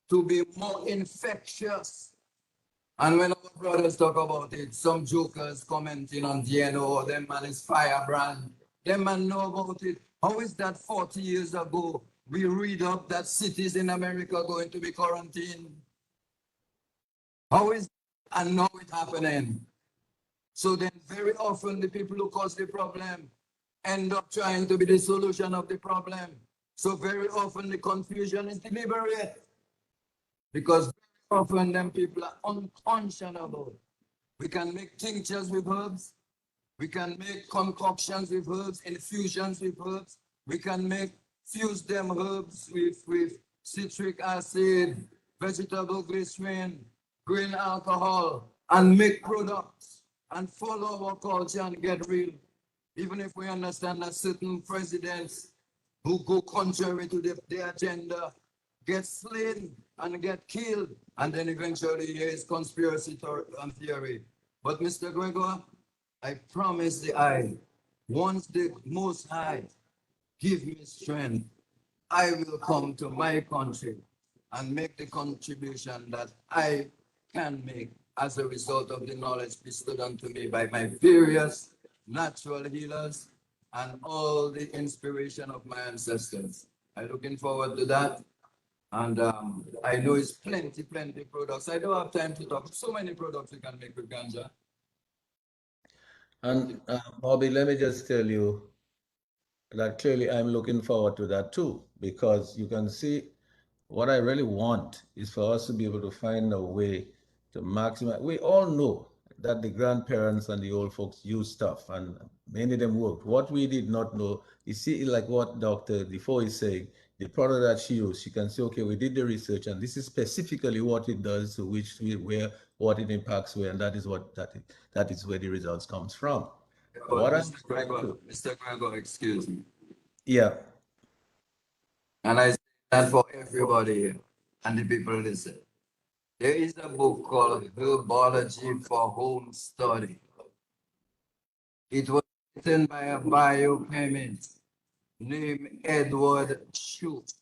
to be more infectious. And when our brothers talk about it, some jokers commenting on DNO, them man is firebrand. Them man know about it. How is that 40 years ago we read up that cities in America are going to be quarantined? How is and now it's happening? So then very often the people who cause the problem end up trying to be the solution of the problem. So very often the confusion is deliberate because very often them people are unconscionable. We can make tinctures with herbs. We can make concoctions with herbs, infusions with herbs. We can fuse them herbs with citric acid, vegetable glycerin, grain alcohol, and make products and follow our culture and get real. Even if we understand that certain presidents who go contrary to their agenda get slain and get killed, and then eventually there is conspiracy theory. But Mr. Gregoire, I promise the eye, once the Most High give me strength, I will come to my country and make the contribution that I can make as a result of the knowledge bestowed unto me by my various natural healers and all the inspiration of my ancestors. I'm looking forward to that. And I know it's plenty products. I don't have time to talk. So many products we can make with ganja. And Bobby, let me just tell you that clearly I'm looking forward to that too, because you can see what I really want is for us to be able to find a way to maximize. We all know that the grandparents and the old folks use stuff, and many of them worked. What we did not know, you see, like what Dr. Defoe is saying, the product that she used, she can say, okay, we did the research, and this is specifically what it does, to where, what it impacts where, and that is that is where the results comes from. What I'm trying to, Mr. Gregoire, excuse me. yeah, And I say that for everybody here and the people listen. There is a book called Herbology for Home Study. It was written by a biochemist named Edward Shute.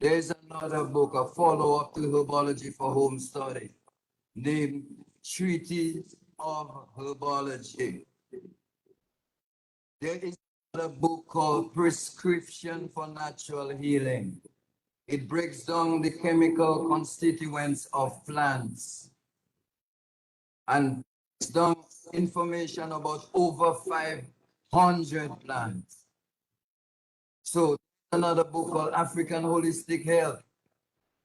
There is another book, a follow-up to Herbology for Home Study, named Treatise of Herbology. There is another book called Prescription for Natural Healing. It breaks down the chemical constituents of plants and breaks down information about over 500 plants. So another book called African Holistic Health.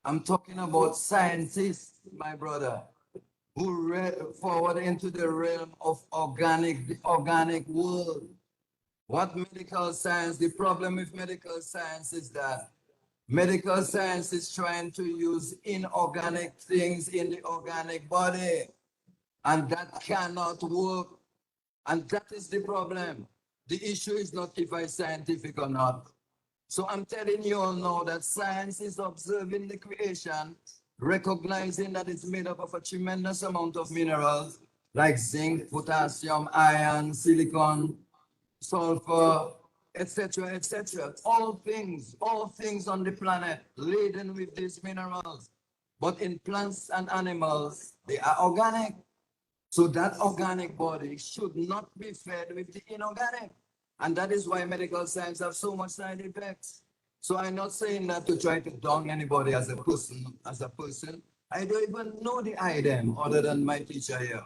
I'm talking about scientists, my brother, who read forward into the realm of the organic world. What medical science, the problem with medical science is that medical science is trying to use inorganic things in the organic body, and that cannot work. And that is the problem. The issue is not if I'm scientific or not. So I'm telling you all now that science is observing the creation, recognizing that it's made up of a tremendous amount of minerals like zinc, potassium, iron, silicon, sulfur, etc., etc. All things on the planet laden with these minerals. But in plants and animals, they are organic. So that organic body should not be fed with the inorganic. And that is why medical science have so much side effects. So I'm not saying that to try to down anybody as a person. I don't even know the item other than my teacher here.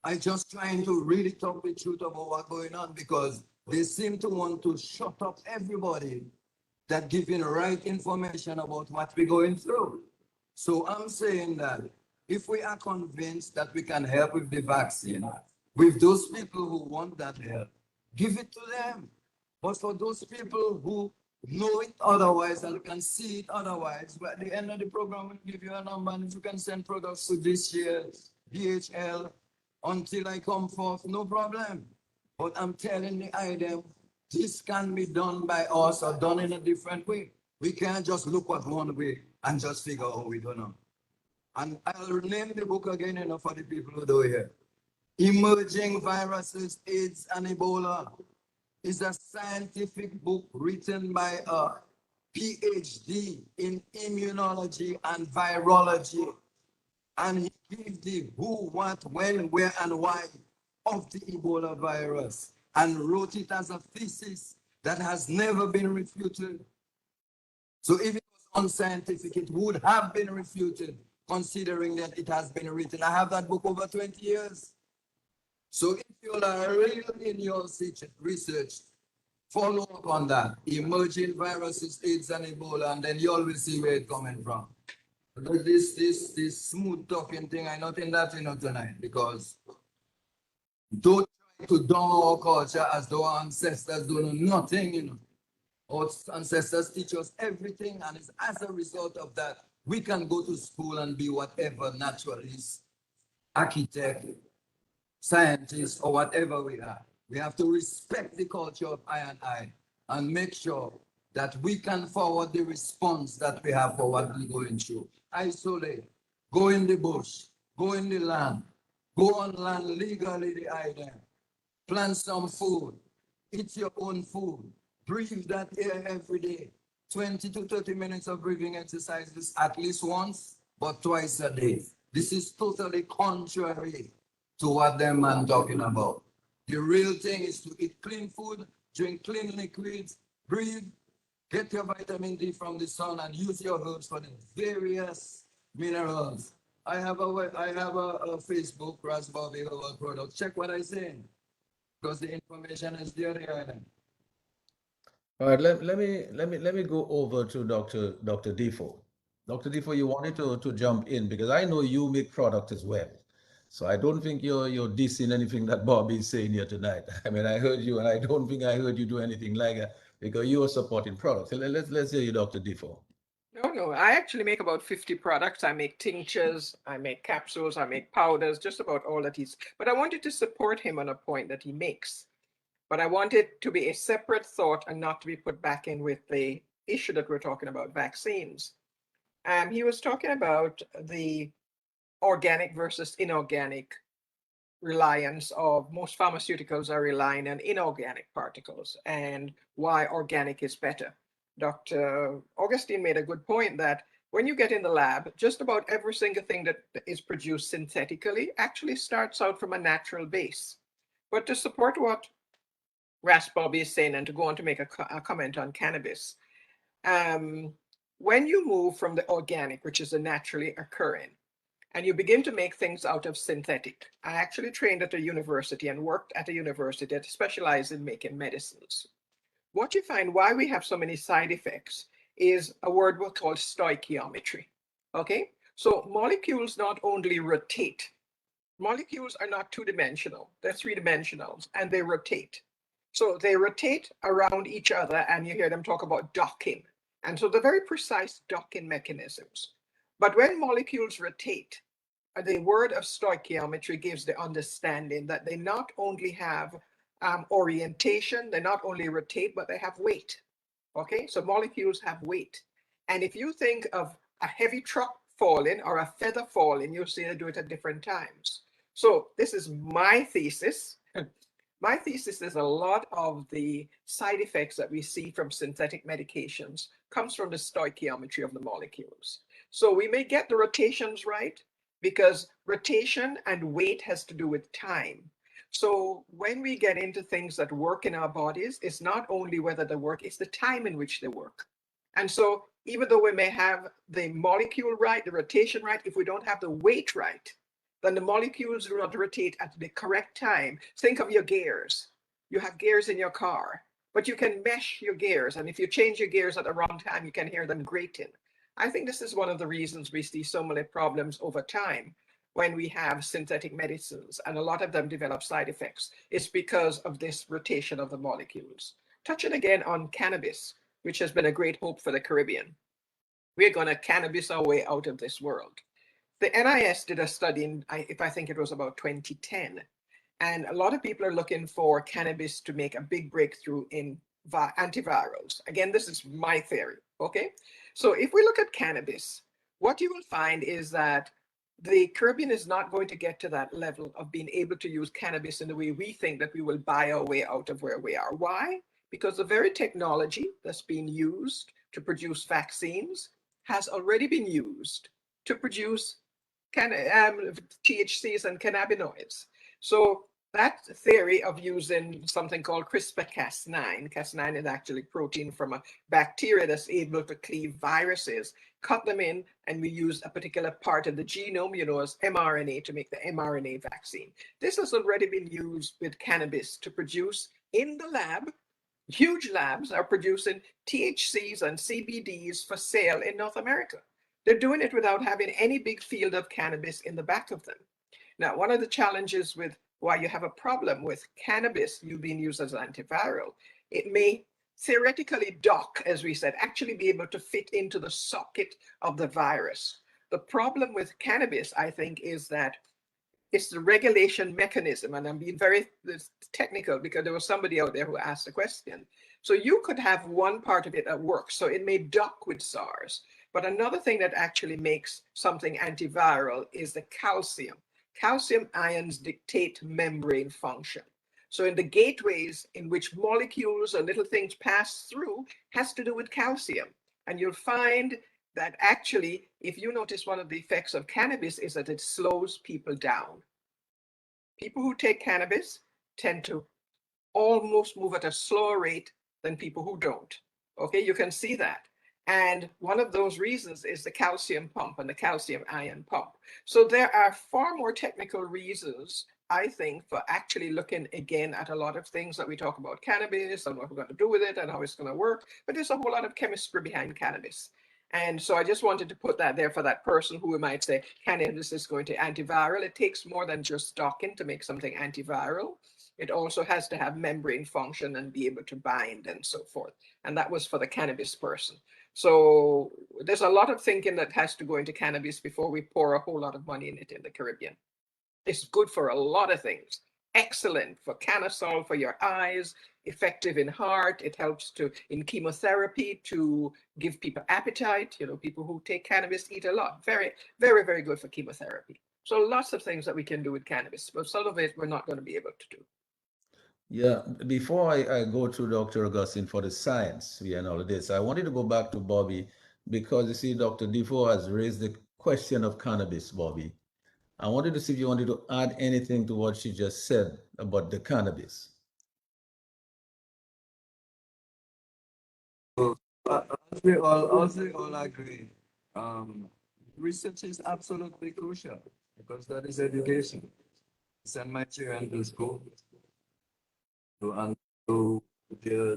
I just trying to really talk the truth about what's going on, because they seem to want to shut up everybody that giving right information about what we're going through. So I'm saying that if we are convinced that we can help with the vaccine, with those people who want that help, give it to them. But for those people who know it otherwise and can see it otherwise, but at the end of the program, we'll give you a number, and if you can send products to this year, DHL, until I come forth, no problem. But I'm telling the item, this can be done by us or done in a different way. We can't just look at one way and just figure out we don't know. And I'll name the book again, for the people who do here. Emerging Viruses, AIDS, and Ebola is a scientific book written by a PhD in immunology and virology. And he gives the who, what, when, where, and why of the Ebola virus, and wrote it as a thesis that has never been refuted. So if it was unscientific, it would have been refuted, considering that it has been written. I have that book over 20 years. So if you are real in your research, follow up on that. Emerging viruses, AIDS and Ebola, and then you all will see where it's coming from. But this smooth talking thing, I'm not in that, tonight, because don't try to down our culture as though our ancestors don't know nothing, Our ancestors teach us everything, and it's as a result of that, we can go to school and be whatever, naturalist, architect, scientist, or whatever we are. We have to respect the culture of I and make sure that we can forward the response that we have for what we're going through. Isolate, go in the bush, go in the land, go on land legally, the island, plant some food, eat your own food, breathe that air every day. 20 to 30 minutes of breathing exercises at least once, but twice a day. This is totally contrary to what them man talking about. The real thing is to eat clean food, drink clean liquids, breathe, get your vitamin D from the sun, and use your herbs for the various minerals. I have a Facebook, Raspberry Herbal Products. Check what I say, because the information is there. All right, let me go over to Dr. Defoe. Dr. Defoe, you wanted to jump in because I know you make product as well. So I don't think you're dissing anything that Bobby is saying here tonight. I mean, I heard you, and I don't think I heard you do anything like that because you are supporting products. So let's hear you, Dr. Defoe. No, I actually make about 50 products. I make tinctures, I make capsules, I make powders, just about all that he's. But I wanted to support him on a point that he makes. But I want it to be a separate thought and not to be put back in with the issue that we're talking about, vaccines. He was talking about the organic versus inorganic reliance of most pharmaceuticals are relying on inorganic particles and why organic is better. Dr. Augustine made a good point that when you get in the lab, just about every single thing that is produced synthetically actually starts out from a natural base. But to support what Bobby is saying and to go on to make a comment on cannabis, when you move from the organic, which is a naturally occurring, and you begin to make things out of synthetic. I actually trained at a university and worked at a university that specialized in making medicines. What you find why we have so many side effects is a word we call stoichiometry. Okay, so molecules not only rotate, molecules are not two-dimensional, they're three-dimensionals, and they rotate. So they rotate around each other, and you hear them talk about docking. And so they're very precise docking mechanisms. But when molecules rotate, the word of stoichiometry gives the understanding that they not only have orientation, they not only rotate, but they have weight. Okay, so molecules have weight. And if you think of a heavy truck falling or a feather falling, you'll see they do it at different times. So this is my thesis. My thesis is a lot of the side effects that we see from synthetic medications comes from the stoichiometry of the molecules. So we may get the rotations right because rotation and weight has to do with time. So when we get into things that work in our bodies, it's not only whether they work, it's the time in which they work. And so even though we may have the molecule right, the rotation right, if we don't have the weight right, then the molecules do not rotate at the correct time. Think of your gears. You have gears in your car, but you can mesh your gears. And if you change your gears at the wrong time, you can hear them grating. I think this is one of the reasons we see so many problems over time when we have synthetic medicines, and a lot of them develop side effects. It's because of this rotation of the molecules. Touching again on cannabis, which has been a great hope for the Caribbean. We're going to cannabis our way out of this world. The NIS did a study in, I think it was about 2010, and a lot of people are looking for cannabis to make a big breakthrough in antivirals. Again, this is my theory, okay? So if we look at cannabis, what you will find is that the Caribbean is not going to get to that level of being able to use cannabis in the way we think that we will buy our way out of where we are. Why? Because the very technology that's being used to produce vaccines has already been used to produce THCs and cannabinoids. So that theory of using something called CRISPR-Cas9, Cas9 is actually protein from a bacteria that's able to cleave viruses, cut them in, and we use a particular part of the genome, as mRNA to make the mRNA vaccine. This has already been used with cannabis to produce in the lab. Huge labs are producing THCs and CBDs for sale in North America. They're doing it without having any big field of cannabis in the back of them. Now, one of the challenges with why you have a problem with cannabis you being used as an antiviral, it may theoretically dock, as we said, actually be able to fit into the socket of the virus. The problem with cannabis, I think, is that it's the regulation mechanism. And I'm being very technical because there was somebody out there who asked a question. So you could have one part of it that works. So it may dock with SARS. But another thing that actually makes something antiviral is the calcium. Calcium ions dictate membrane function. So in the gateways in which molecules or little things pass through has to do with calcium. And you'll find that actually, if you notice, one of the effects of cannabis is that it slows people down. People who take cannabis tend to almost move at a slower rate than people who don't. Okay, you can see that. And one of those reasons is the calcium pump and the calcium ion pump. So there are far more technical reasons, I think, for actually looking again at a lot of things that we talk about cannabis and what we're going to do with it and how it's going to work. But there's a whole lot of chemistry behind cannabis. And so I just wanted to put that there for that person who might say cannabis is going to antiviral. It takes more than just docking to make something antiviral. It also has to have membrane function and be able to bind and so forth. And that was for the cannabis person. So there's a lot of thinking that has to go into cannabis before we pour a whole lot of money in it in the Caribbean. It's good for a lot of things. Excellent for cancer, for your eyes, effective in heart. It helps in chemotherapy to give people appetite. People who take cannabis eat a lot. Very, very, very good for chemotherapy. So lots of things that we can do with cannabis, but some of it we're not going to be able to do. Yeah, before I go to Dr. Augustine for the science and all of this, I wanted to go back to Bobby because you see, Dr. Defoe has raised the question of cannabis, Bobby. I wanted to see if you wanted to add anything to what she just said about the cannabis. As we all agree, research is absolutely crucial because that is education. Send my children to school to do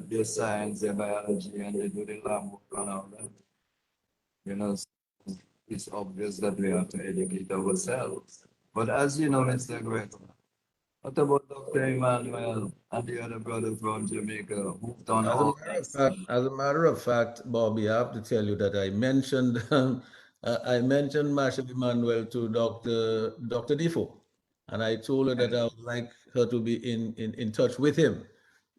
their science, their biology, and they do the lab work and all that. It's obvious that we have to educate ourselves. But as you know, Mr. Gregoire, what about Dr. Emmanuel and the other brother from Jamaica who've done all this? As a matter of fact, Bobby, I have to tell you that I mentioned I mentioned Marshall Emmanuel to Dr. Defoe, and I told her that I would like her to be in touch with him,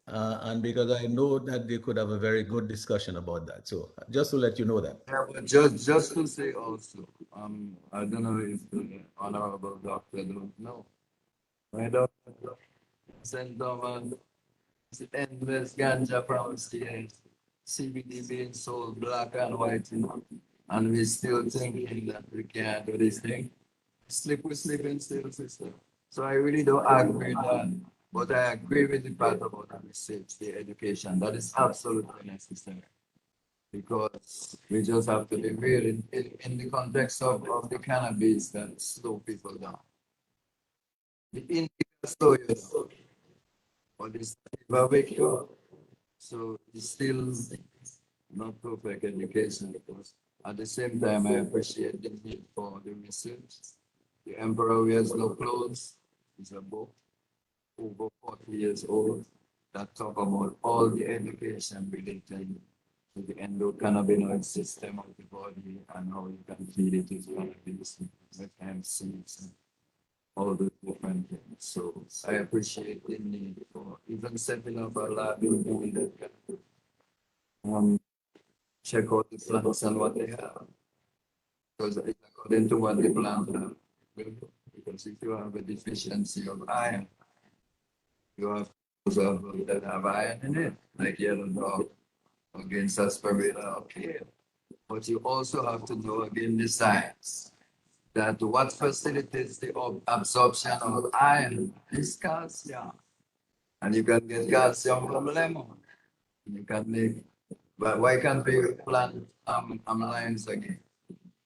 and because I know that they could have a very good discussion about that. So just to let you know that. Yeah, but just to say also, I don't know if the honorable doctor don't know. My doctor sent them endless ganja from states, CBD being sold black and white, and we still thinking that we can't do this thing. We slip and still, sister. So I really don't agree with that. But I agree with the part about the research, the education. That is absolutely necessary. Because we just have to be real in the context of the cannabis that slow people down. The indica slow you down. But it's never wake you up. So it's still not perfect education because at the same time I appreciate the need for the research. The Emperor Wears No Clothes is a book over 40 years old that talk about all the education related to the endocannabinoid system of the body and how you can feed it with cannabis, with MCs, and all the different things. So I appreciate the need for even setting up a lab in doing that. Check out the plants and what they have. Because according to what the plants have, because if you have a deficiency of iron, you have those that have iron in it, like yellow dog, against sarsaparilla, okay. But you also have to know again the science. that what facilitates the absorption of iron is calcium. And you can get calcium from lemon. You can make, but why can't we plant limes again?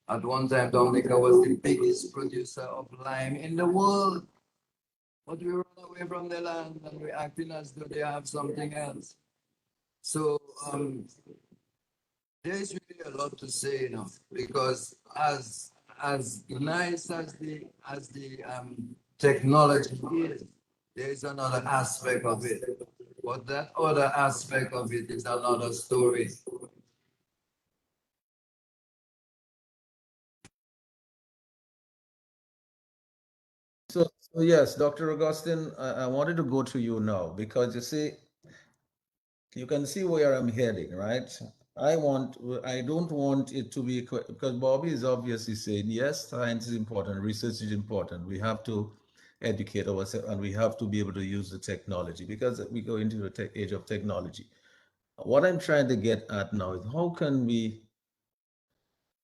At one time, Dominica was the biggest producer of lime in the world. But we run away from the land and we're acting as though they have something else. So there is really a lot to say, because as nice as the technology is, there is another aspect of it. But that other aspect of it is another story. So yes, Dr. Augustine, I wanted to go to you now because you see, you can see where I'm heading, right? I don't want it to be, because Bobby is obviously saying, yes, science is important, research is important. We have to educate ourselves and we have to be able to use the technology because we go into the age of technology. What I'm trying to get at now is how can we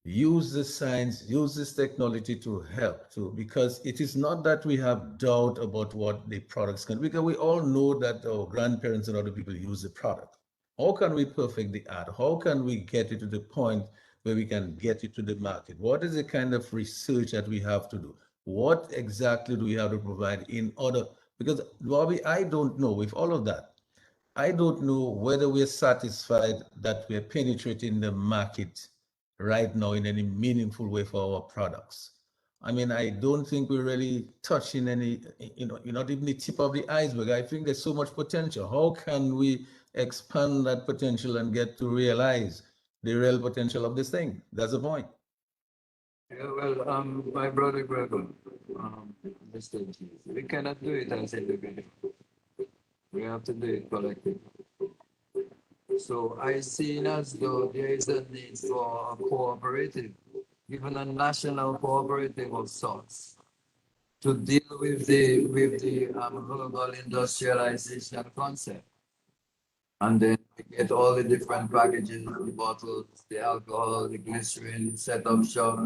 use this science, use this technology to help too, because it is not that we have doubt about what the products can, because we all know that our grandparents and other people use the product. How can we perfect the art? How can we get it to the point where we can get it to the market? What is the kind of research that we have to do? What exactly do we have to provide in order? Because Bobby, I don't know with all of that. I don't know whether we're satisfied that we're penetrating the market right now in any meaningful way for our products. I mean, I don't think we're really touching any, you're not even the tip of the iceberg. I think there's so much potential. How can we expand that potential and get to realize the real potential of this thing? That's the point. Yeah, well, my brother Gregoire, Mr. G, we cannot do it as individuals. We have to do it collectively. So I see it as though there is a need for a cooperative, even a national cooperative of sorts, to deal with the global industrialization concept. And then we get all the different packages, the bottles, the alcohol, the glycerin, set up shop,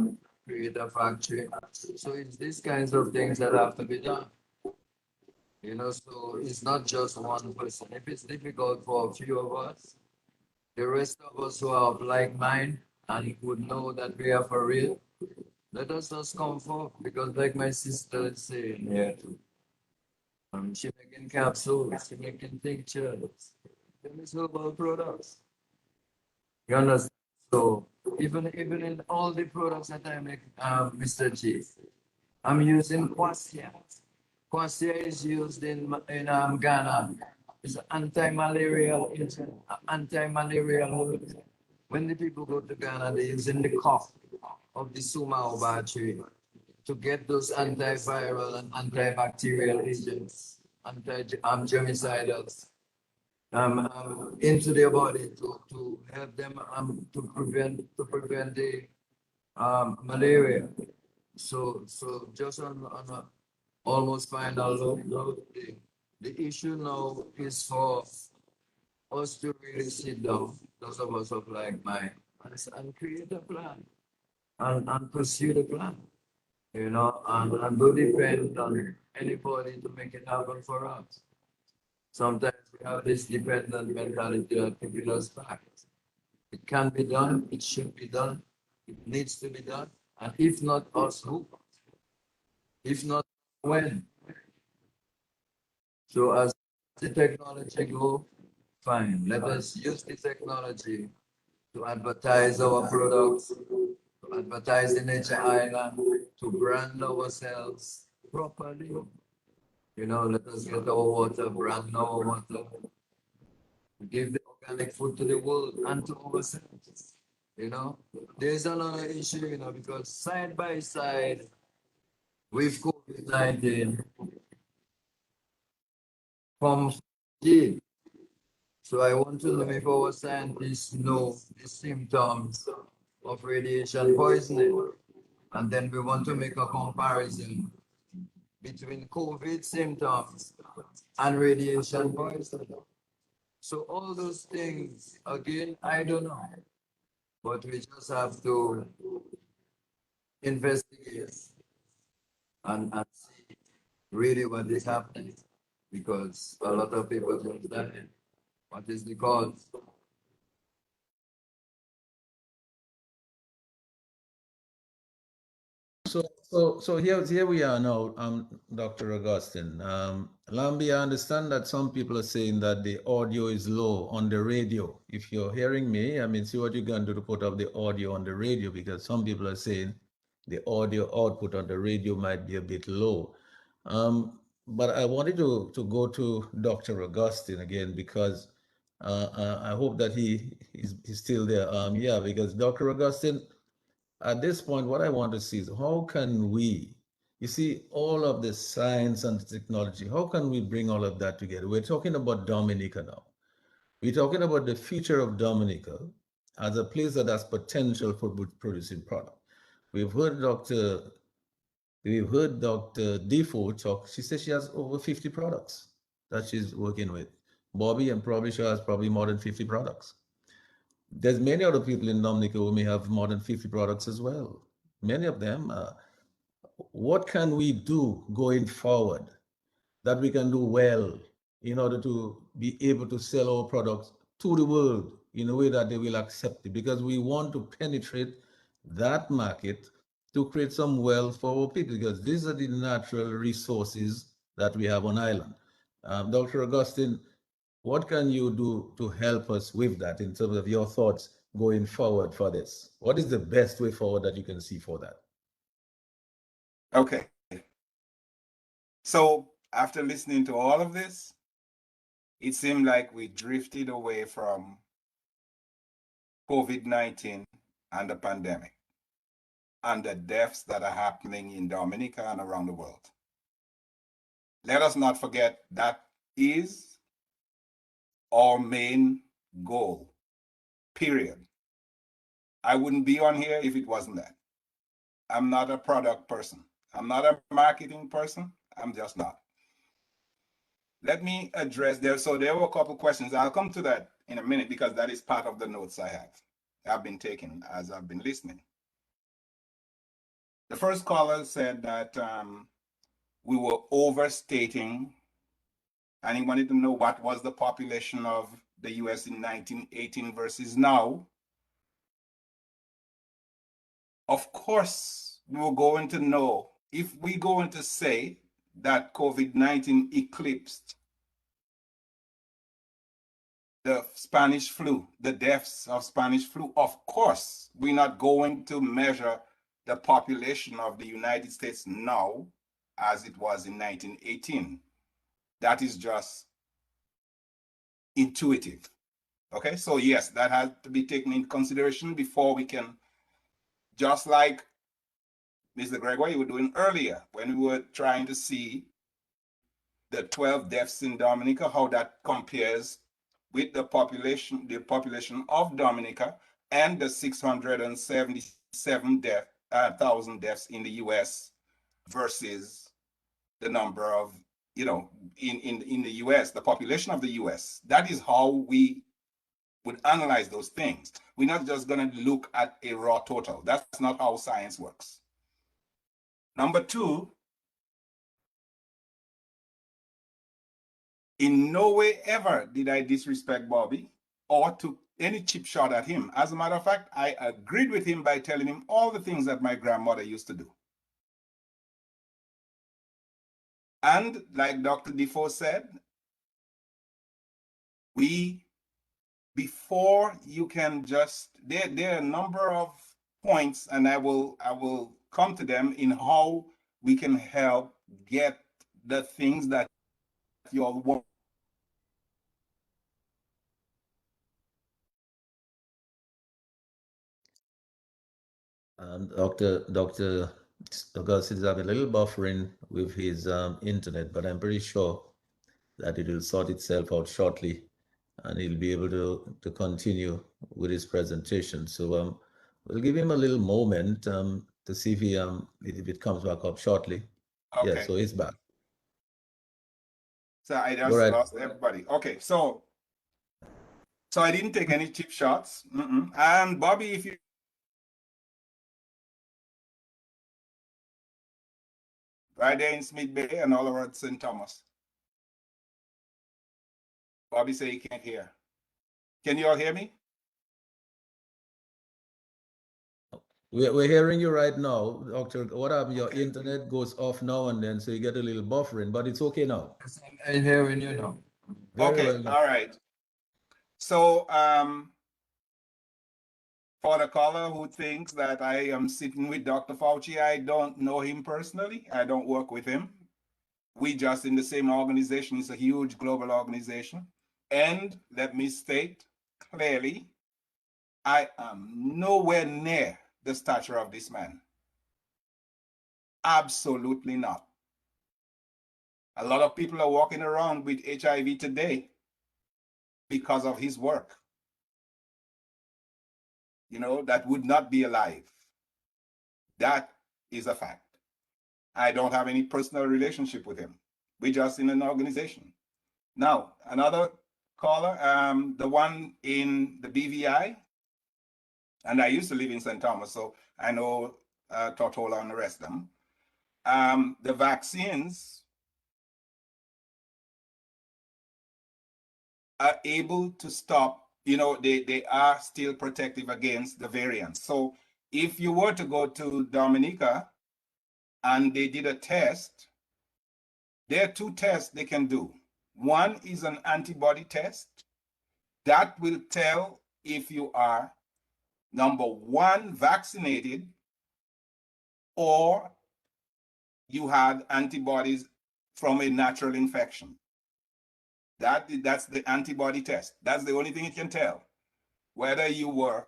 create a factory. So it's these kinds of things that have to be done. So it's not just one person. If it's difficult for a few of us, the rest of us who are of like mind and would know that we are for real, let us just come forth, because like my sister is saying here too, she making capsules, she making tinctures, there is herbal products. You understand? So even in all the products that I make, Mr. G, I'm using quassia. Quassia is used in Ghana. It's anti-malarial. It's anti-malarial. When the people go to Ghana, they're using the cough of the sumao tree to get those antiviral and antibacterial agents, anti-germicidals, into their body to help them to prevent the malaria. So just on a almost final note, the issue now is for us to really sit down, those of us of like mind, and create a plan and pursue the plan, and don't depend on anybody to make it happen for us. Sometimes we have this dependent mentality that keeps us back. It can be done, it should be done, it needs to be done, and if not us, who? If not, when? So as the technology go, fine. Let us use the technology to advertise our products, to advertise the Nature Island, to brand ourselves properly. Let us get our water, brand our water, give the organic food to the world and to ourselves. There's another issue, because side by side with COVID-19 comes G. So I want to know if our scientists know the symptoms of radiation poisoning. And then we want to make a comparison between COVID symptoms and radiation poisoning. So all those things, again, I don't know. But we just have to investigate and see really what is happening, because a lot of people don't die. What is the cause? So here we are now, Dr. Augustine. Lambi, I understand that some people are saying that the audio is low on the radio. If you're hearing me, I mean, see what you can do to put up the audio on the radio, because some people are saying the audio output on the radio might be a bit low. But I wanted to go to Dr. Augustine again, because I hope that he's still there. Yeah, because Dr. Augustine, at this point, what I want to see is how can we, you see, all of the science and technology, how can we bring all of that together? We're talking about Dominica now. We're talking about the future of Dominica as a place that has potential for producing product. We've heard Dr. Defoe talk. She says she has over 50 products that she's working with. Bobby and probably she has probably more than 50 products. There's many other people in Dominica who may have more than 50 products as well. Many of them. What can we do going forward that we can do well in order to be able to sell our products to the world in a way that they will accept it? Because we want to penetrate that market to create some wealth for our people, because these are the natural resources that we have on island. Dr. Augustine, what can you do to help us with that in terms of your thoughts going forward for this? What is the best way forward that you can see for that? Okay. So after listening to all of this, it seemed like we drifted away from COVID-19 and the pandemic and the deaths that are happening in Dominica and around the world. Let us not forget that is our main goal, period. I wouldn't be on here if it wasn't that. I'm not a product person. I'm not a marketing person. I'm just not. Let me address there. So there were a couple questions. I'll come to that in a minute because that is part of the notes I've been taking as I've been listening. The first caller said that we were overstating, and he wanted to know what was the population of the US in 1918 versus now. Of course, we were going to know if we're going to say that COVID-19 eclipsed the Spanish flu, the deaths of Spanish flu. Of course, we're not going to measure the population of the United States now as it was in 1918. That is just intuitive. Okay, so yes, that has to be taken into consideration before we can, just like Mr. Gregoire, you were doing earlier when we were trying to see the 12 deaths in Dominica, how that compares with the population of Dominica and the 677,000 deaths in the US versus the number of, in the US, the population of the US. That is how we would analyze those things. We're not just going to look at a raw total. That's not how science works. Number two, in no way ever did I disrespect Bobby or took any cheap shot at him. As a matter of fact, I agreed with him by telling him all the things that my grandmother used to do. And like Dr. Defoe said, before you can just, there are a number of points, and I will come to them in how we can help get the things that you all want. Dr. Augustine is having a little buffering with his internet, but I'm pretty sure that it will sort itself out shortly and he'll be able to continue with his presentation. So we'll give him a little moment to see if it comes back up shortly. Okay. Yeah, so he's back. So I just lost everybody. Okay, so I didn't take any cheap shots. And Bobby, if you right there in Smith Bay and all around St. Thomas. Bobby say he can't hear. Can you all hear me? We're hearing you right now, Doctor. What happened? Your internet goes off now and then, so you get a little buffering, but it's okay now. I'm hearing you now. Very Okay, well done. all right. So for the caller who thinks that I am sitting with Dr. Fauci, I don't know him personally. I don't work with him. We just in the same organization. It's a huge global organization. And let me state clearly, I am nowhere near the stature of this man. Absolutely not. A lot of people are walking around with HIV today because of his work. You know, that would not be alive. That is a fact. I don't have any personal relationship with him. We're just in an organization. Now, another caller, the one in the BVI, and I used to live in St. Thomas, so I know Tortola and the rest of them. The vaccines are able to stop, you know, they are still protective against the variants. So if you were to go to Dominica and they did a test, there are two tests they can do. One is an antibody test that will tell if you are, number one, vaccinated, or you had antibodies from a natural infection. That's the antibody test. That's the only thing it can tell, whether you were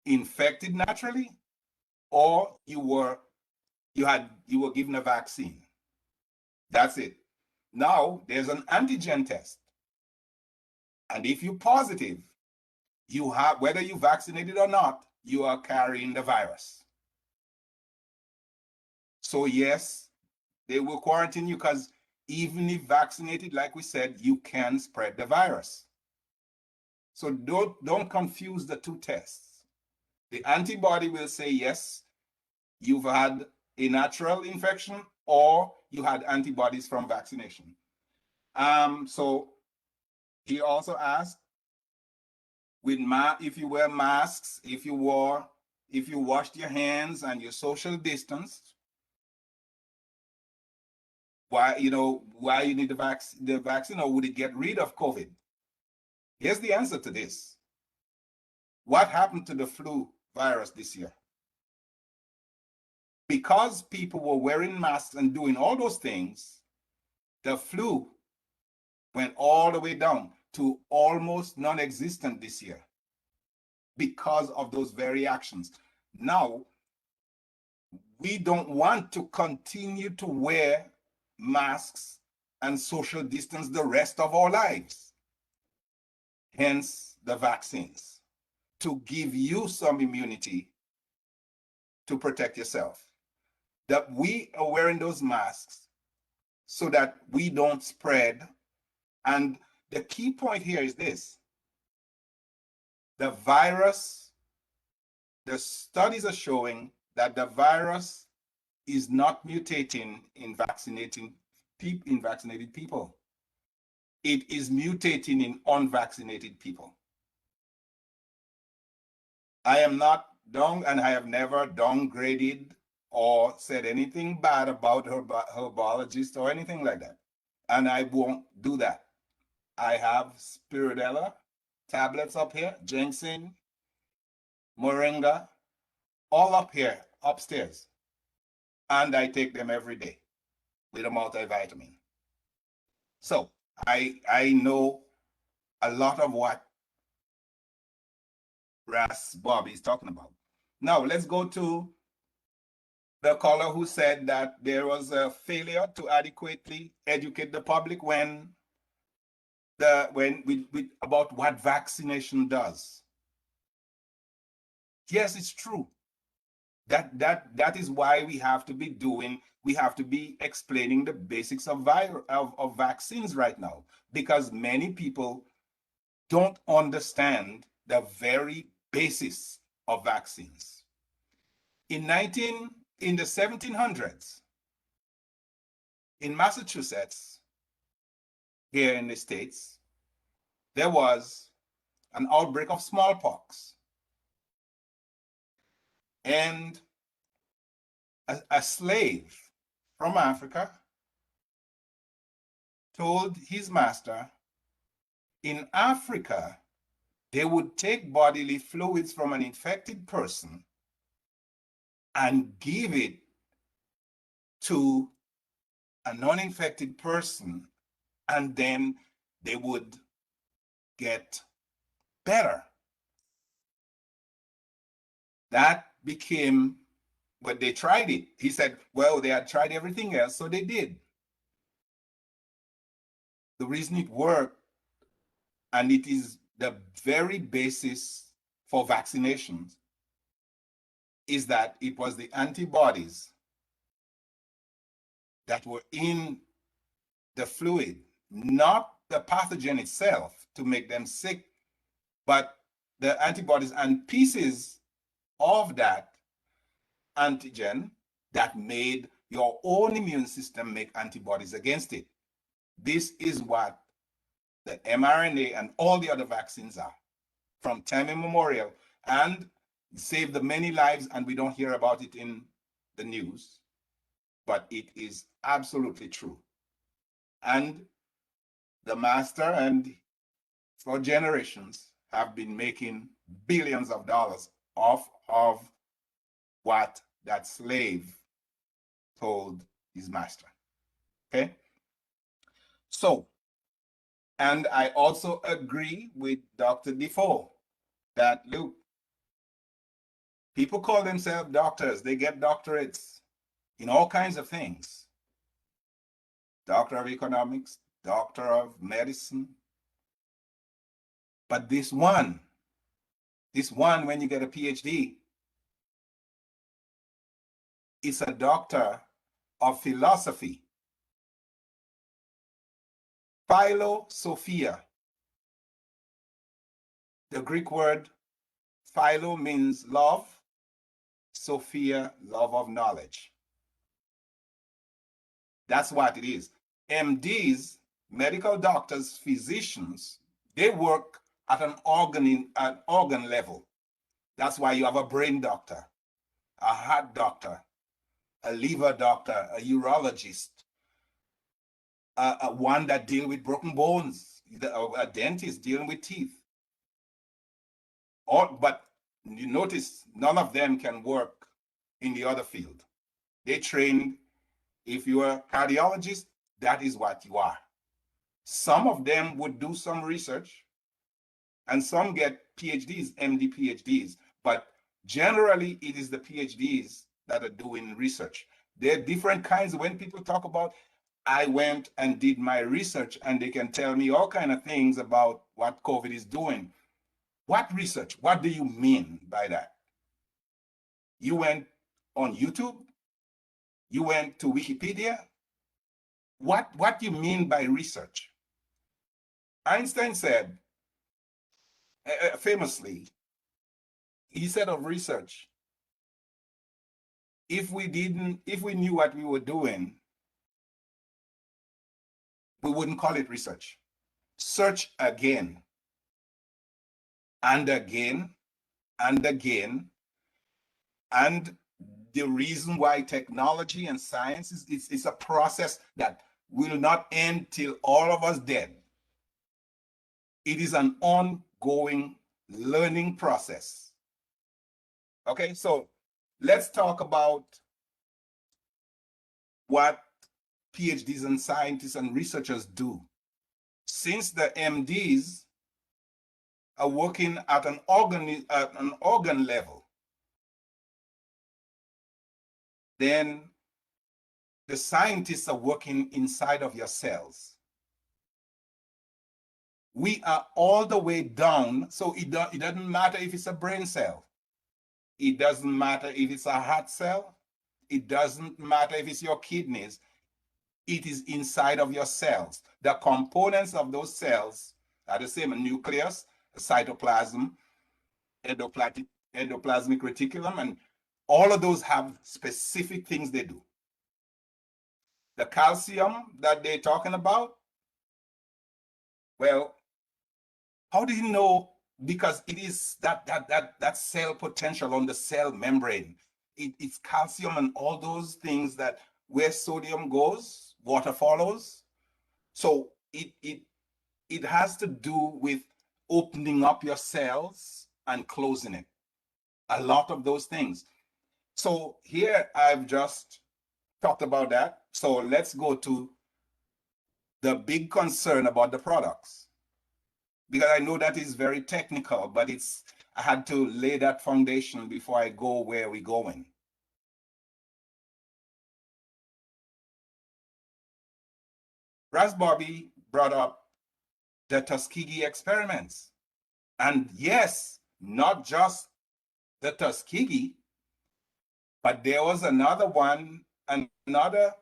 infected naturally or you were given a vaccine. That's it. Now there's an antigen test. And if you're positive, you have, whether you vaccinated or not, you are carrying the virus. So yes, they will quarantine you because even if vaccinated, like we said, you can spread the virus. So don't confuse the two tests. The antibody will say, yes, you've had a natural infection or you had antibodies from vaccination. So he also asked, with if you wear masks, if you washed your hands and you social distanced, why you need the vaccine, or would it get rid of COVID? Here's the answer to this. What happened to the flu virus this year? Because people were wearing masks and doing all those things, the flu went all the way down to almost non-existent this year because of those very actions. Now, we don't want to continue to wear masks and social distance the rest of our lives. Hence the vaccines, to give you some immunity to protect yourself. That we are wearing those masks so that we don't spread. And the key point here is this: the virus, the studies are showing that the virus is not mutating in vaccinated people. It is mutating in unvaccinated people. I am not and I have never downgraded or said anything bad about herbologists or anything like that. And I won't do that. I have spirulina tablets up here, ginseng, moringa, all up here, upstairs. And I take them every day with a multivitamin. So I know a lot of what Ras Bobby is talking about. Now let's go to the caller who said that there was a failure to adequately educate the public about what vaccination does. Yes, it's true. That is why we have to be explaining the basics of vaccines right now, because many people don't understand the very basis of vaccines. In the 1700s, in Massachusetts, here in the States, there was an outbreak of smallpox. And a slave from Africa told his master, in Africa, they would take bodily fluids from an infected person and give it to a non-infected person, and then they would get better. That became, but they tried it. He said, well, they had tried everything else, so they did. The reason it worked, and it is the very basis for vaccinations, is that it was the antibodies that were in the fluid, not the pathogen itself to make them sick, but the antibodies and pieces of that antigen that made your own immune system make antibodies against it. This is what the mRNA and all the other vaccines are from time immemorial, and saved the many lives, and we don't hear about it in the news, but it is absolutely true. And the master and for generations have been making billions of dollars off of what that slave told his master. Okay? So, and I also agree with Dr. Defoe that, look, people call themselves doctors, they get doctorates in all kinds of things. Doctor of economics, doctor of medicine. But this one, when you get a PhD, it's a doctor of philosophy. Philosophia. The Greek word philo means love, Sophia, love of knowledge. That's what it is. MDs, medical doctors, physicians, they work at an organ level. That's why you have a brain doctor, a heart doctor, a liver doctor, a urologist, one that deals with broken bones, a dentist dealing with teeth. But you notice none of them can work in the other field. They train, if you are a cardiologist, that is what you are. Some of them would do some research, and some get PhDs, MD PhDs, but generally it is the PhDs that are doing research. There are different kinds. When people talk about, I went and did my research, and they can tell me all kinds of things about what COVID is doing. What research? What do you mean by that? You went on YouTube? You went to Wikipedia? What do you mean by research? Einstein said, famously, he said of research, if we knew what we were doing, we wouldn't call it research. Search again and again and again. And the reason why technology and science is a process that will not end till all of us dead. It is an ongoing learning process. Okay, so let's talk about what PhDs and scientists and researchers do. Since the MDs are working at an organ level, then the scientists are working inside of your cells. We are all the way down, so it doesn't matter if it's a brain cell. It doesn't matter if it's a heart cell. It doesn't matter if it's your kidneys. It is inside of your cells. The components of those cells are the same: a nucleus, a cytoplasm, endoplasmic reticulum, and all of those have specific things they do. the calcium that they're talking about, well, how do you know? Because it is that cell potential on the cell membrane. It's calcium and all those things that where sodium goes, water follows. So it has to do with opening up your cells and closing it. A lot of those things. So here I've just talked about that. So let's go to the big concern about the products. Because I know that is very technical, but I had to lay that foundation before I go where we're going. Ras Bobby brought up the Tuskegee experiments. And yes, not just the Tuskegee, but there was another one, another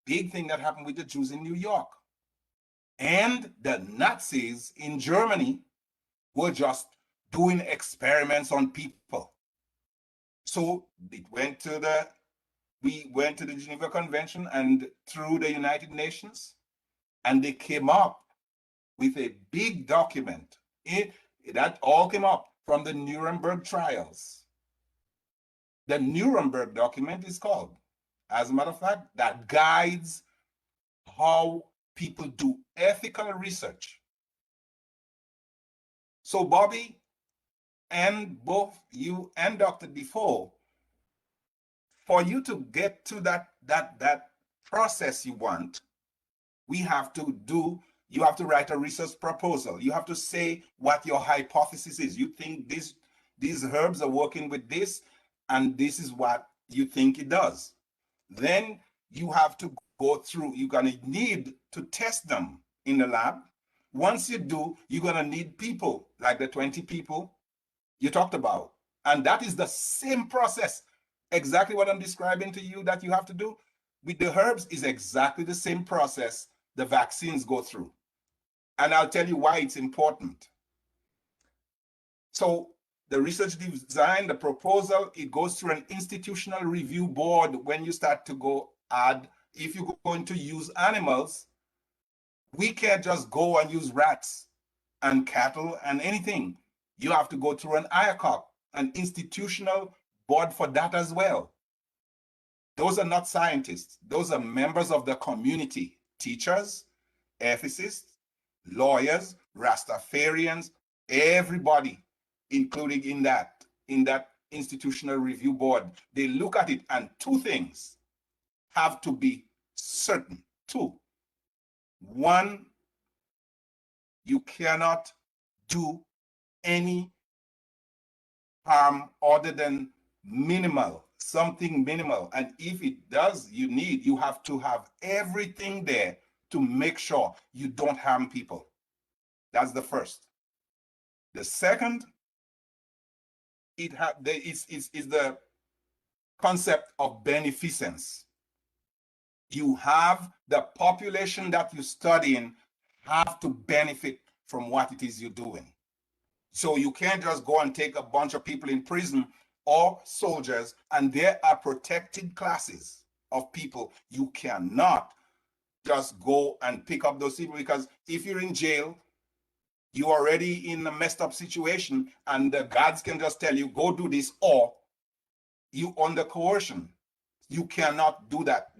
big thing that happened with the Jews in New York. And the Nazis in Germany were just doing experiments on people. So we went to the Geneva Convention and through the United Nations, and they came up with a big document. That all came up from the Nuremberg trials. The Nuremberg document is called, as a matter of fact, that guides how people do ethical research. So Bobby, and both you and Dr. Defoe, for you to get to that process you want, you have to write a research proposal. You have to say what your hypothesis is. You think these herbs are working with this, and this is what you think it does. Then you have to go through, you're gonna need to test them in the lab. Once you do, you're gonna need people, like the 20 people you talked about. And that is the same process. Exactly what I'm describing to you that you have to do with the herbs is exactly the same process the vaccines go through. And I'll tell you why it's important. So the research design, the proposal, it goes through an institutional review board when you start to go add, if you're going to use animals, we can't just go and use rats and cattle and anything. You have to go through an IACOP, an institutional board for that as well. Those are not scientists. Those are members of the community, teachers, ethicists, lawyers, Rastafarians, everybody, including in that institutional review board. They look at it, and two things have to be certain. Two. One, you cannot do any harm other than minimal, something minimal. And if it does, you have to have everything there to make sure you don't harm people. That's the first. The second, is the concept of beneficence. You have the population that you're studying have to benefit from what it is you're doing. So you can't just go and take a bunch of people in prison or soldiers, and there are protected classes of people. You cannot just go and pick up those people, because if you're in jail, you're already in a messed up situation, and the guards can just tell you, go do this, or you under coercion. You cannot do that.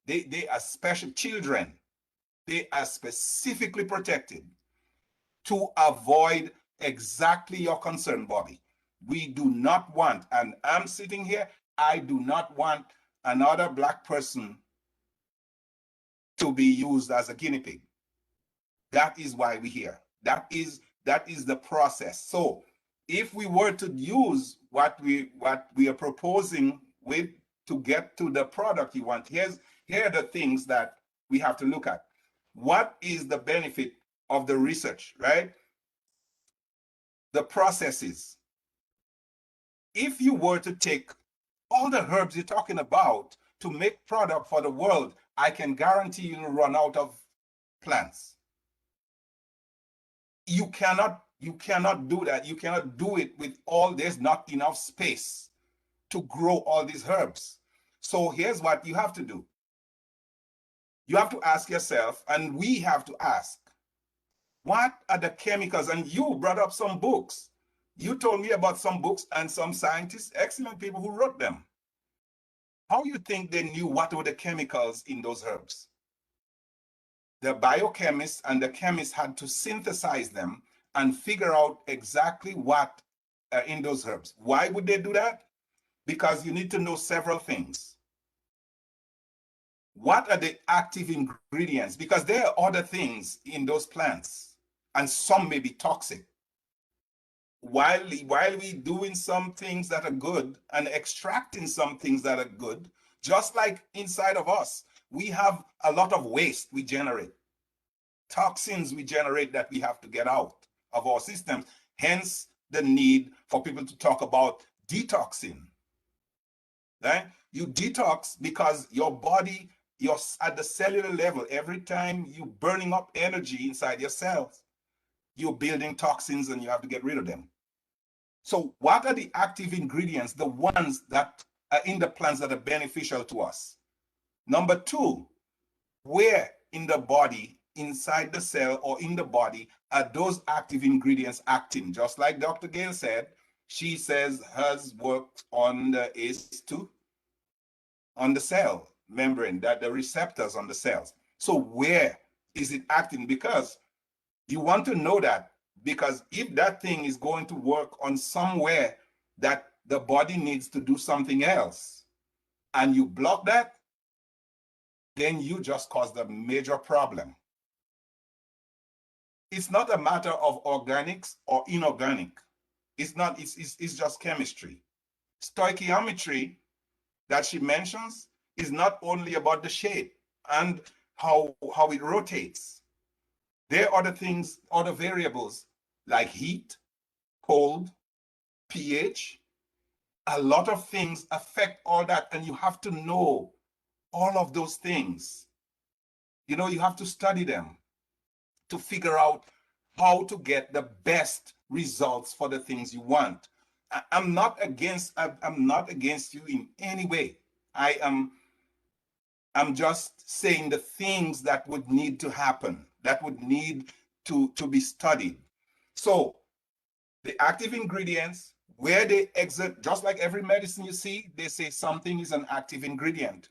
They are special children. They are specifically protected to avoid exactly your concern, Bobby. We do not want, and I'm sitting here, I do not want another Black person to be used as a guinea pig. That is why we're here. That is the process. So if we were to use what we are proposing with to get to the product you want, here are the things that we have to look at. What is the benefit of the research, right? The processes. If you were to take all the herbs you're talking about to make product for the world, I can guarantee you'll run out of plants. You cannot do that. You cannot do it with there's not enough space to grow all these herbs. So here's what you have to do. You have to ask yourself, and we have to ask, what are the chemicals? And you brought up some books. You told me about some books and some scientists, excellent people who wrote them. How you think they knew what were the chemicals in those herbs? The biochemists and the chemists had to synthesize them and figure out exactly what are in those herbs. Why would they do that? Because you need to know several things. What are the active ingredients? Because there are other things in those plants, and some may be toxic. While we doing some things that are good and extracting some things that are good, just like inside of us, we have a lot of waste we generate, toxins we generate that we have to get out of our systems. Hence the need for people to talk about detoxing. Right? You detox because your body, you're at the cellular level. Every time you're burning up energy inside your cells, you're building toxins and you have to get rid of them. So what are the active ingredients, the ones that are in the plants that are beneficial to us? Number two, where in the body, inside the cell or in the body, are those active ingredients acting? Just like Dr. Gail said, she says hers works on the ACE2, on the cell membrane, that the receptors on the cells. So where is it acting? Because you want to know that, because if that thing is going to work on somewhere that the body needs to do something else, and you block that, then you just caused a major problem. It's not a matter of organics or inorganic. It's not, it's just chemistry. Stoichiometry that she mentions is not only about the shape and how it rotates. There are other things, other variables like heat, cold, pH. A lot of things affect all that, and you have to know all of those things. You know, you have to study them to figure out how to get the best results for the things you want. I'm not against you in any way. I'm just saying the things that would need to happen, that would need to be studied. So the active ingredients, where they exert, just like every medicine you see, they say something is an active ingredient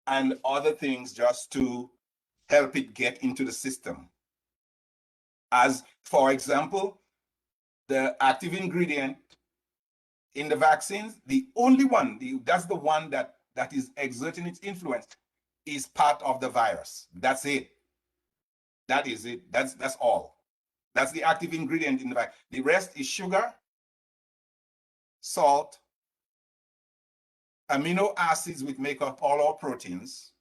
and other things just to help it get into the system. As for example, the active ingredient in the vaccines, the only one, that's the one that is exerting its influence, is part of the virus. That's it. That is it. That's all. That's the active ingredient in the vaccine. The rest is sugar, salt, amino acids which make up all our proteins,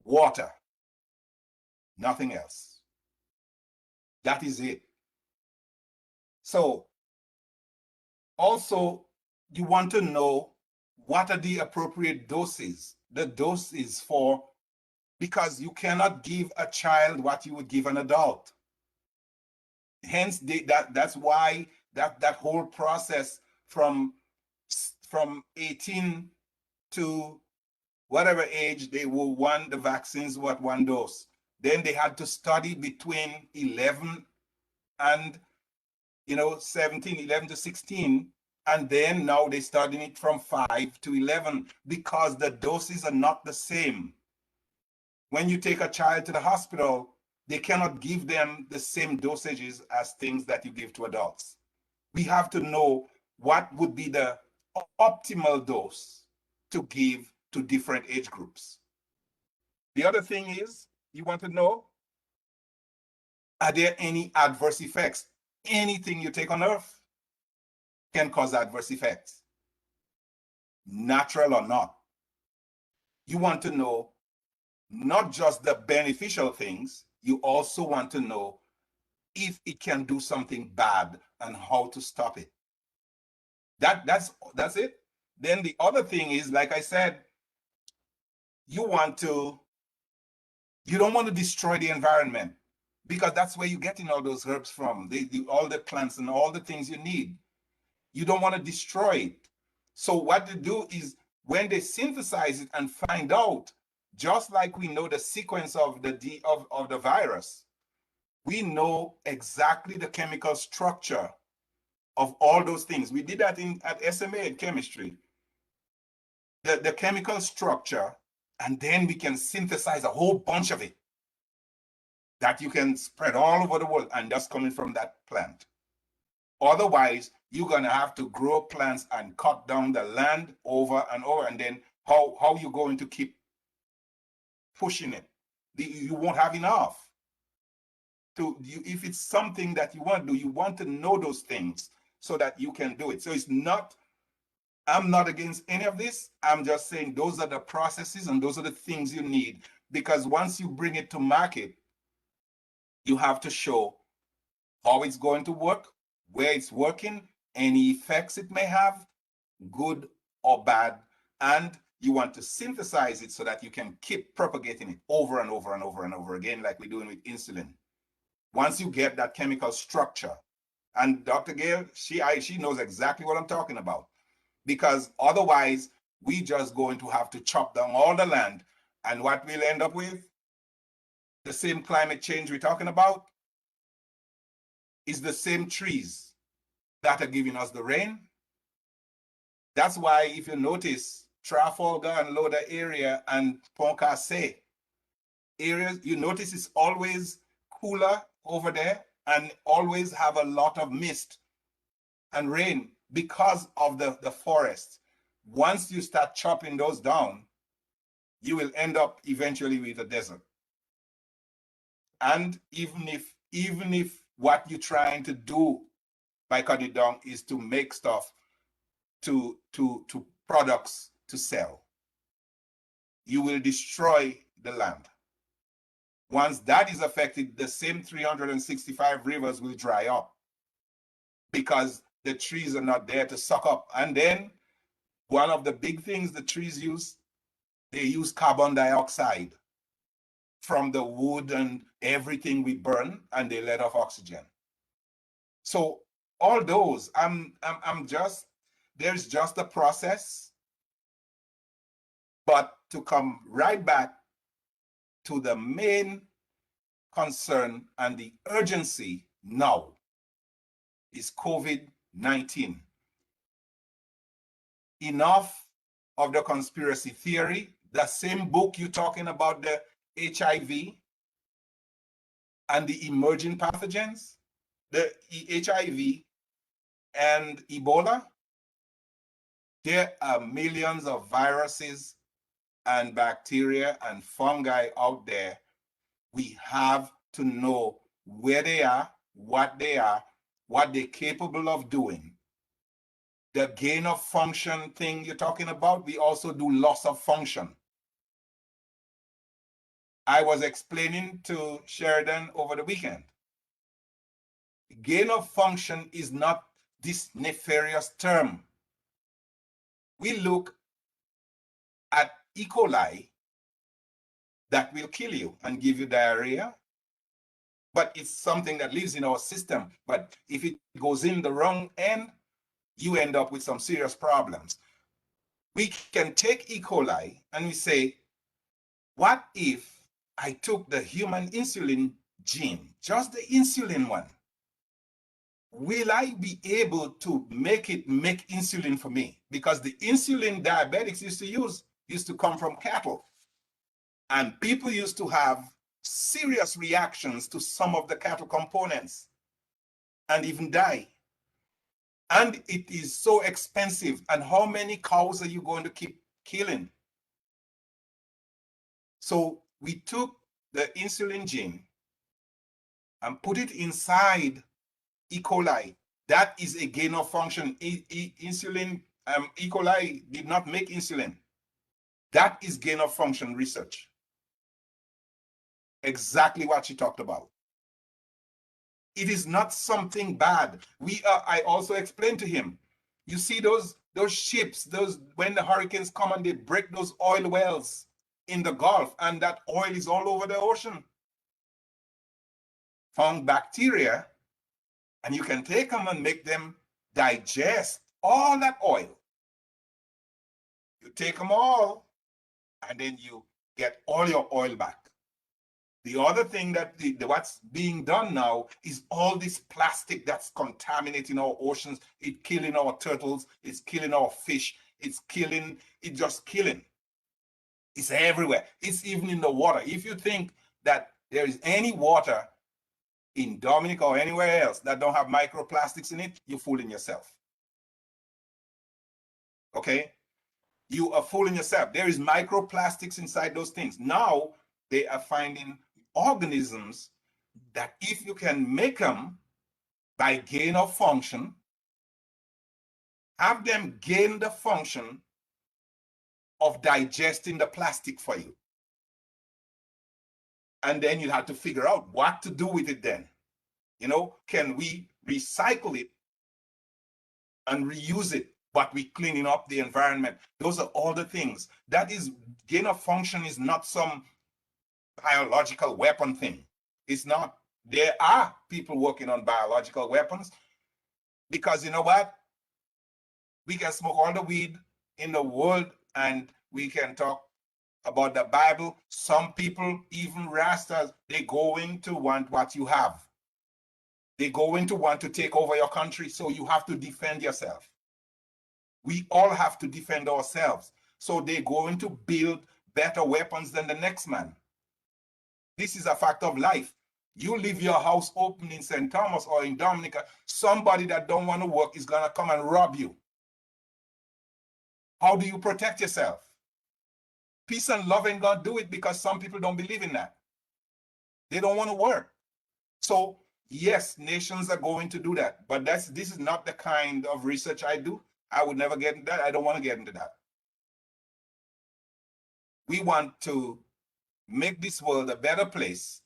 water, nothing else. That is it. So also, you want to know what are the appropriate doses, the doses for, because you cannot give a child what you would give an adult. Hence, that's why that whole process from 18 to whatever age they will want the vaccines at one dose. Then they had to study between 11 and 17, 11 to 16. And then now they're studying it from 5 to 11 because the doses are not the same. When you take a child to the hospital, they cannot give them the same dosages as things that you give to adults. We have to know what would be the optimal dose to give to different age groups. The other thing is, you want to know, are there any adverse effects? Anything you take on earth can cause adverse effects, natural or not. You want to know not just the beneficial things, you also want to know if it can do something bad and how to stop it. That's it. Then the other thing is, like I said, you don't want to destroy the environment, because that's where you're getting all those herbs from, all the plants and all the things you need. You don't want to destroy it. So what to do is when they synthesize it and find out, just like we know the sequence of the virus, we know exactly the chemical structure of all those things. We did that at SMA in chemistry. The chemical structure, and then we can synthesize a whole bunch of it that you can spread all over the world, and that's coming from that plant. Otherwise, you're gonna have to grow plants and cut down the land over and over, and then how you going to keep pushing it? You won't have enough. If it's something that you want to do, you want to know those things so that you can do it. So it's not, I'm not against any of this. I'm just saying those are the processes and those are the things you need, because once you bring it to market, you have to show how it's going to work, where it's working, any effects it may have, good or bad, and you want to synthesize it so that you can keep propagating it over and over and over and over again, like we're doing with insulin. Once you get that chemical structure, and Dr. Gail, she knows exactly what I'm talking about, because otherwise we just going to have to chop down all the land, and what we'll end up with, the same climate change we're talking about, is the same trees that are giving us the rain. That's why if you notice Trafalgar and Loda area and Pontcassé areas, you notice it's always cooler over there and always have a lot of mist and rain because of the forest. Once you start chopping those down, you will end up eventually with a desert. And even if what you're trying to do by cutting it down is to make stuff to products to sell, you will destroy the land. Once that is affected, the same 365 rivers will dry up because the trees are not there to suck up. And then one of the big things the trees use, they use carbon dioxide from the wood and everything we burn, and they let off oxygen. So all those, there's just a process. But to come right back to the main concern and the urgency now is COVID-19. Enough of the conspiracy theory. The same book you're talking about, the HIV and the emerging pathogens, the HIV and Ebola, there are millions of viruses and bacteria and fungi out there. We have to know where they are, what they're capable of doing. The gain of function thing you're talking about, we also do loss of function. I was explaining to Sheridan over the weekend. Gain of function is not this nefarious term. We look at E. coli that will kill you and give you diarrhea, but it's something that lives in our system. But if it goes in the wrong end, you end up with some serious problems. We can take E. coli and we say, what if I took the human insulin gene, just the insulin one? Will I be able to make it make insulin for me? Because the insulin diabetics used to come from cattle. And people used to have serious reactions to some of the cattle components and even die. And it is so expensive. And how many cows are you going to keep killing? So we took the insulin gene and put it inside E. coli. That is a gain of function. E. coli did not make insulin. That is gain of function research. Exactly what she talked about. It is not something bad. I also explained to him, you see those ships, when the hurricanes come and they break those oil wells in the Gulf, and that oil is all over the ocean. Found bacteria, and you can take them and make them digest all that oil. You take them all, and then you get all your oil back. The other thing that what's being done now is all this plastic that's contaminating our oceans. It's killing our turtles. It's killing our fish. It's just killing. It's everywhere. It's even in the water. If you think that there is any water in Dominica or anywhere else that don't have microplastics in it, you're fooling yourself. Okay? You are fooling yourself. There is microplastics inside those things. Now they are finding organisms that if you can make them by gain of function, have them gain the function of digesting the plastic for you. And then you have to figure out what to do with it then. You know, can we recycle it and reuse it, but we cleaning up the environment? Those are all the things. That is, gain of function is not some biological weapon thing. It's not. There are people working on biological weapons because you know what? We can smoke all the weed in the world and we can talk about the Bible. Some people, even Rastas, they're going to want what you have. They're going to want to take over your country, so you have to defend yourself. We all have to defend ourselves. So they're going to build better weapons than the next man. This is a fact of life. You leave your house open in St. Thomas or in Dominica, somebody that don't want to work is going to come and rob you. How do you protect yourself? Peace and love ain't going to do it because some people don't believe in that. They don't want to work. So yes, nations are going to do that, but this is not the kind of research I do. I would never get into that. I don't want to get into that. We want to make this world a better place,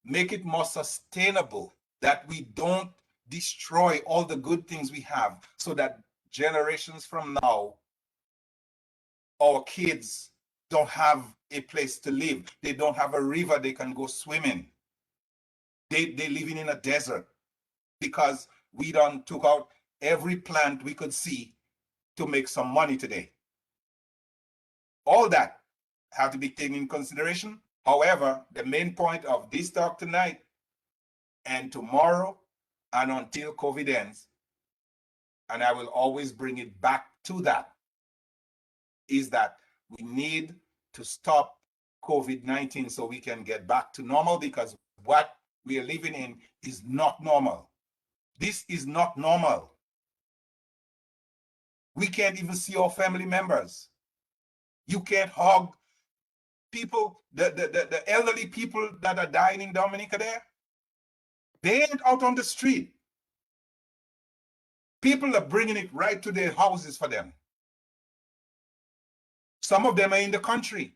make it more sustainable, that we don't destroy all the good things we have, so that generations from now, our kids don't have a place to live. They don't have a river they can go swimming. They're living in a desert because we done took out every plant we could see to make some money today. All that have to be taken in consideration. However, the main point of this talk tonight and tomorrow and until COVID ends, and I will always bring it back to that, is that we need to stop COVID-19 so we can get back to normal, because what we are living in is not normal. This is not normal. We can't even see our family members. You can't hug people, the elderly people that are dying in Dominica there. They ain't out on the street. People are bringing it right to their houses for them. Some of them are in the country.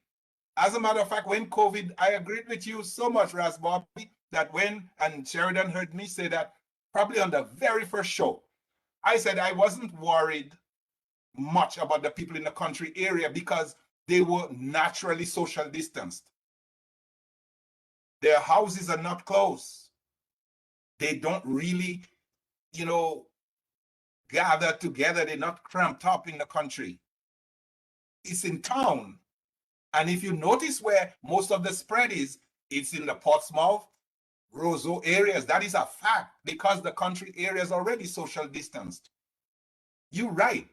As a matter of fact, when COVID, I agreed with you so much, Ras Bobby, that when, and Sheridan heard me say that probably on the very first show, I said I wasn't worried much about the people in the country area because they were naturally social distanced. Their houses are not close. They don't really, gather together. They're not cramped up in the country. It's in town. And if you notice where most of the spread is, it's in the Portsmouth, Roseau areas. That is a fact because the country area is already social distanced. You're right.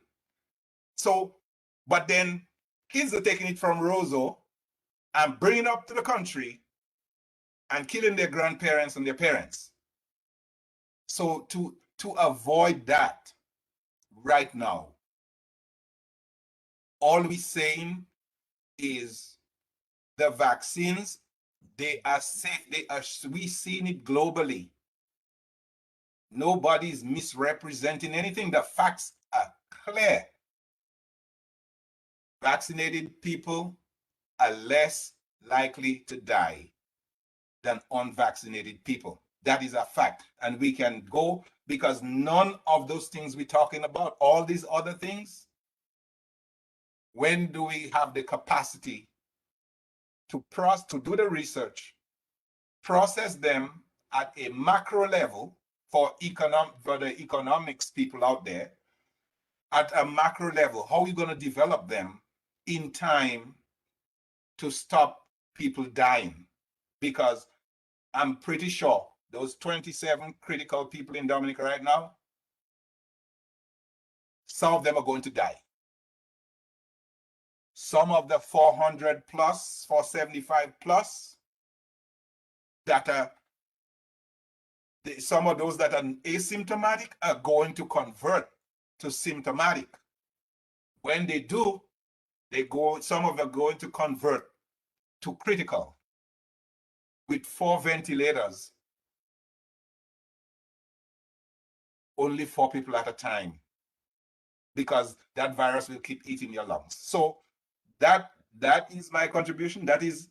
So, but then kids are taking it from Roseau and bringing it up to the country and killing their grandparents and their parents. So to avoid that right now, all we're saying is the vaccines, they are safe. We've seen it globally. Nobody's misrepresenting anything. The facts are clear. Vaccinated people are less likely to die than unvaccinated people. That is a fact. And we can go, because none of those things we're talking about, all these other things, when do we have the capacity to do the research, process them at a macro level for the economics people out there, at a macro level, how are we going to develop them in time to stop people dying, because I'm pretty sure those 27 critical people in Dominica right now, some of them are going to die. Some of the 400 plus, 475 plus, that are, some of those that are asymptomatic are going to convert to symptomatic. When they do, some of them are going to convert to critical with 4 ventilators, only 4 people at a time, because that virus will keep eating your lungs. So that is my contribution. That is,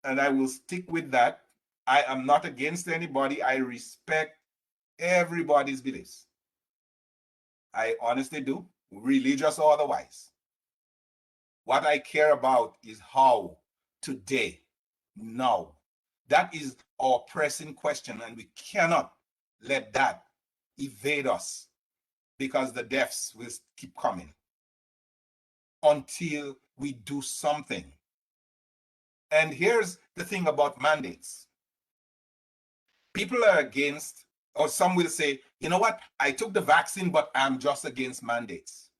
and I will stick with that. I am not against anybody. I respect everybody's beliefs. I honestly do, religious or otherwise. What I care about is how today, now. That is our pressing question, and we cannot let that evade us, because the deaths will keep coming until we do something. And here's the thing about mandates. People are against, or some will say, you know what, I took the vaccine, but I'm just against mandates.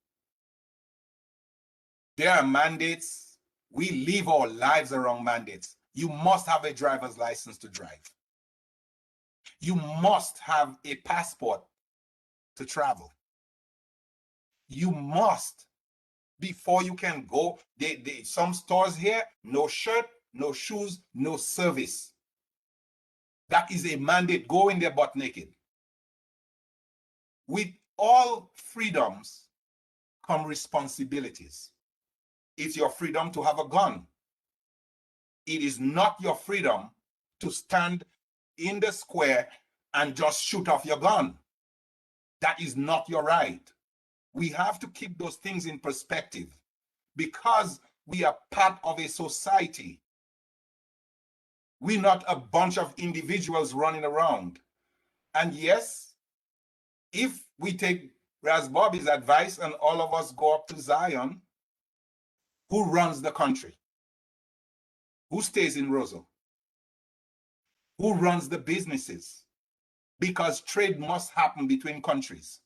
There are mandates. We live our lives around mandates. You must have a driver's license to drive. You must have a passport to travel. You must, before you can go. Some stores here, no shirt, no shoes, no service. That is a mandate. Go in there butt naked. With all freedoms come responsibilities. It's your freedom to have a gun. It is not your freedom to stand in the square and just shoot off your gun. That is not your right. We have to keep those things in perspective, because we are part of a society. We're not a bunch of individuals running around. And yes, if we take Ras Bobby's advice and all of us go up to Zion, who runs the country? Who stays in Roseau? Who runs the businesses? Because trade must happen between countries.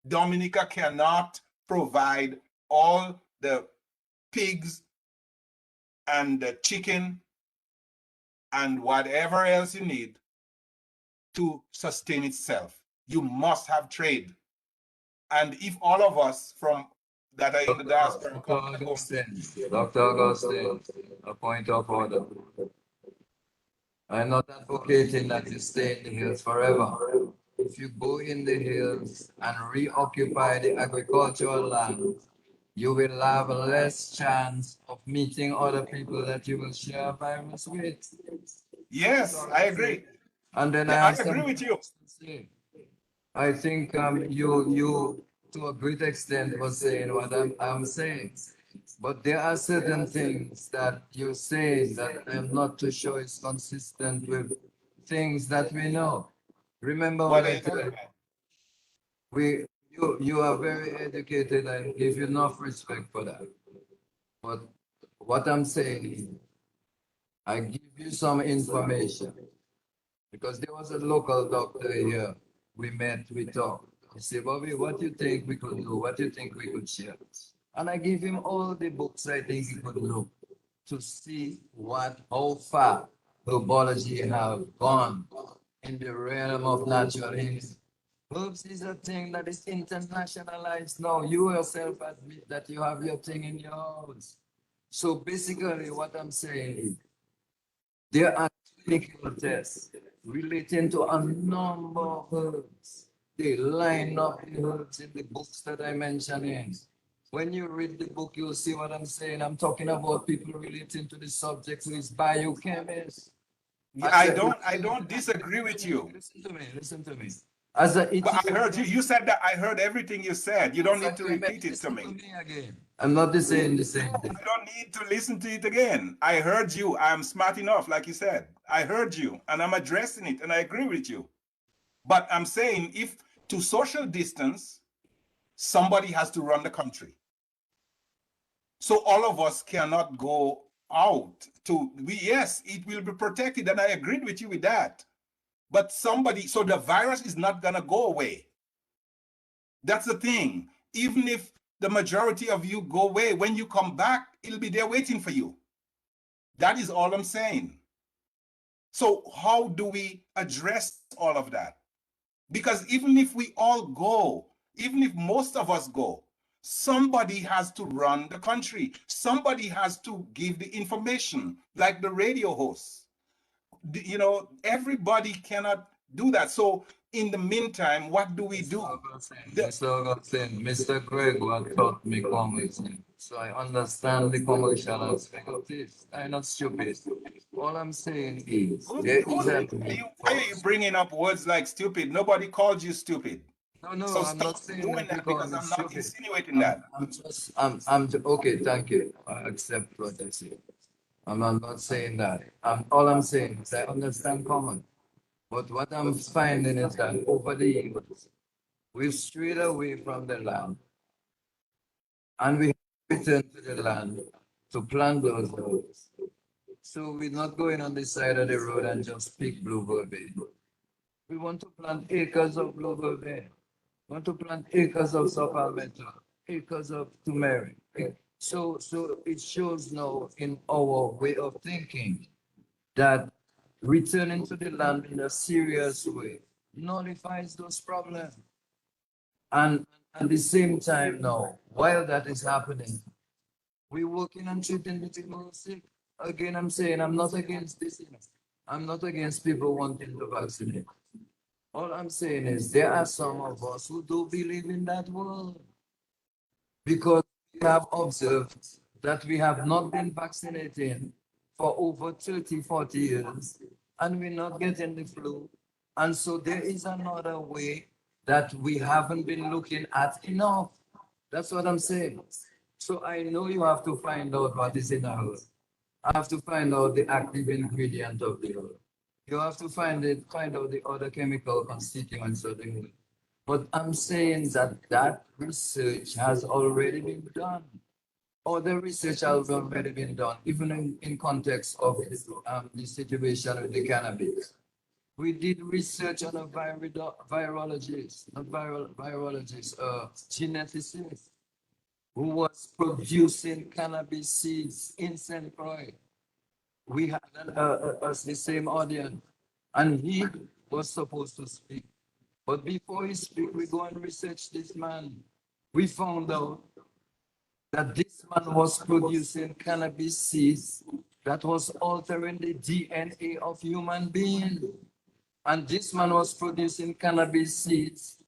Dominica cannot provide all the pigs and the chicken and whatever else you need to sustain itself. You must have trade. And if all of us from that are in the diaspora, Dr. Augustine, a point of order. I'm not advocating that you stay in the hills forever. If you go in the hills and reoccupy the agricultural land, you will have less chance of meeting other people that you will share a virus with. yes, I agree. And then Yeah, I agree with you. I think you to a great extent was saying what I'm saying. But there are certain things that you say that I'm not too sure is consistent with things that we know. Remember What when I is tell you are very educated and give you enough respect for that. But what I'm saying is, I give you some information, because there was a local doctor here. We met, we talked. He said, Bobby, what do you think we could do? What do you think we could share? And I give him all the books I think he could look to see how far herbology have gone in the realm of natural healing. Herbs is a thing that is internationalized now. You yourself admit that you have your thing in your house. So basically what I'm saying is, there are clinical tests relating to a number of herbs. They line up the herbs in the books that I mentioned in. When you read the book, you'll see what I'm saying. I'm talking about people relating to the subject who is biochemists. I don't disagree with you. Listen to me. But I heard you. You said that. I heard everything you said. You don't need to repeat it to me. Again. I'm not saying the same thing. I don't need to listen to it again. I heard you. I'm smart enough, like you said. I heard you, and I'm addressing it, and I agree with you. But I'm saying, if to social distance, somebody has to run the country. So all of us cannot go out to, yes, it will be protected. And I agreed with you with that. But so the virus is not going to go away. That's the thing. Even if the majority of you go away, when you come back, it'll be there waiting for you. That is all I'm saying. So how do we address all of that? Because even if we all go, even if most of us go, somebody has to run the country. Somebody has to give the information, like the radio hosts. You know, everybody cannot do that. So in the meantime, what do we do? Mr. Augustine, Mr. Gregoire taught me comedy. So I understand the commercial aspect of this. I'm not stupid. All I'm saying is, Why are you bringing up words like stupid? Nobody called you stupid. No, So I'm not stop saying doing that that, because I'm not stupid. insinuating that. Okay, thank you. I accept what I say. I'm not saying that. All I'm saying is I understand common. But what I'm finding is that over the years, we've strayed away from the land and we return to the land to plant those roads. So we're not going on the side of the road and just pick bluebird bay. We want to plant acres of bluebird bay. We want to plant acres of palmetto, acres of turmeric. So it shows now in our way of thinking that returning to the land in a serious way nullifies those problems. And at the same time now, while that is happening, we're working on treating the people who are sick. Again, I'm saying I'm not against this. I'm not against people wanting to vaccinate. All I'm saying is there are some of us who do believe in that world because we have observed that we have not been vaccinating for over 30, 40 years and we're not getting the flu. And so there is another way that we haven't been looking at enough. That's what I'm saying. So I know you have to find out what is in our herb. I have to find out the active ingredient of the herb. You have to find out the other chemical constituents of the herb. But I'm saying that research has already been done. Other research has already been done, even in context of the situation with the cannabis. We did research on a virologist, not virologist, geneticist, who was producing cannabis seeds in St. Croix. We had the same audience, and he was supposed to speak. But before he speak, we go and research this man. We found out that this man was producing cannabis seeds that was altering the DNA of human beings. And this man was producing cannabis seeds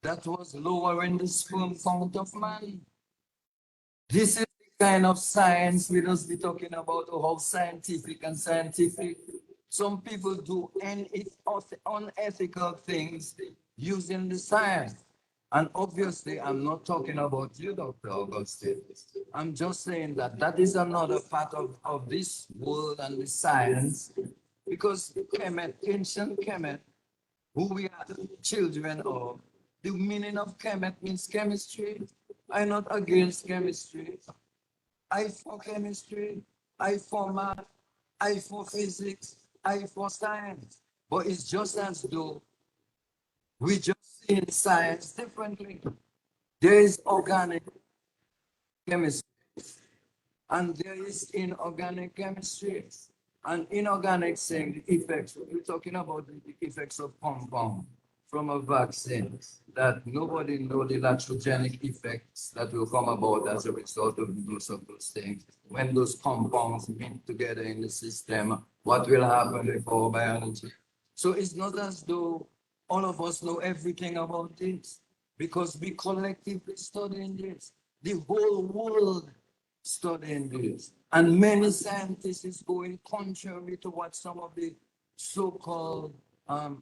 that was lowering the sperm count of man. This is the kind of science we just be talking about, how scientific and scientific. Some people do unethical things using the science. And obviously, I'm not talking about you, Dr. Augustine. I'm just saying that is another part of this world and the science, because Kemet, ancient Kemet, who we are children of, the meaning of Kemet means chemistry. I'm not against chemistry. I for chemistry, I for math, I for physics, I for science. But it's just as though we just see science differently. There is organic chemistry and there is inorganic chemistry. And inorganic saying the effects, we're talking about the effects of compound from a vaccine, that nobody knows the iatrogenic effects that will come about as a result of the use of those things. When those compounds meet together in the system, what will happen with our biology? So it's not as though all of us know everything about this, because we collectively studying this. The whole world studying this. And many scientists is going contrary to what some of the so-called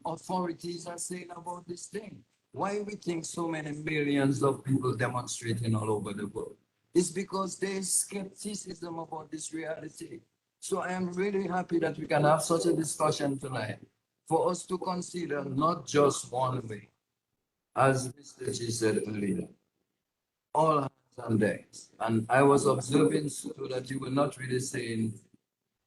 authorities are saying about this thing. Why we think so many millions of people demonstrating all over the world? It's because there is skepticism about this reality. So I am really happy that we can have such a discussion tonight for us to consider not just one way, as Mr. G said earlier. All hands on decks. And I was observing so that you were not really saying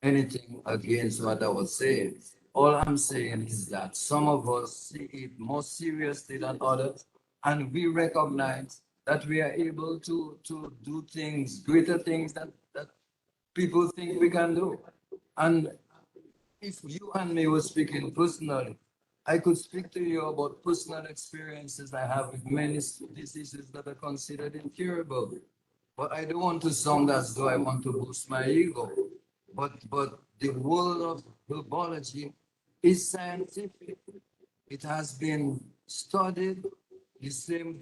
anything against what I was saying. All I'm saying is that some of us see it more seriously than others, and we recognize that we are able to do things, greater things that people think we can do. And if you and me were speaking personally, I could speak to you about personal experiences I have with many diseases that are considered incurable. But I don't want to sound as though I want to boost my ego. But the world of herbology is scientific. It has been studied. The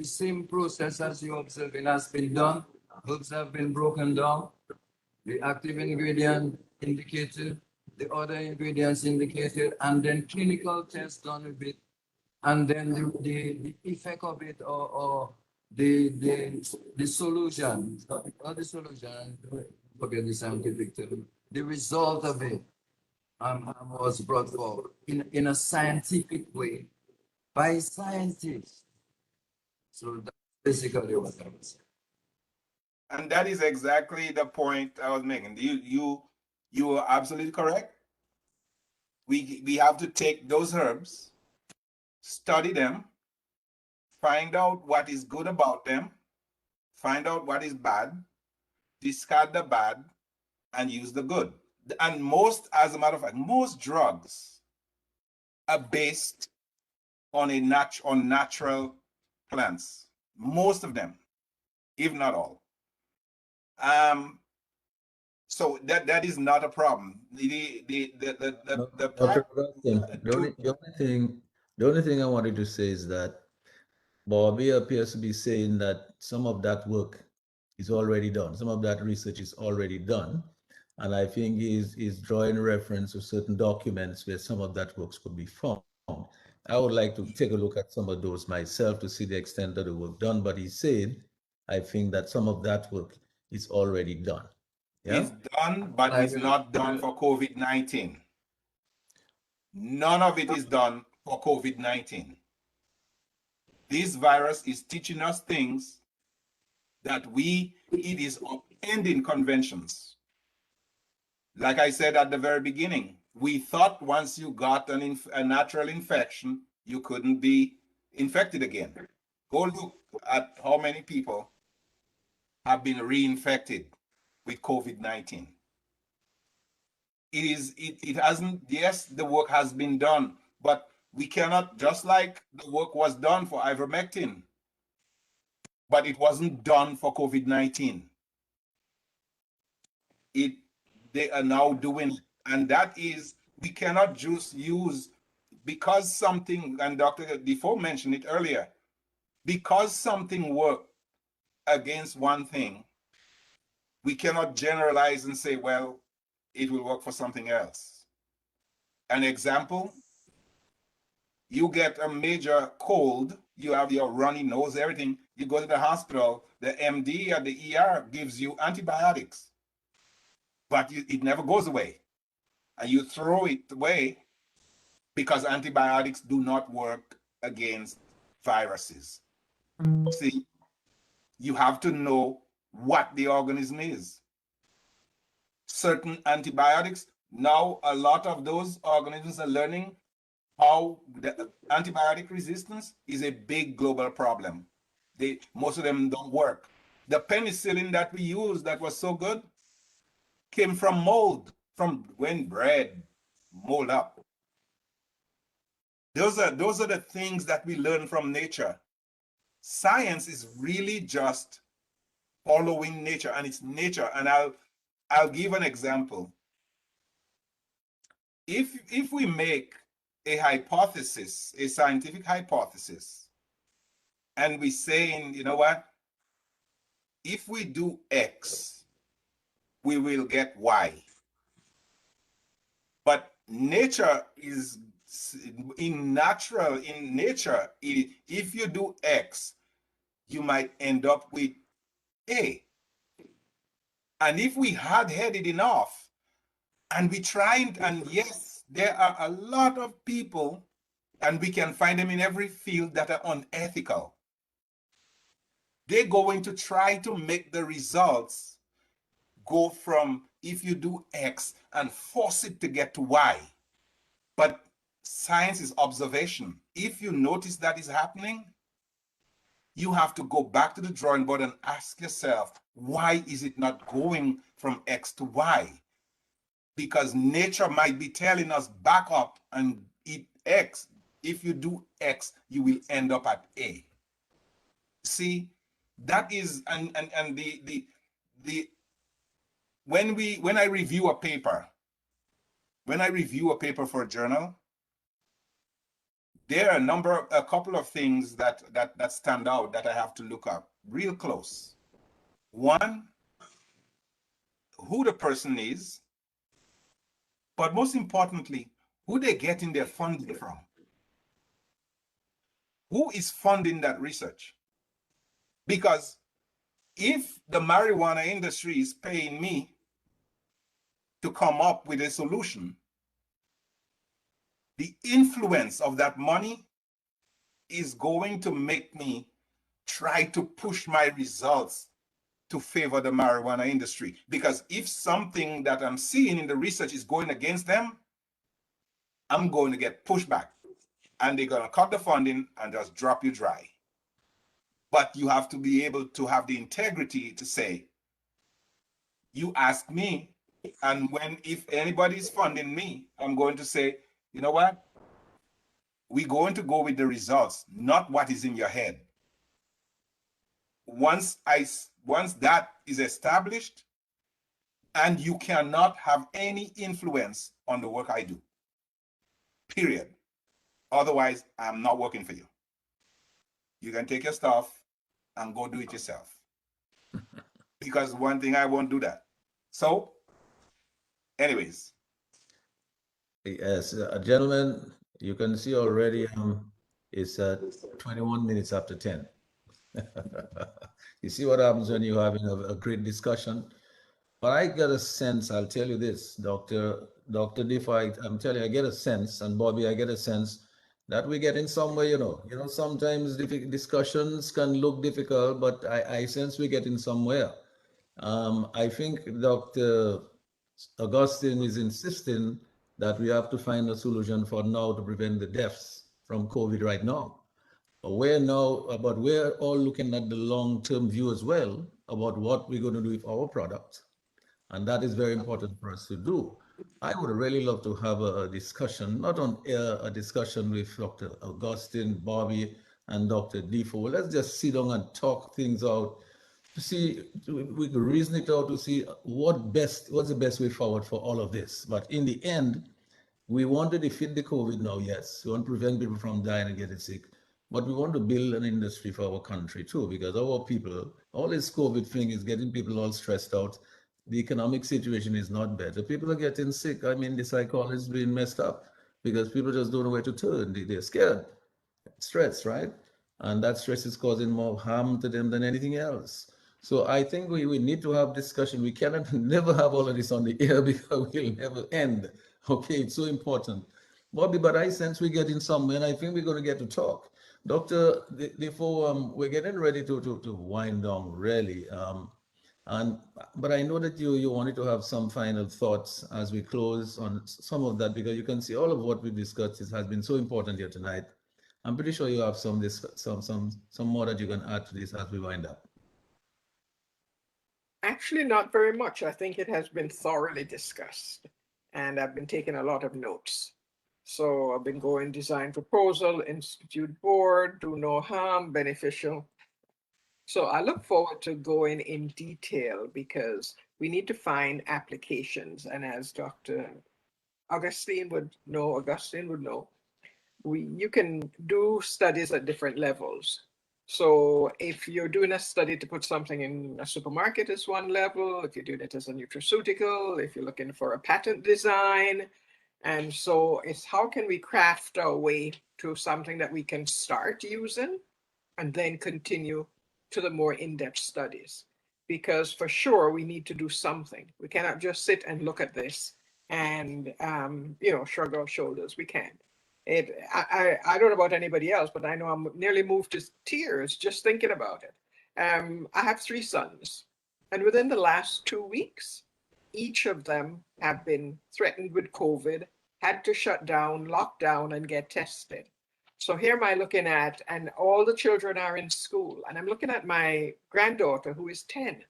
same process as you're observing has been done. Herbs have been broken down. The active ingredient indicated, the other ingredients indicated, and then clinical tests done with it, and then the effect of it, or the solution, not the solution, forget the scientific term, the result of it was brought forward in a scientific way by scientists. So that's basically what I was saying. And that is exactly the point I was making. You are absolutely correct. We have to take those herbs, study them, find out what is good about them, find out what is bad, discard the bad, and use the good. And most, as a matter of fact, most drugs are based on natural plants. Most of them, if not all. So that is not a problem. The Dr. part Augustine, the only thing I wanted to say is that Bobby appears to be saying that some of that work is already done. Some of that research is already done. And I think he's drawing reference to certain documents where some of that works could be found. I would like to take a look at some of those myself to see the extent of the work done. But he said, I think that some of that work is already done. Yeah. is done, but it's not done for COVID-19. None of it is done for COVID-19. This virus is teaching us things that it is upending conventions. Like I said at the very beginning, we thought once you got a natural infection, you couldn't be infected again. Go look at how many people have been reinfected with COVID-19. It hasn't, yes, the work has been done, but we cannot, just like the work was done for ivermectin, but it wasn't done for COVID-19. They are now doing it, and that is, we cannot just use, because something, and Dr. Defoe mentioned it earlier, because something worked against one thing, we cannot generalize and say, well, it will work for something else. An example, you get a major cold, you have your runny nose, everything, you go to the hospital, the MD or the ER gives you antibiotics, but it never goes away. And you throw it away because antibiotics do not work against viruses. See, you have to know what the organism is. Certain antibiotics, now a lot of those organisms are learning how the antibiotic resistance is a big global problem. Most of them don't work. The penicillin that we use that was so good came from mold, from when bread mold up. Those are the things that we learn from nature. Science is really just following nature, and it's nature. And I'll give an example. If we make a hypothesis, a scientific hypothesis, and we saying, you know what, if we do X, we will get Y. But nature is in nature, if you do X, you might end up with A. And if we hard-headed enough, and we tried, and yes, there are a lot of people, and we can find them in every field, that are unethical. they're going to try to make the results go from if you do X and force it to get to Y. But science is observation. If you notice that is happening, you have to go back to the drawing board and ask yourself, why is it not going from X to Y? Because nature might be telling us back up and eat X. If you do X, you will end up at A. See, that is, and the when I review a paper, for a journal, there are a couple of things that stand out that I have to look up real close. One, who the person is, but most importantly, who they're getting their funding from. Who is funding that research? Because if the marijuana industry is paying me to come up with a solution, the influence of that money is going to make me try to push my results to favor the marijuana industry. Because if something that I'm seeing in the research is going against them, I'm going to get pushback, and they're going to cut the funding and just drop you dry. But you have to be able to have the integrity to say, you ask me, and if anybody's funding me, I'm going to say, you know what? We're going to go with the results, not what is in your head. Once that is established, and you cannot have any influence on the work I do, period. Otherwise, I'm not working for you. You can take your stuff and go do it yourself. Because one thing, I won't do that. So, anyways. Yes, gentlemen, you can see already it's 21 minutes after 10. You see what happens when you're having a great discussion? But I get a sense, I'll tell you this, Dr. Defoe, I'm telling you, I get a sense, and Bobby, I get a sense that we're getting somewhere, sometimes discussions can look difficult, but I sense we're getting somewhere. I think Dr. Augustine is insisting that we have to find a solution for now to prevent the deaths from COVID right now. But we're all looking at the long-term view as well about what we're going to do with our product. And that is very important for us to do. I would really love to have a discussion, not on air, a discussion with Dr. Augustine, Bobby, and Dr. Defoe. Let's just sit down and talk things out to see, we can reason it out to see what's the best way forward for all of this. But in the end, we want to defeat the COVID now, yes. We want to prevent people from dying and getting sick. But we want to build an industry for our country too, because our people, all this COVID thing is getting people all stressed out. The economic situation is not better. People are getting sick. I mean, the psychology is being messed up because people just don't know where to turn. They're scared. Stress, right? And that stress is causing more harm to them than anything else. So I think we need to have discussion. We cannot never have all of this on the air because we'll never end. Okay, it's so important. Bobby, but I sense we're getting somewhere, and I think we're going to get to talk. Dr. Defoe, we're getting ready to wind down, really. But I know that you wanted to have some final thoughts as we close on some of that, because you can see all of what we discussed has been so important here tonight. I'm pretty sure you have some more that you can add to this as we wind up. Actually, not very much. I think it has been thoroughly discussed, and I've been taking a lot of notes. So I've been going design proposal, institute board, do no harm, beneficial. So I look forward to going in detail because we need to find applications. And as Dr. Augustine would know, you can do studies at different levels. So if you're doing a study to put something in a supermarket, is one level. If you're doing it as a nutraceutical, if you're looking for a patent design. And so it's how can we craft our way to something that we can start using and then continue to the more in-depth studies. Because for sure, we need to do something. We cannot just sit and look at this and, shrug our shoulders. We can't. I don't know about anybody else, but I know I'm nearly moved to tears just thinking about it. I have 3 sons, and within the last 2 weeks, each of them have been threatened with COVID, had to shut down, lock down, and get tested. So here am I looking at, and all the children are in school, and I'm looking at my granddaughter who is 10.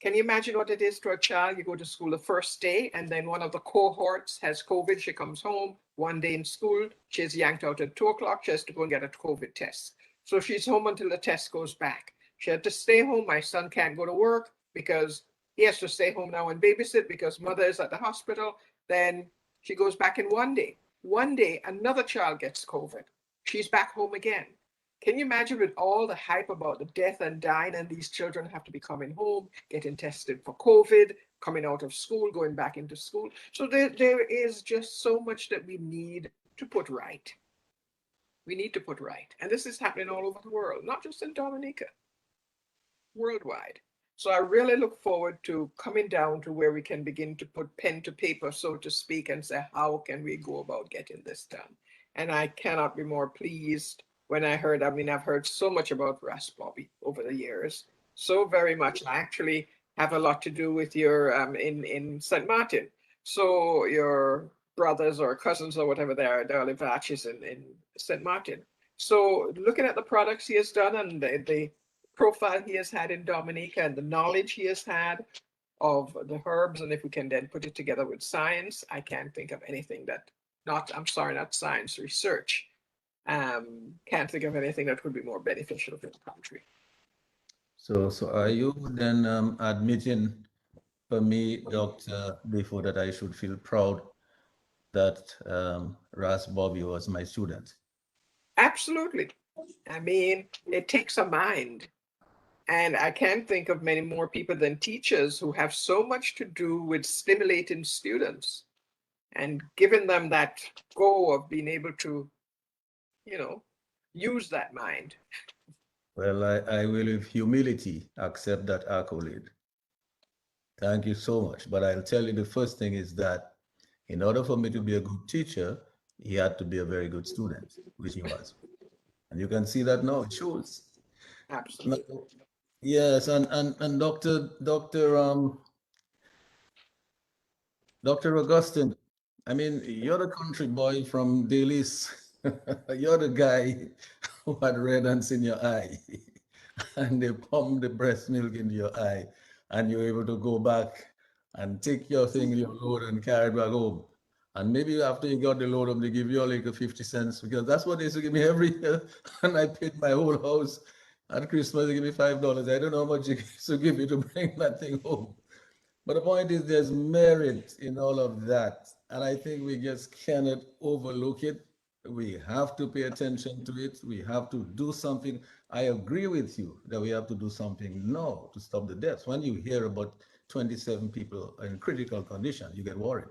Can you imagine what it is to a child? You go to school the first day, and then one of the cohorts has COVID. She comes home one day in school. She's yanked out at 2 o'clock. She has to go and get a COVID test. So she's home until the test goes back. She had to stay home. My son can't go to work because he has to stay home now and babysit because mother is at the hospital. Then she goes back in one day. One day, another child gets COVID. She's back home again. Can you imagine with all the hype about the death and dying, and these children have to be coming home, getting tested for COVID, coming out of school, going back into school? So there is just so much that we need to put right. We need to put right. And this is happening all over the world, not just in Dominica, worldwide. So I really look forward to coming down to where we can begin to put pen to paper, so to speak, and say, how can we go about getting this done? And I cannot be more pleased when I heard, I've heard so much about Ras Bobby over the years, so very much. I actually have a lot to do with your, in St. Martin. So your brothers or cousins or whatever they are, the Olivacees in St. Martin. So looking at the products he has done and the profile he has had in Dominica and the knowledge he has had of the herbs, and if we can then put it together with science, I can't think of anything that, not science, research. Can't think of anything that would be more beneficial for the country. So are you then admitting for me, Dr. Defoe, that I should feel proud that Ras Bobby was my student? Absolutely. I mean, it takes a mind. And I can't think of many more people than teachers who have so much to do with stimulating students and giving them that go of being able to, use that mind. Well, I will with humility accept that accolade. Thank you so much. But I'll tell you the first thing is that in order for me to be a good teacher, he had to be a very good student, which he was. And you can see that now, it shows. Absolutely. Yes, and Dr. Augustine, I mean, you're the country boy from Daly's. You're the guy who had red ants in your eye, and they pump the breast milk into your eye, and you're able to go back and take your thing, your load, and carry it back home. And maybe after you got the load up, they give you like a 50 cents, because that's what they used to give me every year. And I paid my whole house at Christmas. They give me $5. I don't know how much they used to give me to bring that thing home. But the point is, there's merit in all of that. And I think we just cannot overlook it. We have to pay attention to it. We have to do something. I agree with you that we have to do something now to stop the deaths. When you hear about 27 people in critical condition, you get worried.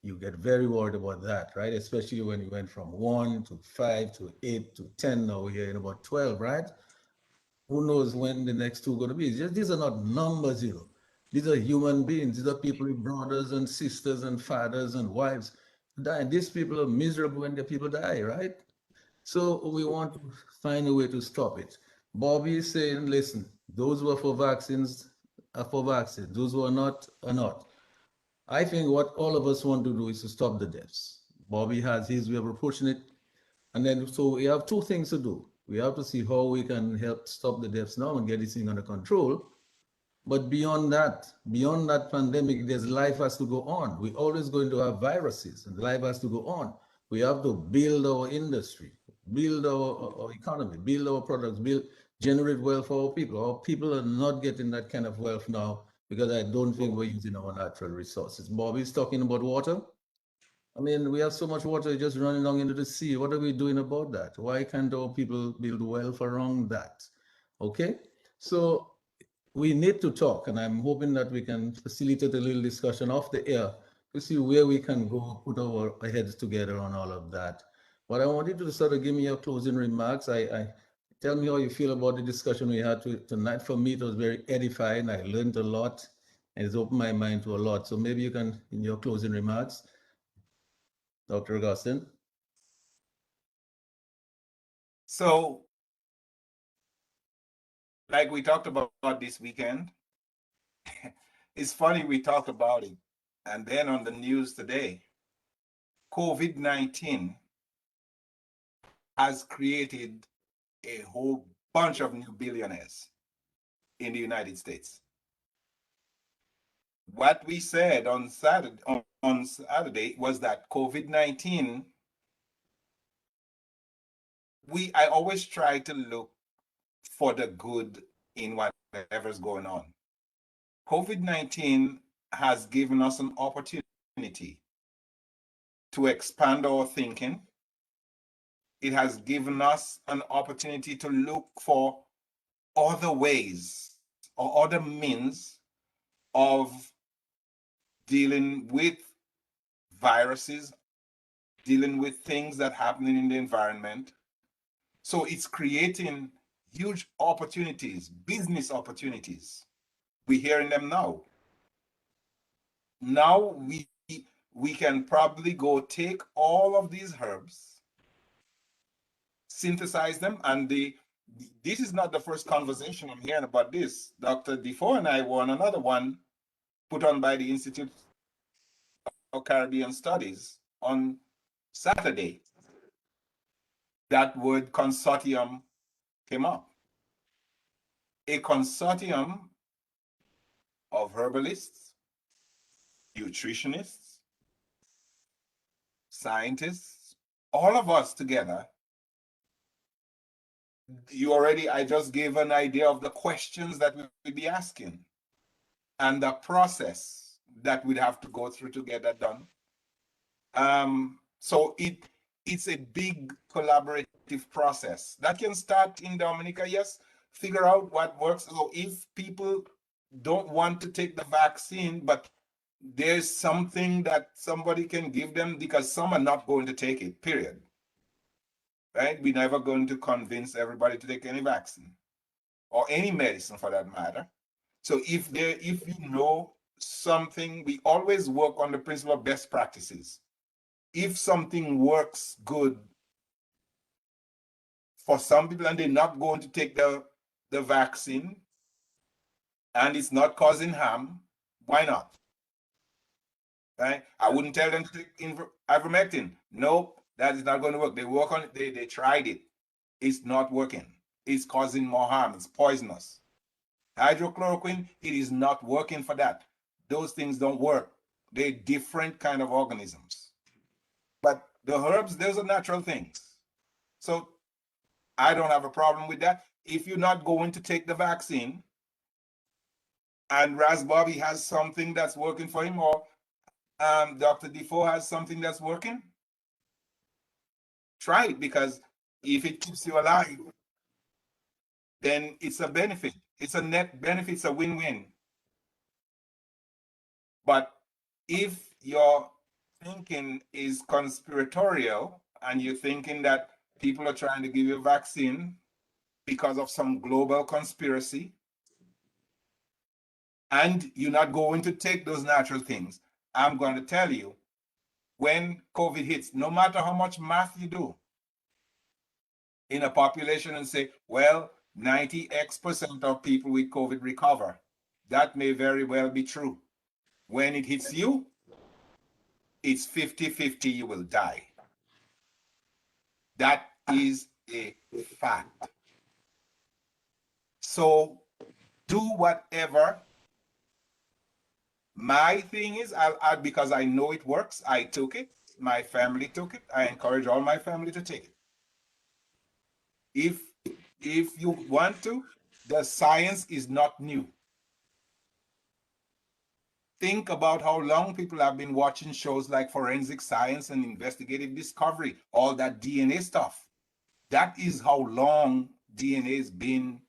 You get very worried about that, right? Especially when you went from 1 to 5 to 8 to 10. Now we're hearing about 12, right? Who knows when the next two are going to be? These are not numbers, you know. These are human beings. These are people with brothers and sisters and fathers and wives dying. These people are miserable when the people die, right? So we want to find a way to stop it. Bobby is saying, listen, those who are for vaccines are for vaccines. Those who are not are not. I think what all of us want to do is to stop the deaths. Bobby has his way of approaching it. And then, so we have two things to do. We have to see how we can help stop the deaths now and get this thing under control. But beyond that pandemic, there's life has to go on. We're always going to have viruses, and life has to go on. We have to build our industry, build our economy, build our products, generate wealth for our people. Our people are not getting that kind of wealth now because I don't think we're using our natural resources. Bobby's talking about water. I mean, we have so much water just running down into the sea. What are we doing about that? Why can't our people build wealth around that? Okay, so we need to talk, and I'm hoping that we can facilitate a little discussion off the air to see where we can go, put our heads together on all of that. But I want you to sort of give me your closing remarks. I tell me how you feel about the discussion we had tonight. For me, it was very edifying. I learned a lot, and it's opened my mind to a lot. So maybe you can, in your closing remarks, Dr. Augustine. So like we talked about this weekend, it's funny we talk about it. And then on the news today, COVID-19 has created a whole bunch of new billionaires in the United States. What we said on Saturday was that COVID-19, I always try to look for the good in whatever's going on. COVID-19 has given us an opportunity to expand our thinking. It has given us an opportunity to look for other ways or other means of dealing with viruses, dealing with things that happen in the environment. So it's creating huge opportunities, business opportunities. We're hearing them now. Now we can probably go take all of these herbs, synthesize them, and this is not the first conversation I'm hearing about this. Dr. Defoe and I were on another one put on by the Institute of Caribbean Studies on Saturday. That word consortium came up. A consortium of herbalists, nutritionists, scientists, all of us together. I just gave an idea of the questions that we would be asking and the process that we'd have to go through to get that done. So it's a big collaborative process that can start in Dominica, yes, figure out what works. So if people don't want to take the vaccine, but there's something that somebody can give them, because some are not going to take it, period. Right? We're never going to convince everybody to take any vaccine or any medicine for that matter. So if you know something, we always work on the principle of best practices. If something works good for some people and they're not going to take the vaccine and it's not causing harm, why not? Right? I wouldn't tell them to take ivermectin. Nope, that is not going to work. They work on it. They tried it. It's not working. It's causing more harm. It's poisonous. Hydrochloroquine, it is not working for that. Those things don't work. They're different kind of organisms. But the herbs, those are natural things. So I don't have a problem with that. If you're not going to take the vaccine and Ras Bobby has something that's working for him, or Dr. Defoe has something that's working, try it, because if it keeps you alive, then it's a benefit. It's a net benefit. It's a win-win. But if your thinking is conspiratorial and you're thinking that people are trying to give you a vaccine because of some global conspiracy, and you're not going to take those natural things, I'm going to tell you, when COVID hits, no matter how much math you do in a population and say, well, 90x% of people with COVID recover, that may very well be true. When it hits you, it's 50-50, you will die. That is a fact. So do whatever. My thing is, I'll add, because I know it works. I took it. My family took it. I encourage all my family to take it. If you want to, the science is not new. Think about how long people have been watching shows like Forensic Science and Investigative Discovery, all that DNA stuff. That is how long DNA has been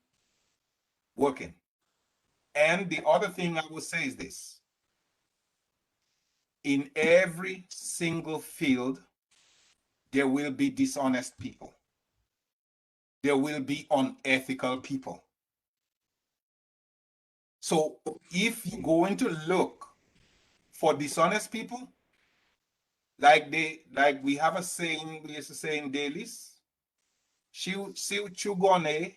working. And the other thing I would say is this. In every single field, there will be dishonest people. There will be unethical people. So if you're going to look for dishonest people, like we have a saying, we used to say in dailies, "Siu chugone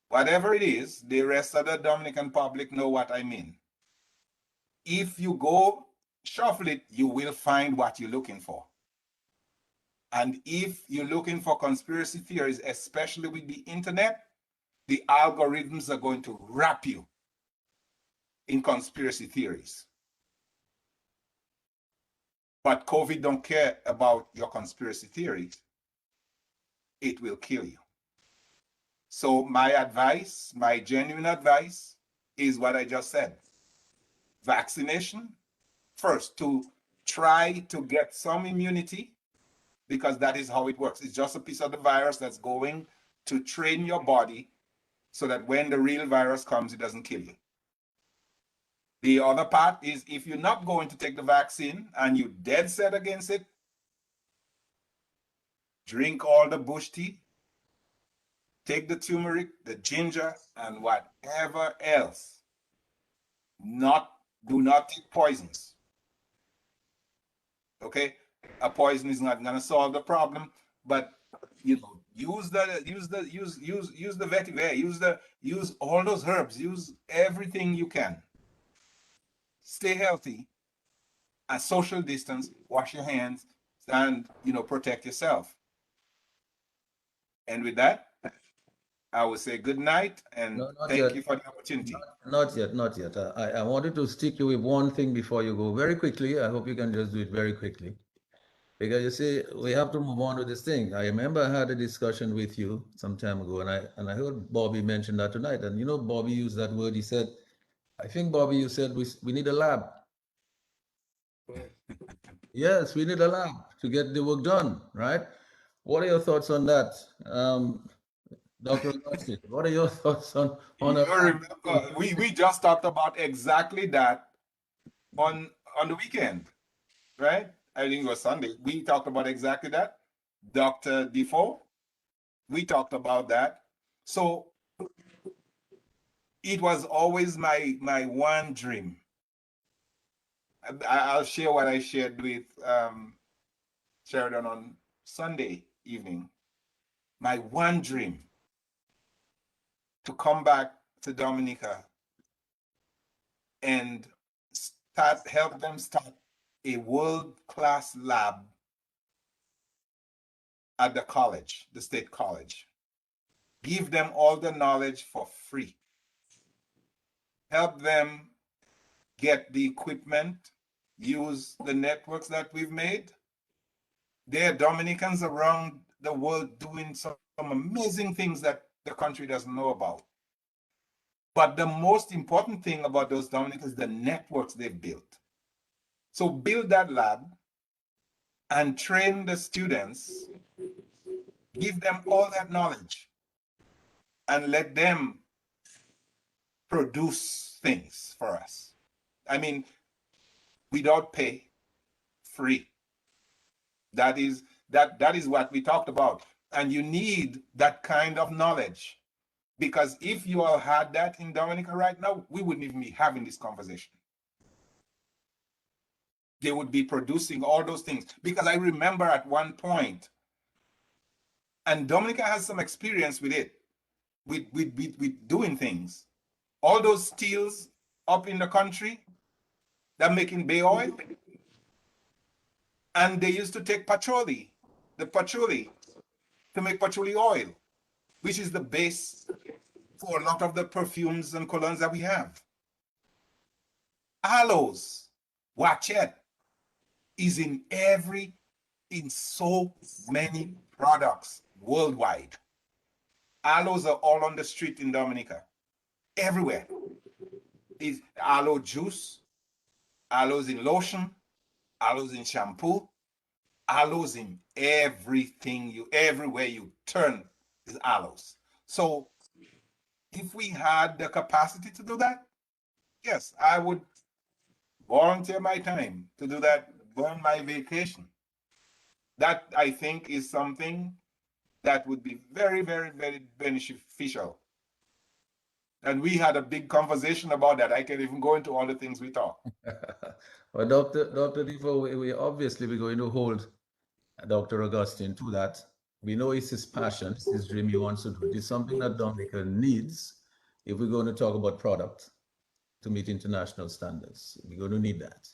Whatever it is, the rest of the Dominican public know what I mean. If you go shuffle it, you will find what you're looking for. And if you're looking for conspiracy theories, especially with the internet, the algorithms are going to wrap you in conspiracy theories. But COVID don't care about your conspiracy theories. It will kill you. So my advice, my genuine advice, is what I just said. Vaccination, first, to try to get some immunity, because that is how it works. It's just a piece of the virus that's going to train your body so that when the real virus comes, it doesn't kill you. The other part is, if you're not going to take the vaccine and you're dead set against it, drink all the bush tea, take the turmeric, the ginger, and whatever else. Do not take poisons. Okay? A poison is not gonna solve the problem, but use the vetiver, use all those herbs, use everything you can. Stay healthy, and social distance, wash your hands, and protect yourself. And with that, I will say good night and thank you for the opportunity. Not yet. I wanted to stick you with one thing before you go very quickly. I hope you can just do it very quickly. Because you see, we have to move on with this thing. I remember I had a discussion with you some time ago, and I heard Bobby mention that tonight. And Bobby used that word. He said, I think, Bobby, you said we need a lab. Yes, we need a lab to get the work done, right? What are your thoughts on that? Dr. Augustine, what are your thoughts on we just talked about exactly that on the weekend, right? I think it was Sunday. We talked about exactly that. Dr. Defoe, we talked about that. So it was always my one dream. I'll share what I shared with Sheridan on Sunday evening. My one dream, to come back to Dominica and help them start a world-class lab at the college, the state college. Give them all the knowledge for free. Help them get the equipment, use the networks that we've made. There are Dominicans around the world doing some amazing things that the country doesn't know about. But the most important thing about those Dominicans is the networks they've built. So build that lab and train the students, give them all that knowledge, and let them produce things for us. I mean, without pay, free. That is what we talked about. And you need that kind of knowledge, because if you all had that in Dominica right now, we wouldn't even be having this conversation. They would be producing all those things. Because I remember at one point, and Dominica has some experience with it, with doing things. All those steels up in the country, they're making bay oil. And they used to take patchouli, the patchouli, to make patchouli oil, which is the base for a lot of the perfumes and colognes that we have. Aloes, watchet, is in so many products worldwide. Aloes are all on the street in Dominica, everywhere. Is aloe juice, aloes in lotion, aloes in shampoo, aloes in everything, everywhere you turn is aloes. So if we had the capacity to do that, yes, I would volunteer my time to do that, burn my vacation. That, I think, is something that would be very, very, very beneficial. And we had a big conversation about that. I can even go into all the things we talked. Well, Dr. Defoe, we obviously we're going to hold Dr. Augustine to that. We know it's his passion, it's his dream. He wants to do it. It's something that Dominica needs if we're going to talk about product to meet international standards. We're going to need that.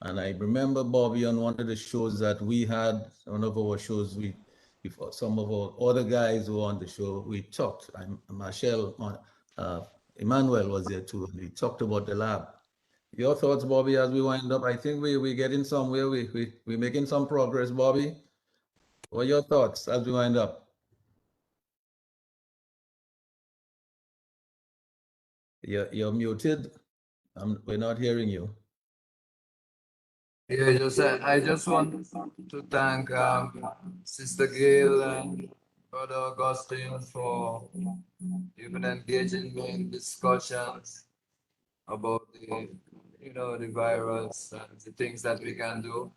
And I remember Bobby on one of the shows that we had, one of our shows, before some of our other guys who were on the show, we talked. Marshall, Emmanuel was there too, and we talked about the lab. Your thoughts, Bobby, as we wind up? I think we're getting somewhere. We're making some progress, Bobby. What are your thoughts as we wind up? You're muted. We're not hearing you. Yeah, I just want to thank Sister Gail and Brother Augustine for even engaging me in discussions about the virus and the things that we can do.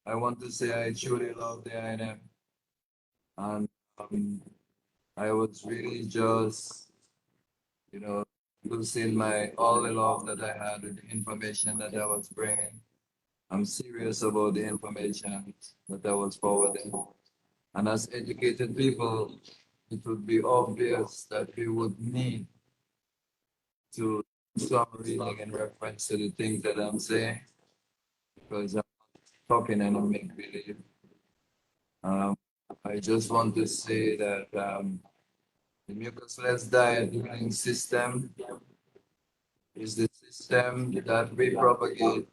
I want to say I truly love the INM, and I was really just, losing all the love that I had with the information that I was bringing. I'm serious about the information that I was forwarding. And as educated people, it would be obvious that we would need to do some reading in reference to the things that I'm saying, because I'm talking and I make believe. I just want to say that the mucusless diet healing system is the system that we propagate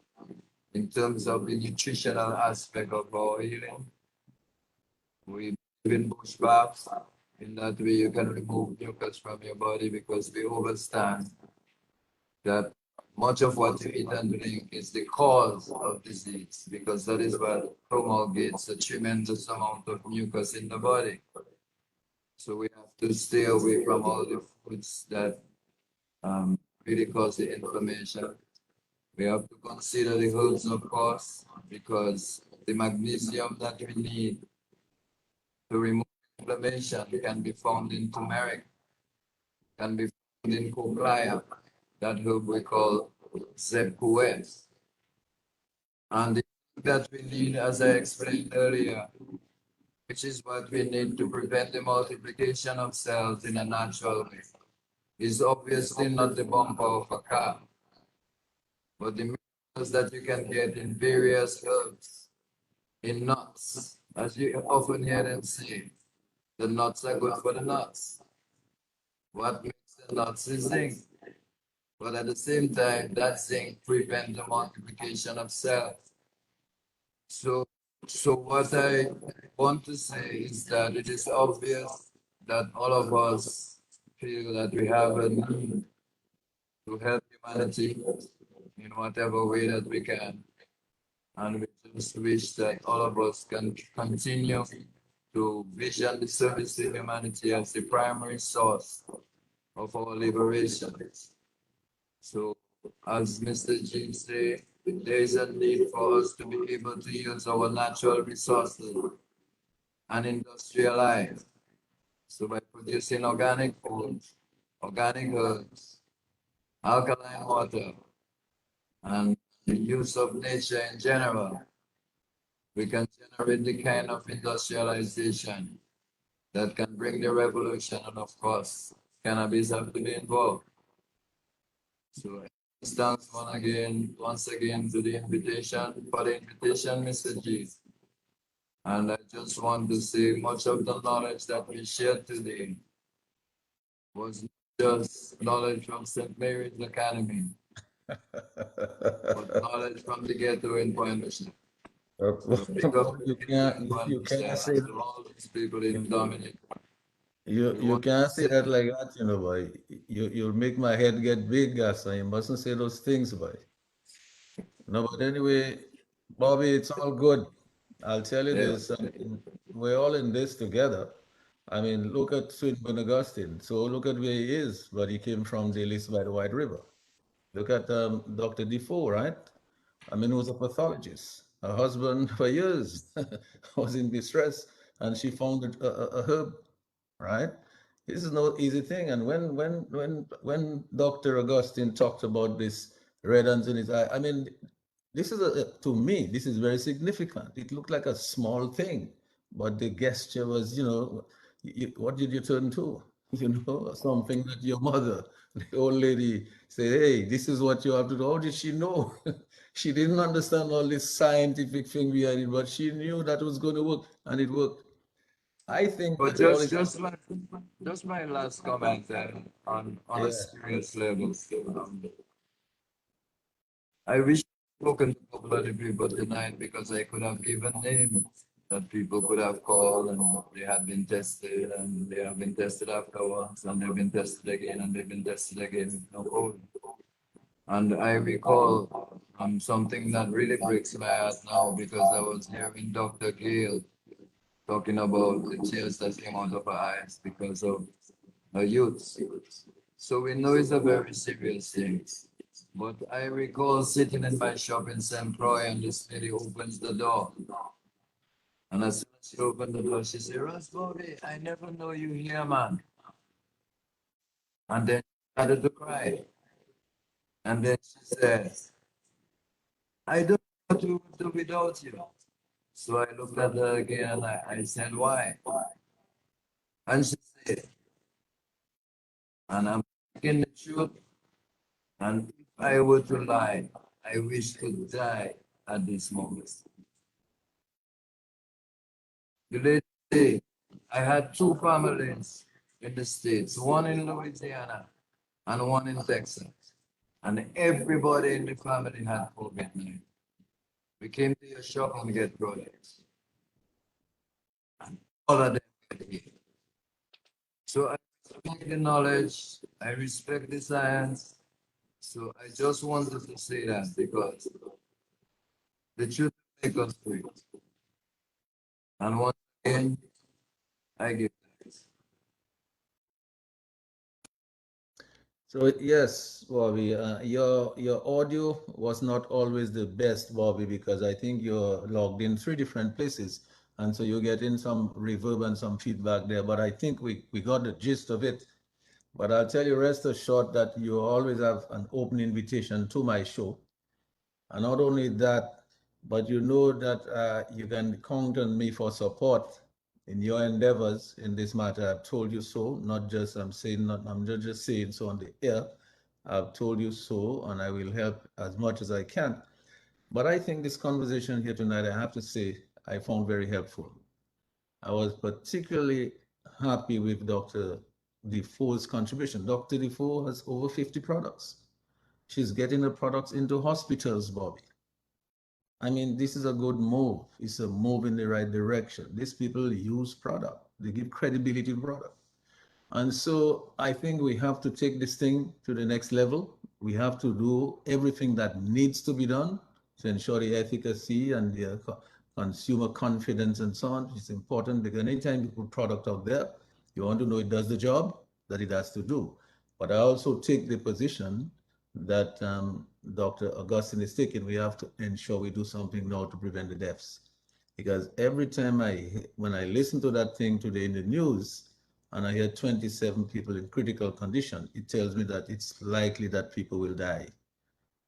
in terms of the nutritional aspect of our healing. We believe in bush baths. In that way, you can remove mucus from your body, because we understand that much of what you eat and drink is the cause of disease, because that is what promulgates a tremendous amount of mucus in the body. So we have to stay away from all the foods that really cause the inflammation. We have to consider the herbs, of course, because the magnesium that we need to remove inflammation can be found in turmeric, can be found in cochlear, that herb we call zebcoes. And the thing that we need, as I explained earlier, which is what we need to prevent the multiplication of cells in a natural way, is obviously not the bumper of a car, but the minerals that you can get in various herbs, in nuts. As you often hear them say, the nuts are good for the nuts. What makes the nuts is zinc. But at the same time, that zinc prevents the multiplication of cells. So what I want to say is that it is obvious that all of us feel that we have a need to help humanity in whatever way that we can. And we just wish that all of us can continue to vision the service to humanity as the primary source of our liberation. So, as Mr. G said, there is a need for us to be able to use our natural resources and industrialize. So, by producing organic food, organic herbs, alkaline water, and the use of nature in general, we can generate the kind of industrialization that can bring the revolution. And of course, cannabis have to be involved. So thanks once again for the invitation, Mr. G. And I just want to say much of the knowledge that we shared today was not just knowledge from St. Mary's Academy, but knowledge from the ghetto in Point Michelle. You can't say all these people in Dominic. you can't say that like that, boy. You make my head get big, so you mustn't say those things, boy. No, but anyway, Bobby, it's all good. I'll tell you this. I mean, we're all in this together. I mean, look at Swinburne Augustine. So look at where he is, but he came from the Elizabeth by the White River. Look at Dr. Defoe, right? I mean, he was a pathologist. Her husband, for years, was in distress, and she found a herb, right? This is no easy thing. And when Dr. Augustine talked about this red ants in his eye, I mean, this is to me, this is very significant. It looked like a small thing, but the gesture was, what did you turn to? Something that your mother, the old lady, said, hey, this is what you have to do. How did she know? She didn't understand all this scientific thing behind it, but she knew that it was going to work, and it worked. I think But all this, just my last comment on a yeah, serious level. I wish I'd spoken to a couple of the people tonight because I could have given names that people could have called and they had been tested and they have been tested afterwards and they've been tested again and they've been tested again with no COVID. And I recall something that really breaks my heart now because I was hearing Dr. Gail talking about the tears that came out of her eyes because of her youth. So we know it's a very serious thing. But I recall sitting in my shop in St. Croix and this lady opens the door. And as soon as she opened the door, she said, Ross Bobby, I never know you here, man. And then she started to cry. And then she said, I don't know what to do without you. So I looked at her again and I said, why? And she said, and I'm speaking the truth. And if I were to lie, I wish to die at this moment. The lady said, I had two families in the States, one in Louisiana and one in Texas. And everybody in the family had COVID-19. We came to your shop and get products. And all of them were here. So I respect the knowledge, I respect the science. So I just wanted to say that because the truth will make us free. And once again, I give thanks. so yes, Bobby, your audio was not always the best, Bobby, because I think you're logged in three different places, and so you're getting some reverb and some feedback there. But I think we got the gist of it. But I'll tell you, rest assured that you always have an open invitation to my show. And not only that, but you know that you can count on me for support in your endeavors in this matter. I've told you so, not just I'm saying, not I'm just saying so on the air. I've told you so, and I will help as much as I can. But I think this conversation here tonight, I have to say, I found very helpful. I was particularly happy with Dr. Defoe's contribution. Dr. Defoe has over 50 products. She's getting the products into hospitals, Bobby. I mean, this is a good move. It's a move in the right direction. These people use product. They give credibility to product. And so I think we have to take this thing to the next level. We have to do everything that needs to be done to ensure the efficacy and the consumer confidence and so on. It's important because anytime you put product out there, you want to know it does the job that it has to do. But I also take the position that Dr. Augustine is taking. We have to ensure we do something now to prevent the deaths. Because every time when I listen to that thing today in the news, and I hear 27 people in critical condition, it tells me that it's likely that people will die.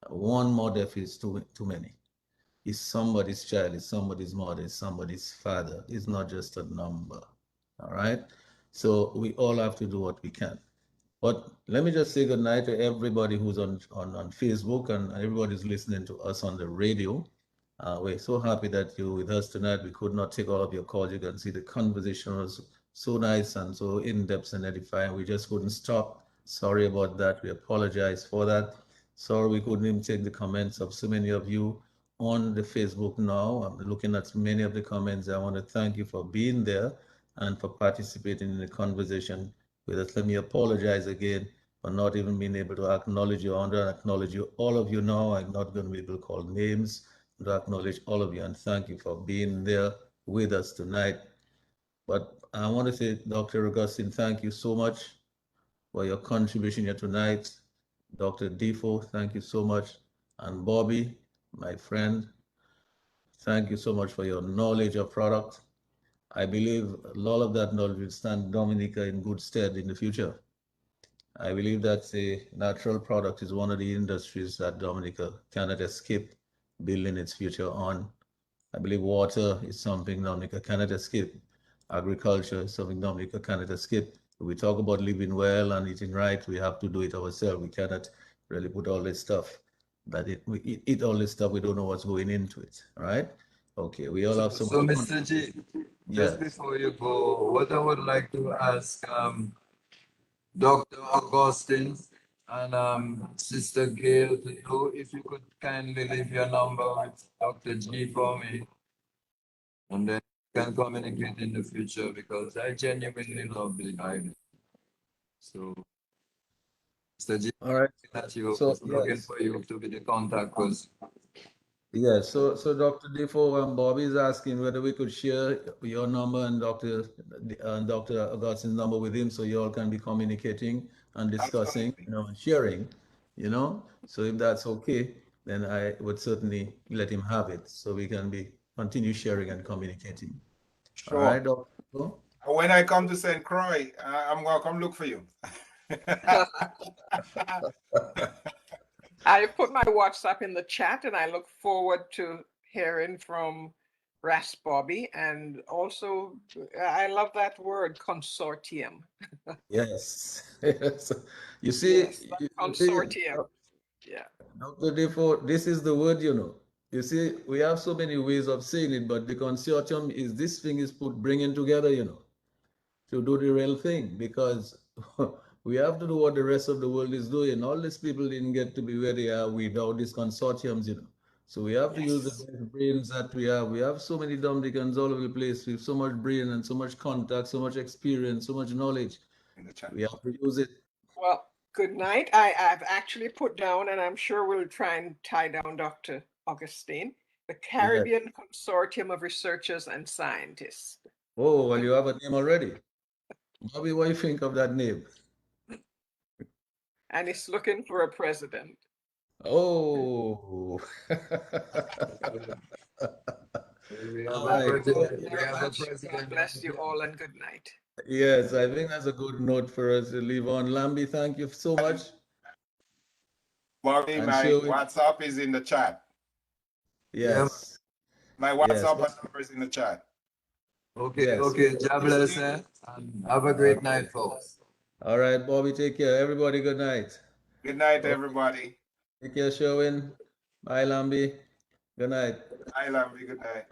One more death is too many. It's somebody's child, it's somebody's mother, it's somebody's father. It's not just a number. All right? So we all have to do what we can. But let me just say good night to everybody who's on Facebook and everybody who's listening to us on the radio. We're so happy that you're with us tonight. We could not take all of your calls. You can see the conversation was so nice and so in-depth and edifying. We just couldn't stop. Sorry about that. We apologize for that. Sorry we couldn't even take the comments of so many of you on the Facebook now. I'm looking at many of the comments. I want to thank you for being there and for participating in the conversation with us. Let me apologize again for not even being able to acknowledge you. I want to acknowledge you, all of you now. I'm not going to be able to call names, to acknowledge all of you and thank you for being there with us tonight. But I want to say, Dr. Augustine, thank you so much for your contribution here tonight. Dr. Defoe, thank you so much. And Bobby, my friend, thank you so much for your knowledge of product. I believe a lot of that knowledge will stand Dominica in good stead in the future. I believe that a natural product is one of the industries that Dominica cannot escape building its future on. I believe water is something Dominica cannot escape. Agriculture is something Dominica cannot escape. If we talk about living well and eating right, we have to do it ourselves. We cannot really put all this stuff we eat all this stuff. We don't know what's going into it. All right. Okay. We all have so So, much. Mr. G, just Yes. before you go, what I would like to ask Dr. Augustine and Sister Gail to do, if you could kindly leave your number with Dr. G for me, and then we can communicate in the future because I genuinely love the island. So, Mr. G, All right. that you So looking yes. for you to be the contact person. Yes, so Dr. Defoe and Bobby is asking whether we could share your number and Dr. Augustine's number with him so you all can be communicating and discussing, Absolutely. and sharing, So if that's okay, then I would certainly let him have it so we can continue sharing and communicating. All Sure. right, Dr. Defoe? When I come to St. Croix, I'm going to come look for you. I put my WhatsApp in the chat, and I look forward to hearing from Ras Bobby. And also, I love that word, consortium. Yes. Yes. You see, Yes, that you see, consortium. Yeah. Dr. Defoe, this is the word. You see, we have so many ways of saying it, but the consortium is this thing is bringing together, to do the real thing because we have to do what the rest of the world is doing. All these people didn't get to be where they are without these consortiums. So we have to use the Yes. best brains that we have. We have so many Dominicans all over the place with so much brain and so much contact, so much experience, so much knowledge. In the chat. We have to use it. Well, good night. I've actually put down, and I'm sure we'll try and tie down Dr. Augustine, the Yes. Caribbean Consortium of Researchers and Scientists. Oh, well, you have a name already. Bobby, what do you think of that name? And it's looking for a president. Oh. We have All a right. president. We Very have a much. God president. bless you all, and good night. Yes, I think that's a good note for us to leave on. Lambi, thank you so much. Bobby, And my Sherwin, WhatsApp is in the chat. yes, My yes, WhatsApp number is in the chat. Okay, yes. okay. God bless, and have a great night, folks. All right, Bobby, take care. Everybody, good night. Good night, Okay, everybody. take care, Sherwin. Bye, Lambi. Good night. I love you. Good night.